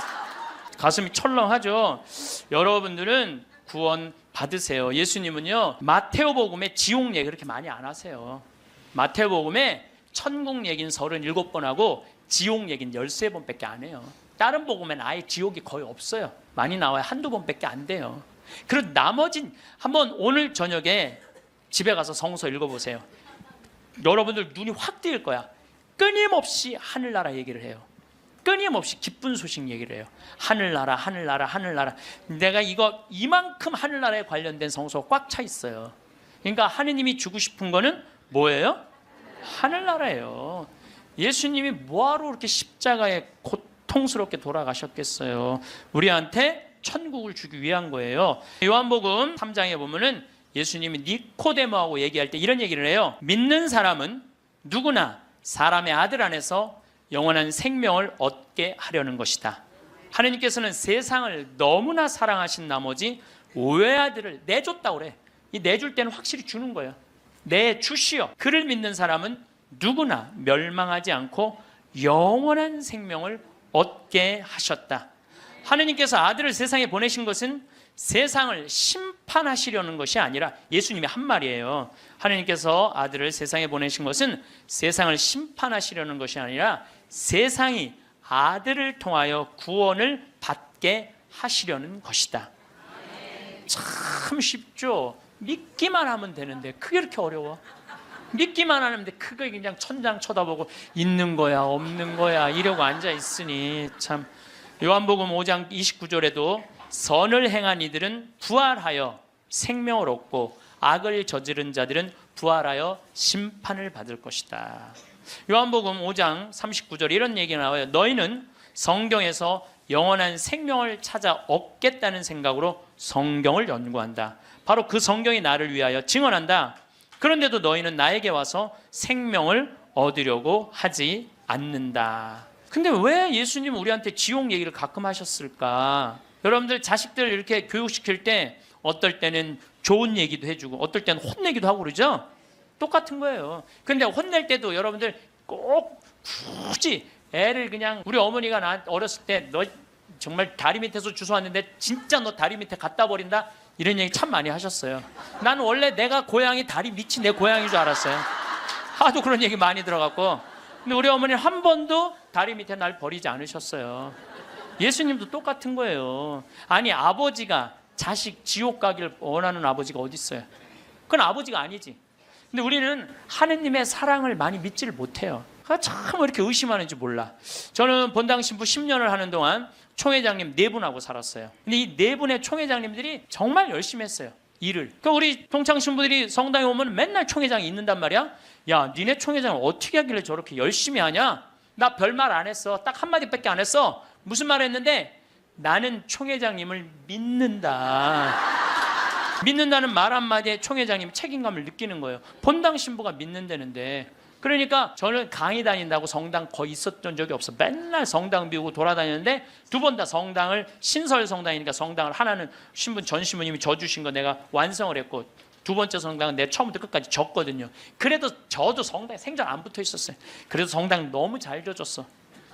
가슴이 철렁하죠. 여러분들은 구원 받으세요. 예수님은요 마테오복음에 지옥 얘기 그렇게 많이 안 하세요. 마테오복음에 천국 얘기는 37번 하고 지옥 얘기는 13번밖에 안 해요. 다른 복음에는 아예 지옥이 거의 없어요. 많이 나와요. 한두 번밖에 안 돼요. 그리고 나머진 한번 오늘 저녁에 집에 가서 성서 읽어보세요. 여러분들 눈이 확 뜨일 거야. 끊임없이 하늘나라 얘기를 해요. 끊임없이 기쁜 소식 얘기를 해요. 하늘나라, 하늘나라, 하늘나라. 내가 이만큼 하늘나라에 관련된 성서가 꽉 차 있어요. 그러니까 하느님이 주고 싶은 거는 뭐예요? 하늘나라예요. 예수님이 뭐하러 그렇게 십자가에 고통스럽게 돌아가셨겠어요? 우리한테 천국을 주기 위한 거예요. 요한복음 3장에 보면은 예수님이 니코데모하고 얘기할 때 이런 얘기를 해요. 믿는 사람은 누구나 사람의 아들 안에서 영원한 생명을 얻게 하려는 것이다. 하느님께서는 세상을 너무나 사랑하신 나머지 외아들을 내줬다고 그래. 이 내줄 때는 확실히 주는 거예요. 내주시오. 그를 믿는 사람은 누구나 멸망하지 않고 영원한 생명을 얻게 하셨다. 하느님께서 아들을 세상에 보내신 것은 세상을 심판하시려는 것이 아니라, 예수님이 한 말이에요. 하느님께서 아들을 세상에 보내신 것은 세상을 심판하시려는 것이 아니라 세상이 아들을 통하여 구원을 받게 하시려는 것이다. 참 쉽죠? 믿기만 하면 되는데 그게 그렇게 어려워? 믿기만 하는데 그거 그냥 천장 쳐다보고 있는 거야 없는 거야 이러고 앉아 있으니 참. 요한복음 5장 29절에도 선을 행한 이들은 부활하여 생명을 얻고 악을 저지른 자들은 부활하여 심판을 받을 것이다. 요한복음 5장 39절에 이런 얘기가 나와요. 너희는 성경에서 영원한 생명을 찾아 얻겠다는 생각으로 성경을 연구한다. 바로 그 성경이 나를 위하여 증언한다. 그런데도 너희는 나에게 와서 생명을 얻으려고 하지 않는다. 근데 왜 예수님은 우리한테 지옥 얘기를 가끔 하셨을까? 여러분들 자식들 이렇게 교육시킬 때 어떨 때는 좋은 얘기도 해주고 어떨 때는 혼내기도 하고 그러죠. 똑같은 거예요. 근데 혼낼 때도 여러분들 꼭 굳이 애를 그냥 우리 어머니가 나 어렸을 때 너 정말 다리 밑에서 주워왔는데 진짜 너 다리 밑에 갖다 버린다 이런 얘기 참 많이 하셨어요. 나는 원래 내가 고향이 다리 밑이 내 고향인 줄 알았어요. 하도 그런 얘기 많이 들어갔고. 근데 우리 어머니는 한 번도 다리 밑에 날 버리지 않으셨어요. 예수님도 똑같은 거예요. 아니 아버지가 자식 지옥 가길 원하는 아버지가 어디 있어요? 그건 아버지가 아니지. 근데 우리는 하느님의 사랑을 많이 믿지를 못해요. 참 왜 이렇게 의심하는지 몰라. 저는 본당 신부 10년을 하는 동안 총회장님 4분하고 살았어요. 근데 이 4분의 총회장님들이 정말 열심히 했어요. 일을. 그러니까 우리 동창 신부들이 성당에 오면 맨날 총회장이 있는단 말이야. 야, 니네 총회장을 어떻게 하길래 저렇게 열심히 하냐? 나 별말 안 했어. 딱 한마디밖에 안 했어. 무슨 말 했는데 나는 총회장님을 믿는다. 믿는다는 말 한마디에 총회장님 책임감을 느끼는 거예요. 본당 신부가 믿는다는데. 그러니까 저는 강의 다닌다고 성당 거의 있었던 적이 없어. 맨날 성당 비우고 돌아다녔는데 2번 다 성당을 신설 성당이니까 성당을 하나는 전 신부님이 져주신 거 내가 완성을 했고 2번째 성당은 내가 처음부터 끝까지 졌거든요. 그래도 저도 성당에 생전 안 붙어 있었어요. 그래도 성당 너무 잘 져줬어.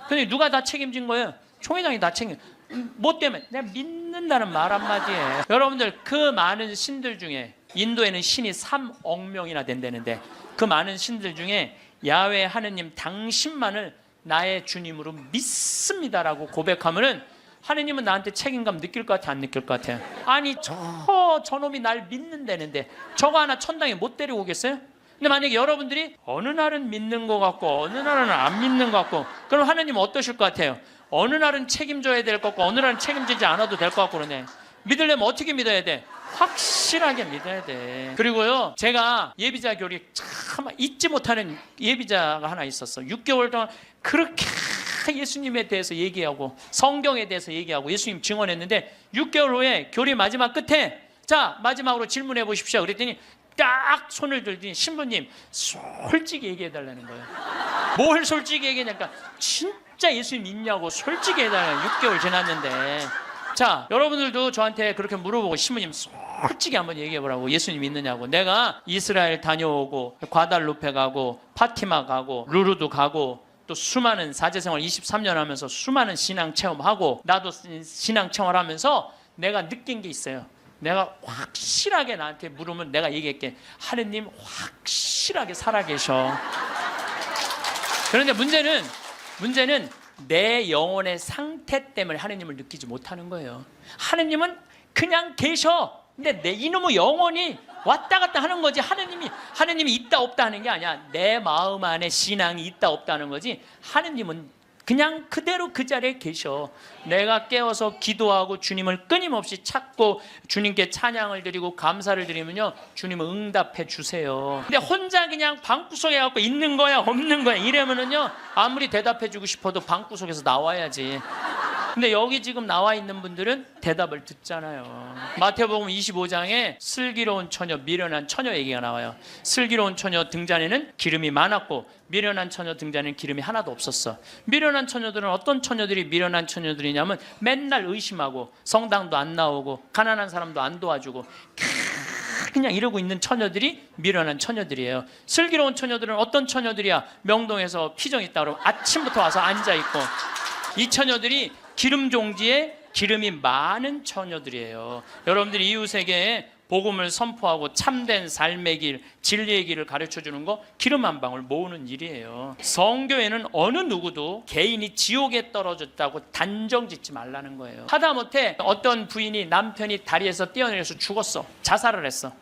근데 누가 다 책임진 거예요? 총회장이 다 책임. 뭐 때문에? 내가 믿는다는 말 한마디에. 여러분들 그 많은 신들 중에 인도에는 신이 3억 명이나 된다는데 그 많은 신들 중에 야훼 하느님 당신만을 나의 주님으로 믿습니다라고 고백하면은 하느님은 나한테 책임감 느낄 것 같아 안 느낄 것 같아요? 아니 저놈이 날 믿는다는데 저거 하나 천당에 못 데리고 오겠어요? 근데 만약에 여러분들이 어느 날은 믿는 것 같고 어느 날은 안 믿는 것 같고 그럼 하느님 어떠실 것 같아요? 어느 날은 책임져야 될 것 같고 어느 날은 책임지지 않아도 될 것 같고 그러네. 믿으려면 어떻게 믿어야 돼? 확실하게 믿어야 돼. 그리고요 제가 예비자 교리 참 잊지 못하는 예비자가 하나 있었어. 6개월 동안 그렇게 예수님에 대해서 얘기하고 성경에 대해서 얘기하고 예수님 증언했는데 6개월 후에 교리 마지막 끝에 자 마지막으로 질문해 보십시오 그랬더니 딱 손을 들더니 신부님 솔직히 얘기해 달라는 거예요. 뭘 솔직히 얘기하냐니까 진짜 예수님 믿냐고 솔직히 해달라는 6개월 지났는데 자 여러분들도 저한테 그렇게 물어보고 신부님 솔직히 한번 얘기해보라고 예수님 믿느냐고. 내가 이스라엘 다녀오고 과달루페 가고 파티마 가고 루르도 가고 또 수많은 사제생활 23년 하면서 수많은 신앙 체험하고 나도 신앙 체험하면서 내가 느낀 게 있어요. 내가 확실하게 나한테 물으면 내가 얘기할게. 하느님 확실하게 살아계셔. 그런데 문제는 내 영혼의 상태 때문에 하느님을 느끼지 못하는 거예요. 하느님은 그냥 계셔. 근데 내 이놈의 영혼이 왔다 갔다 하는 거지. 하느님이 있다 없다 하는 게 아니야. 내 마음 안에 신앙이 있다 없다 하는 거지. 하느님은 그냥 그대로 그 자리에 계셔. 내가 깨어서 기도하고 주님을 끊임없이 찾고 주님께 찬양을 드리고 감사를 드리면요 주님은 응답해 주세요. 근데 혼자 그냥 방구석에 갖고 있는 거야 없는 거야 이러면은요 아무리 대답해 주고 싶어도 방구석에서 나와야지. 근데 여기 지금 나와 있는 분들은 대답을 듣잖아요. 마태복음 25장에 슬기로운 처녀, 미련한 처녀 얘기가 나와요. 슬기로운 처녀 등잔에는 기름이 많았고 미련한 처녀 등잔에는 기름이 하나도 없었어. 미련한 처녀들은 어떤 처녀들이 미련한 처녀들이냐면 맨날 의심하고 성당도 안 나오고 가난한 사람도 안 도와주고 그냥 이러고 있는 처녀들이 미련한 처녀들이에요. 슬기로운 처녀들은 어떤 처녀들이야? 명동에서 피정 있다 그러면 아침부터 와서 앉아있고 이 처녀들이 기름 종지에 기름이 많은 처녀들이에요. 여러분들이 이웃에게 복음을 선포하고 참된 삶의 길, 진리의 길을 가르쳐주는 거 기름 한 방울 모으는 일이에요. 성교에는 어느 누구도 개인이 지옥에 떨어졌다고 단정 짓지 말라는 거예요. 하다못해 어떤 부인이 남편이 다리에서 뛰어내려서 죽었어. 자살을 했어.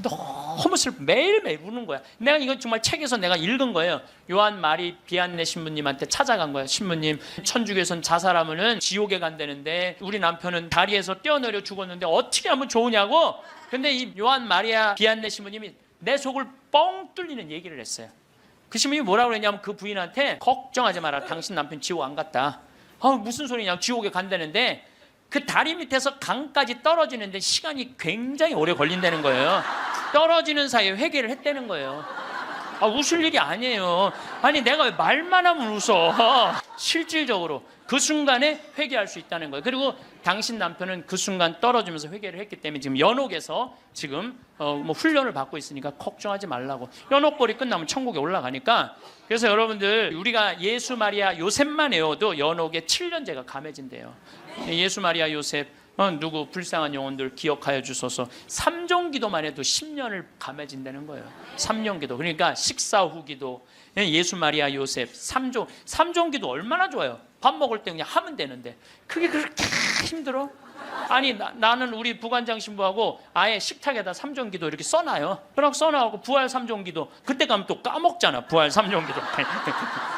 너무 슬퍼. 매일매일 우는 거야. 내가 이건 정말 책에서 내가 읽은 거예요. 요한 마리 비안네 신부님한테 찾아간 거야. 신부님 천주교에선 자살하면은 지옥에 간다는데 우리 남편은 다리에서 뛰어내려 죽었는데 어떻게 하면 좋으냐고. 근데 이 요한 마리아 비안네 신부님이 내 속을 뻥 뚫리는 얘기를 했어요. 그 신부님이 뭐라고 그랬냐면 그 부인한테 걱정하지 마라. 당신 남편 지옥 안 갔다. 무슨 소리냐. 지옥에 간다는데 그 다리 밑에서 강까지 떨어지는데 시간이 굉장히 오래 걸린다는 거예요. 떨어지는 사이에 회개를 했다는 거예요. 웃을 일이 아니에요. 아니 내가 왜 말만 하면 웃어. 실질적으로 그 순간에 회개할 수 있다는 거예요. 그리고 당신 남편은 그 순간 떨어지면서 회개를 했기 때문에 지금 연옥에서 지금 뭐 훈련을 받고 있으니까 걱정하지 말라고. 연옥벌이 끝나면 천국에 올라가니까. 그래서 여러분들 우리가 예수 마리아 요셉만 외워도 연옥에 7년제가 감해진대요. 예수 마리아 요셉 누구 불쌍한 영혼들 기억하여 주소서. 3종 기도만 해도 10년을 감해진다는 거예요. 3년 기도. 그러니까 식사 후 기도, 예수 마리아 요셉 3종 기도 얼마나 좋아요. 밥 먹을 때 그냥 하면 되는데 그게 그렇게 힘들어? 아니 나는 우리 부관장 신부하고 아예 식탁에다 3종 기도 이렇게 써놔요. 그럼 써놔갖고 부활 3종 기도 그때 가면 또 까먹잖아. 부활 3종 기도.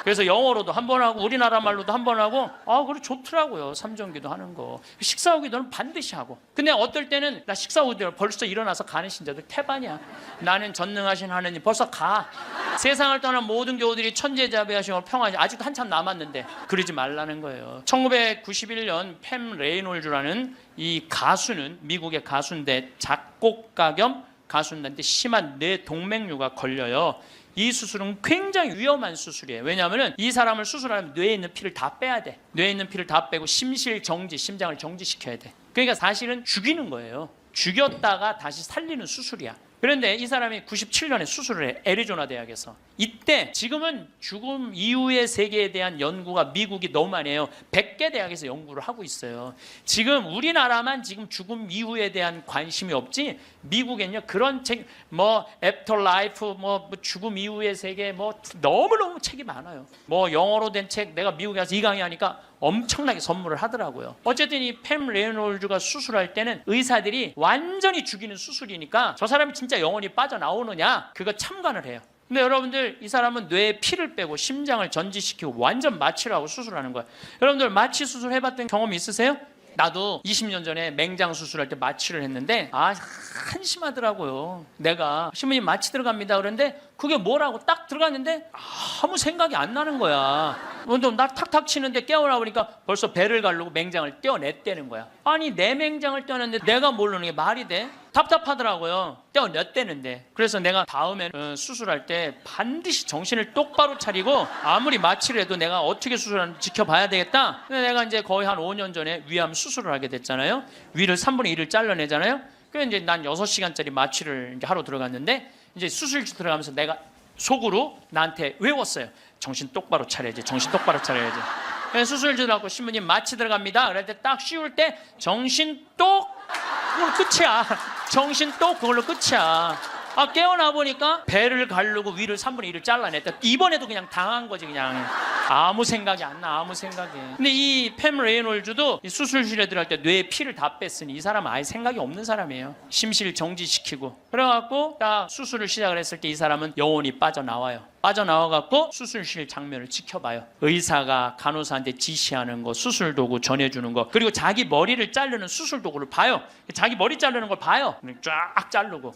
그래서 영어로도 한 번 하고 우리나라 말로도 한 번 하고 그래 좋더라고요. 3종 기도 하는 거. 식사 후 기도는 반드시 하고. 근데 어떨 때는 나 식사 후 기도 벌써 일어나서 가는 신자들 태반이야. 나는 전능하신 하느님 벌써 가. 세상을 떠난 모든 교우들이 천재자비하시고 평안히 아직도 한참 남았는데 그러지 말라는 거예요. 1991년 팸 레이놀즈라는 이 가수는 미국의 가수인데 작곡가 겸 가수인데 심한 뇌동맥류가 걸려요. 이 수술은 굉장히 위험한 수술이에요. 왜냐하면 이 사람을 수술하면 뇌에 있는 피를 다 빼야 돼. 뇌에 있는 피를 다 빼고 심실정지, 심장을 정지시켜야 돼. 그러니까 사실은 죽이는 거예요. 죽였다가 다시 살리는 수술이야. 그런데 이 사람이 97년에 수술을 해. 애리조나 대학에서. 이때 지금은 죽음 이후의 세계에 대한 연구가 미국이 너무 많이 해요. 100개 대학에서 연구를 하고 있어요. 지금 우리나라만 지금 죽음 이후에 대한 관심이 없지 미국엔요 그런 책 애프터 라이프 죽음 이후의 세계 너무너무 책이 많아요. 영어로 된 책 내가 미국에 가서 이 강의하니까 엄청나게 선물을 하더라고요. 어쨌든 이 팸 레이놀즈가 수술할 때는 의사들이 완전히 죽이는 수술이니까 저 사람이 진짜 영혼이 빠져나오느냐 그거 참관을 해요. 근데 여러분들 이 사람은 뇌에 피를 빼고 심장을 전지시키고 완전 마취를 하고 수술하는 거예요. 여러분들 마취 수술 해봤던 경험 있으세요? 나도 20년 전에 맹장 수술할 때 마취를 했는데 한심하더라고요. 내가 신부님 마취 들어갑니다 그런데 그게 뭐라고 딱 들어갔는데 아무 생각이 안 나는 거야. 나 탁탁 치는데 깨어나 보니까 벌써 배를 가르고 맹장을 떼어냈다는 거야. 아니 내 맹장을 떼어냈는데 내가 모르는 게 말이 돼? 답답하더라고요. 떼어냈다는데. 그래서 내가 다음에 수술할 때 반드시 정신을 똑바로 차리고 아무리 마취를 해도 내가 어떻게 수술하는지 지켜봐야 되겠다. 근데 내가 이제 거의 한 5년 전에 위암 수술을 하게 됐잖아요. 위를 3분의 1을 잘라내잖아요. 그래서 이제 난 6시간짜리 마취를 이제 하러 들어갔는데 이제 수술실 들어가면서 내가 속으로 나한테 외웠어요. 정신 똑바로 차려야지. 정신 똑바로 차려야지. 그래서 수술실 들어가고 신부님 마취 들어갑니다. 그럴 때 딱 씌울 때 정신 똑 그걸로 끝이야. 정신 똑 그걸로 끝이야. 깨어나 보니까 배를 가르고 위를 3분의 1을 잘라냈다. 이번에도 그냥 당한 거지 그냥. 아무 생각이 안 나. 아무 생각이. 근데 이 팸 레이놀즈도 이 수술실에 들어갈 때 뇌에 피를 다 뺐으니 이 사람은 아예 생각이 없는 사람이에요. 심실 정지시키고. 그래갖고 딱 수술을 시작을 했을 때 이 사람은 영혼이 빠져나와요. 빠져나와갖고 수술실 장면을 지켜봐요. 의사가 간호사한테 지시하는 거, 수술 도구 전해주는 거, 그리고 자기 머리를 자르는 수술 도구를 봐요. 자기 머리 자르는 걸 봐요. 쫙 자르고.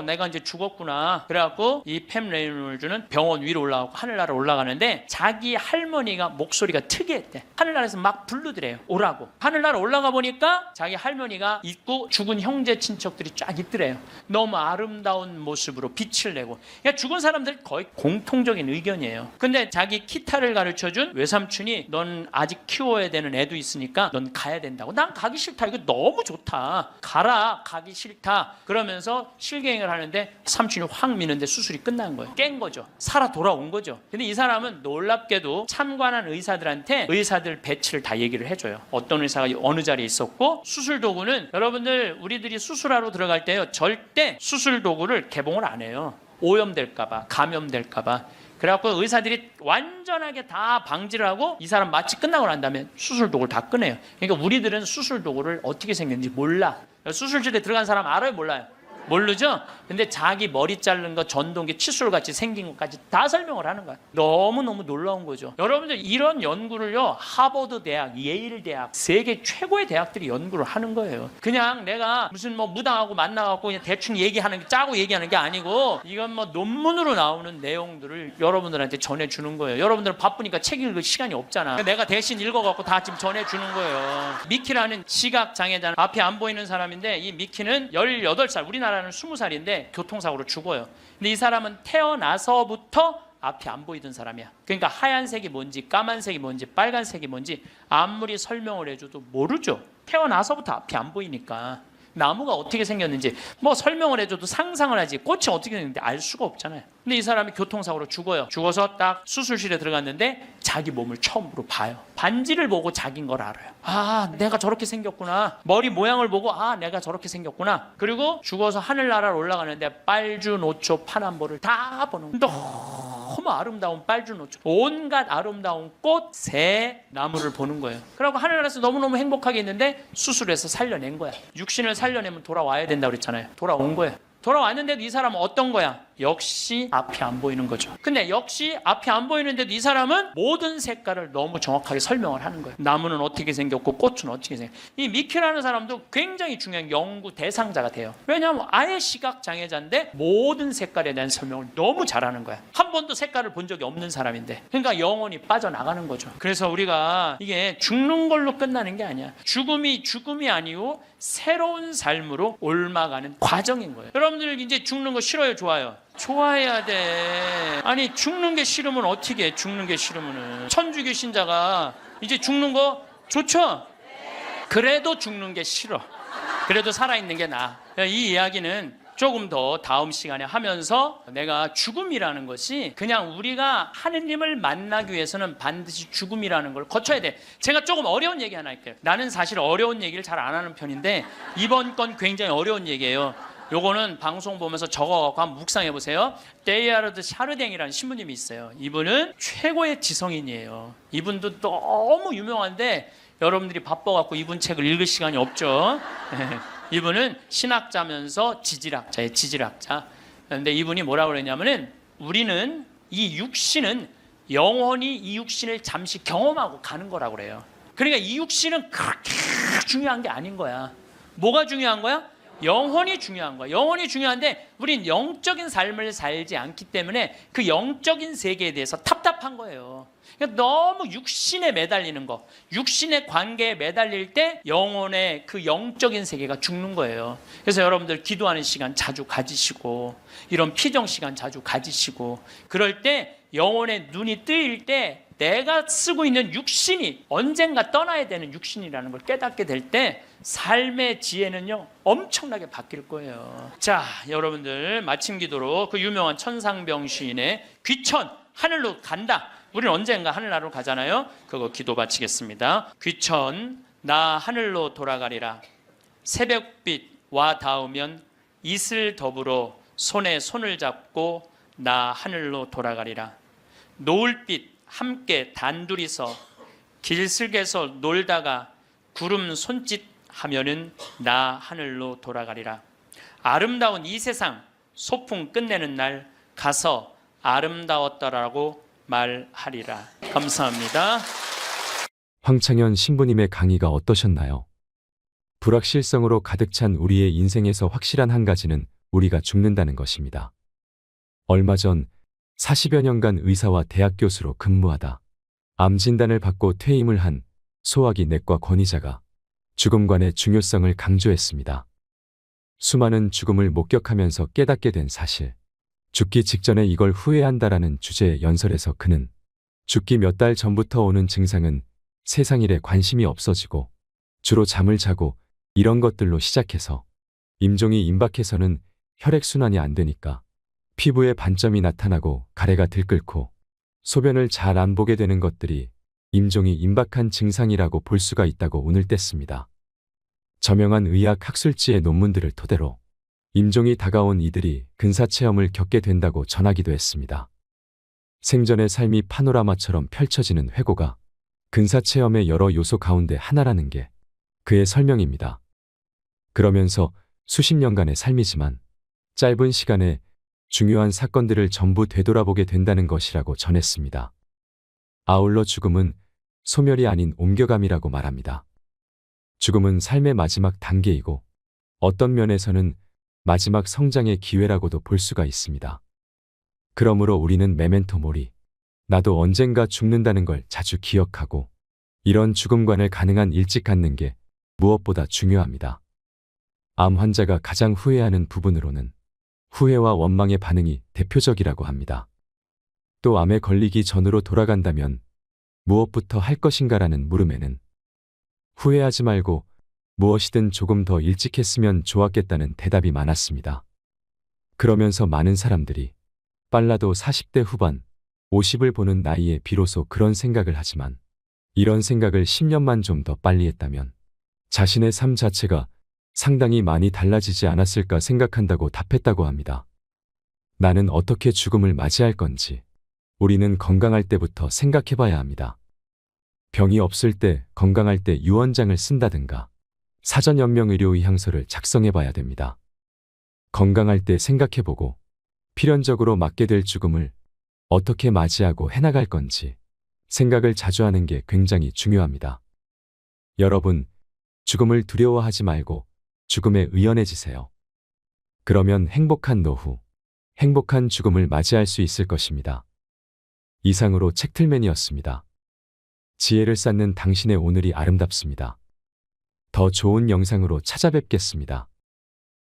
내가 이제 죽었구나. 그래갖고 이 팸 레이놀즈는 병원 위로 올라가고 하늘나라 올라가는데 자기 할머니가 목소리가 특이했대. 하늘나라에서 막 부르더래요. 오라고. 하늘나라 올라가 보니까 자기 할머니가 있고 죽은 형제 친척들이 쫙 있더래요. 너무 아름다운 모습으로 빛을 내고. 그러니까 죽은 사람들 거의 공통적인 의견이에요. 근데 자기 기타를 가르쳐준 외삼촌이 넌 아직 키워야 되는 애도 있으니까 넌 가야 된다고. 난 가기 싫다. 이거 너무 좋다. 가라. 가기 싫다. 그러면서 실갱을 하는데 삼촌이 확 미는데 수술이 끝난 거예요. 깬 거죠. 살아 돌아온 거죠. 근데 이 사람은 놀랍게도 참관한 의사들한테 의사들 배치를 다 얘기를 해줘요. 어떤 의사가 어느 자리에 있었고 수술 도구는 여러분들 우리들이 수술하러 들어갈 때요. 절대 수술 도구를 개봉을 안 해요. 오염될까 봐, 감염될까 봐. 그래갖고 의사들이 완전하게 다 방지를 하고 이 사람 마취 끝나고 난 다음에 수술 도구를 다 꺼내요. 그러니까 우리들은 수술 도구를 어떻게 생겼는지 몰라. 수술실에 들어간 사람 알아요? 몰라요? 모르죠? 근데 자기 머리 자른 거 전동기 칫솔같이 생긴 것까지 다 설명을 하는 거야. 너무너무 놀라운 거죠. 여러분들 이런 연구를요 하버드 대학, 예일 대학, 세계 최고의 대학들이 연구를 하는 거예요. 그냥 내가 무슨 무당하고 만나갖고 그냥 대충 얘기하는 게 짜고 얘기하는 게 아니고 이건 논문으로 나오는 내용들을 여러분들한테 전해주는 거예요. 여러분들은 바쁘니까 책 읽을 시간이 없잖아. 내가 대신 읽어갖고 다 지금 전해주는 거예요. 미키라는 시각장애자, 앞이 안 보이는 사람인데 이 미키는 18살, 우리나라 사람은 20살인데 교통사고로 죽어요. 근데 이 사람은 태어나서부터 앞이 안 보이던 사람이야. 그러니까 하얀색이 뭔지 까만색이 뭔지 빨간색이 뭔지 아무리 설명을 해줘도 모르죠. 태어나서부터 앞이 안 보이니까. 나무가 어떻게 생겼는지 뭐 설명을 해줘도 상상을 하지 꽃이 어떻게 생겼는지 알 수가 없잖아요. 근데 이 사람이 교통사고로 죽어요. 죽어서 딱 수술실에 들어갔는데 자기 몸을 처음으로 봐요. 반지를 보고 자기인 걸 알아요. 아, 내가 저렇게 생겼구나. 머리 모양을 보고 아, 내가 저렇게 생겼구나. 그리고 죽어서 하늘나라를 올라가는데 빨주노초 파남보를 다 보는 거예요. 너무 아름다운 빨주노초, 온갖 아름다운 꽃, 새, 나무를 보는 거예요. 그러고 하늘나라에서 너무너무 행복하게 있는데 수술해서 살려낸 거야. 육신을 살려내면 돌아와야 된다고 그랬잖아요. 돌아온 거예요. 돌아왔는데도 이 사람은 어떤 거야? 역시 앞이 안 보이는 거죠. 근데 역시 앞이 안 보이는데도 이 사람은 모든 색깔을 너무 정확하게 설명을 하는 거예요. 나무는 어떻게 생겼고 꽃은 어떻게 생겼고. 이 미키라는 사람도 굉장히 중요한 연구 대상자가 돼요. 왜냐하면 아예 시각장애자인데 모든 색깔에 대한 설명을 너무 잘하는 거야. 한 번도 색깔을 본 적이 없는 사람인데. 그러니까 영혼이 빠져나가는 거죠. 그래서 우리가 이게 죽는 걸로 끝나는 게 아니야. 죽음이 아니고 새로운 삶으로 옮아가는 과정인 거예요. 여러분들 이제 죽는 거 싫어요, 좋아요? 좋아해야 돼. 아니 죽는 게 싫으면 어떻게 해? 죽는 게 싫으면은 천주교 신자가 이제 죽는 거 좋죠? 그래도 죽는 게 싫어. 그래도 살아있는 게 나아. 이 이야기는 조금 더 다음 시간에 하면서 내가 죽음이라는 것이 그냥 우리가 하느님을 만나기 위해서는 반드시 죽음이라는 걸 거쳐야 돼. 제가 조금 어려운 얘기 하나 할게요. 나는 사실 어려운 얘기를 잘 안 하는 편인데 이번 건 굉장히 어려운 얘기예요. 요거는 방송 보면서 적어갖고 한번 묵상해 보세요. 데이아르드 샤르댕이라는 신부님이 있어요. 이분은 최고의 지성인이에요. 이분도 너무 유명한데 여러분들이 바빠갖고 이분 책을 읽을 시간이 없죠. 이분은 신학자면서 지질학자예요. 지질학자. 그런데 이분이 뭐라고 그랬냐면은 우리는 이 육신은 영원히 이 육신을 잠시 경험하고 가는 거라고 그래요. 그러니까 이 육신은 그렇게 중요한 게 아닌 거야. 뭐가 중요한 거야? 영혼이 중요한 거야. 영혼이 중요한데 우린 영적인 삶을 살지 않기 때문에 그 영적인 세계에 대해서 답답한 거예요. 그러니까 너무 육신에 매달리는 거, 육신의 관계에 매달릴 때 영혼의 그 영적인 세계가 죽는 거예요. 그래서 여러분들 기도하는 시간 자주 가지시고 이런 피정 시간 자주 가지시고 그럴 때 영혼의 눈이 뜨일 때 내가 쓰고 있는 육신이 언젠가 떠나야 되는 육신이라는 걸 깨닫게 될 때 삶의 지혜는요 엄청나게 바뀔 거예요. 자, 여러분들 마침 기도로 그 유명한 천상병 시인의 귀천 하늘로 간다. 우리는 언젠가 하늘나라로 가잖아요. 그거 기도 바치겠습니다. 귀천 나 하늘로 돌아가리라. 새벽빛 와 닿으면 이슬 더불어 손에 손을 잡고 나 하늘로 돌아가리라. 노을빛 함께 단둘이서 길슬개서 놀다가 구름 손짓하면은 나 하늘로 돌아가리라. 아름다운 이 세상 소풍 끝내는 날 가서 아름다웠더라고 말하리라. 감사합니다. 황창현 신부님의 강의가 어떠셨나요? 불확실성으로 가득 찬 우리의 인생에서 확실한 한 가지는 우리가 죽는다는 것입니다. 얼마 전 40여 년간 의사와 대학 교수로 근무하다 암 진단을 받고 퇴임을 한 소화기 내과 권위자가 죽음관의 중요성을 강조했습니다. 수많은 죽음을 목격하면서 깨닫게 된 사실, 죽기 직전에 이걸 후회한다라는 주제의 연설에서 그는 죽기 몇 달 전부터 오는 증상은 세상 일에 관심이 없어지고 주로 잠을 자고 이런 것들로 시작해서 임종이 임박해서는 혈액순환이 안 되니까 피부에 반점이 나타나고 가래가 들끓고 소변을 잘 안 보게 되는 것들이 임종이 임박한 증상이라고 볼 수가 있다고 운을 뗐습니다. 저명한 의학 학술지의 논문들을 토대로 임종이 다가온 이들이 근사체험을 겪게 된다고 전하기도 했습니다. 생전의 삶이 파노라마처럼 펼쳐지는 회고가 근사체험의 여러 요소 가운데 하나라는 게 그의 설명입니다. 그러면서 수십 년간의 삶이지만 짧은 시간에 중요한 사건들을 전부 되돌아보게 된다는 것이라고 전했습니다. 아울러 죽음은 소멸이 아닌 옮겨감이라고 말합니다. 죽음은 삶의 마지막 단계이고 어떤 면에서는 마지막 성장의 기회라고도 볼 수가 있습니다. 그러므로 우리는 메멘토 모리, 나도 언젠가 죽는다는 걸 자주 기억하고 이런 죽음관을 가능한 일찍 갖는 게 무엇보다 중요합니다. 암 환자가 가장 후회하는 부분으로는 후회와 원망의 반응이 대표적이라고 합니다. 또 암에 걸리기 전으로 돌아간다면 무엇부터 할 것인가라는 물음에는 후회하지 말고 무엇이든 조금 더 일찍 했으면 좋았겠다는 대답이 많았습니다. 그러면서 많은 사람들이 빨라도 40대 후반, 50을 보는 나이에 비로소 그런 생각을 하지만 이런 생각을 10년만 좀 더 빨리 했다면 자신의 삶 자체가 상당히 많이 달라지지 않았을까 생각한다고 답했다고 합니다. 나는 어떻게 죽음을 맞이할 건지 우리는 건강할 때부터 생각해 봐야 합니다. 병이 없을 때, 건강할 때 유언장을 쓴다든가 사전연명의료의향서를 작성해 봐야 됩니다. 건강할 때 생각해 보고 필연적으로 맞게 될 죽음을 어떻게 맞이하고 해나갈 건지 생각을 자주 하는 게 굉장히 중요합니다. 여러분, 죽음을 두려워하지 말고 죽음에 의연해지세요. 그러면 행복한 노후, 행복한 죽음을 맞이할 수 있을 것입니다. 이상으로 책틀맨이었습니다. 지혜를 쌓는 당신의 오늘이 아름답습니다. 더 좋은 영상으로 찾아뵙겠습니다.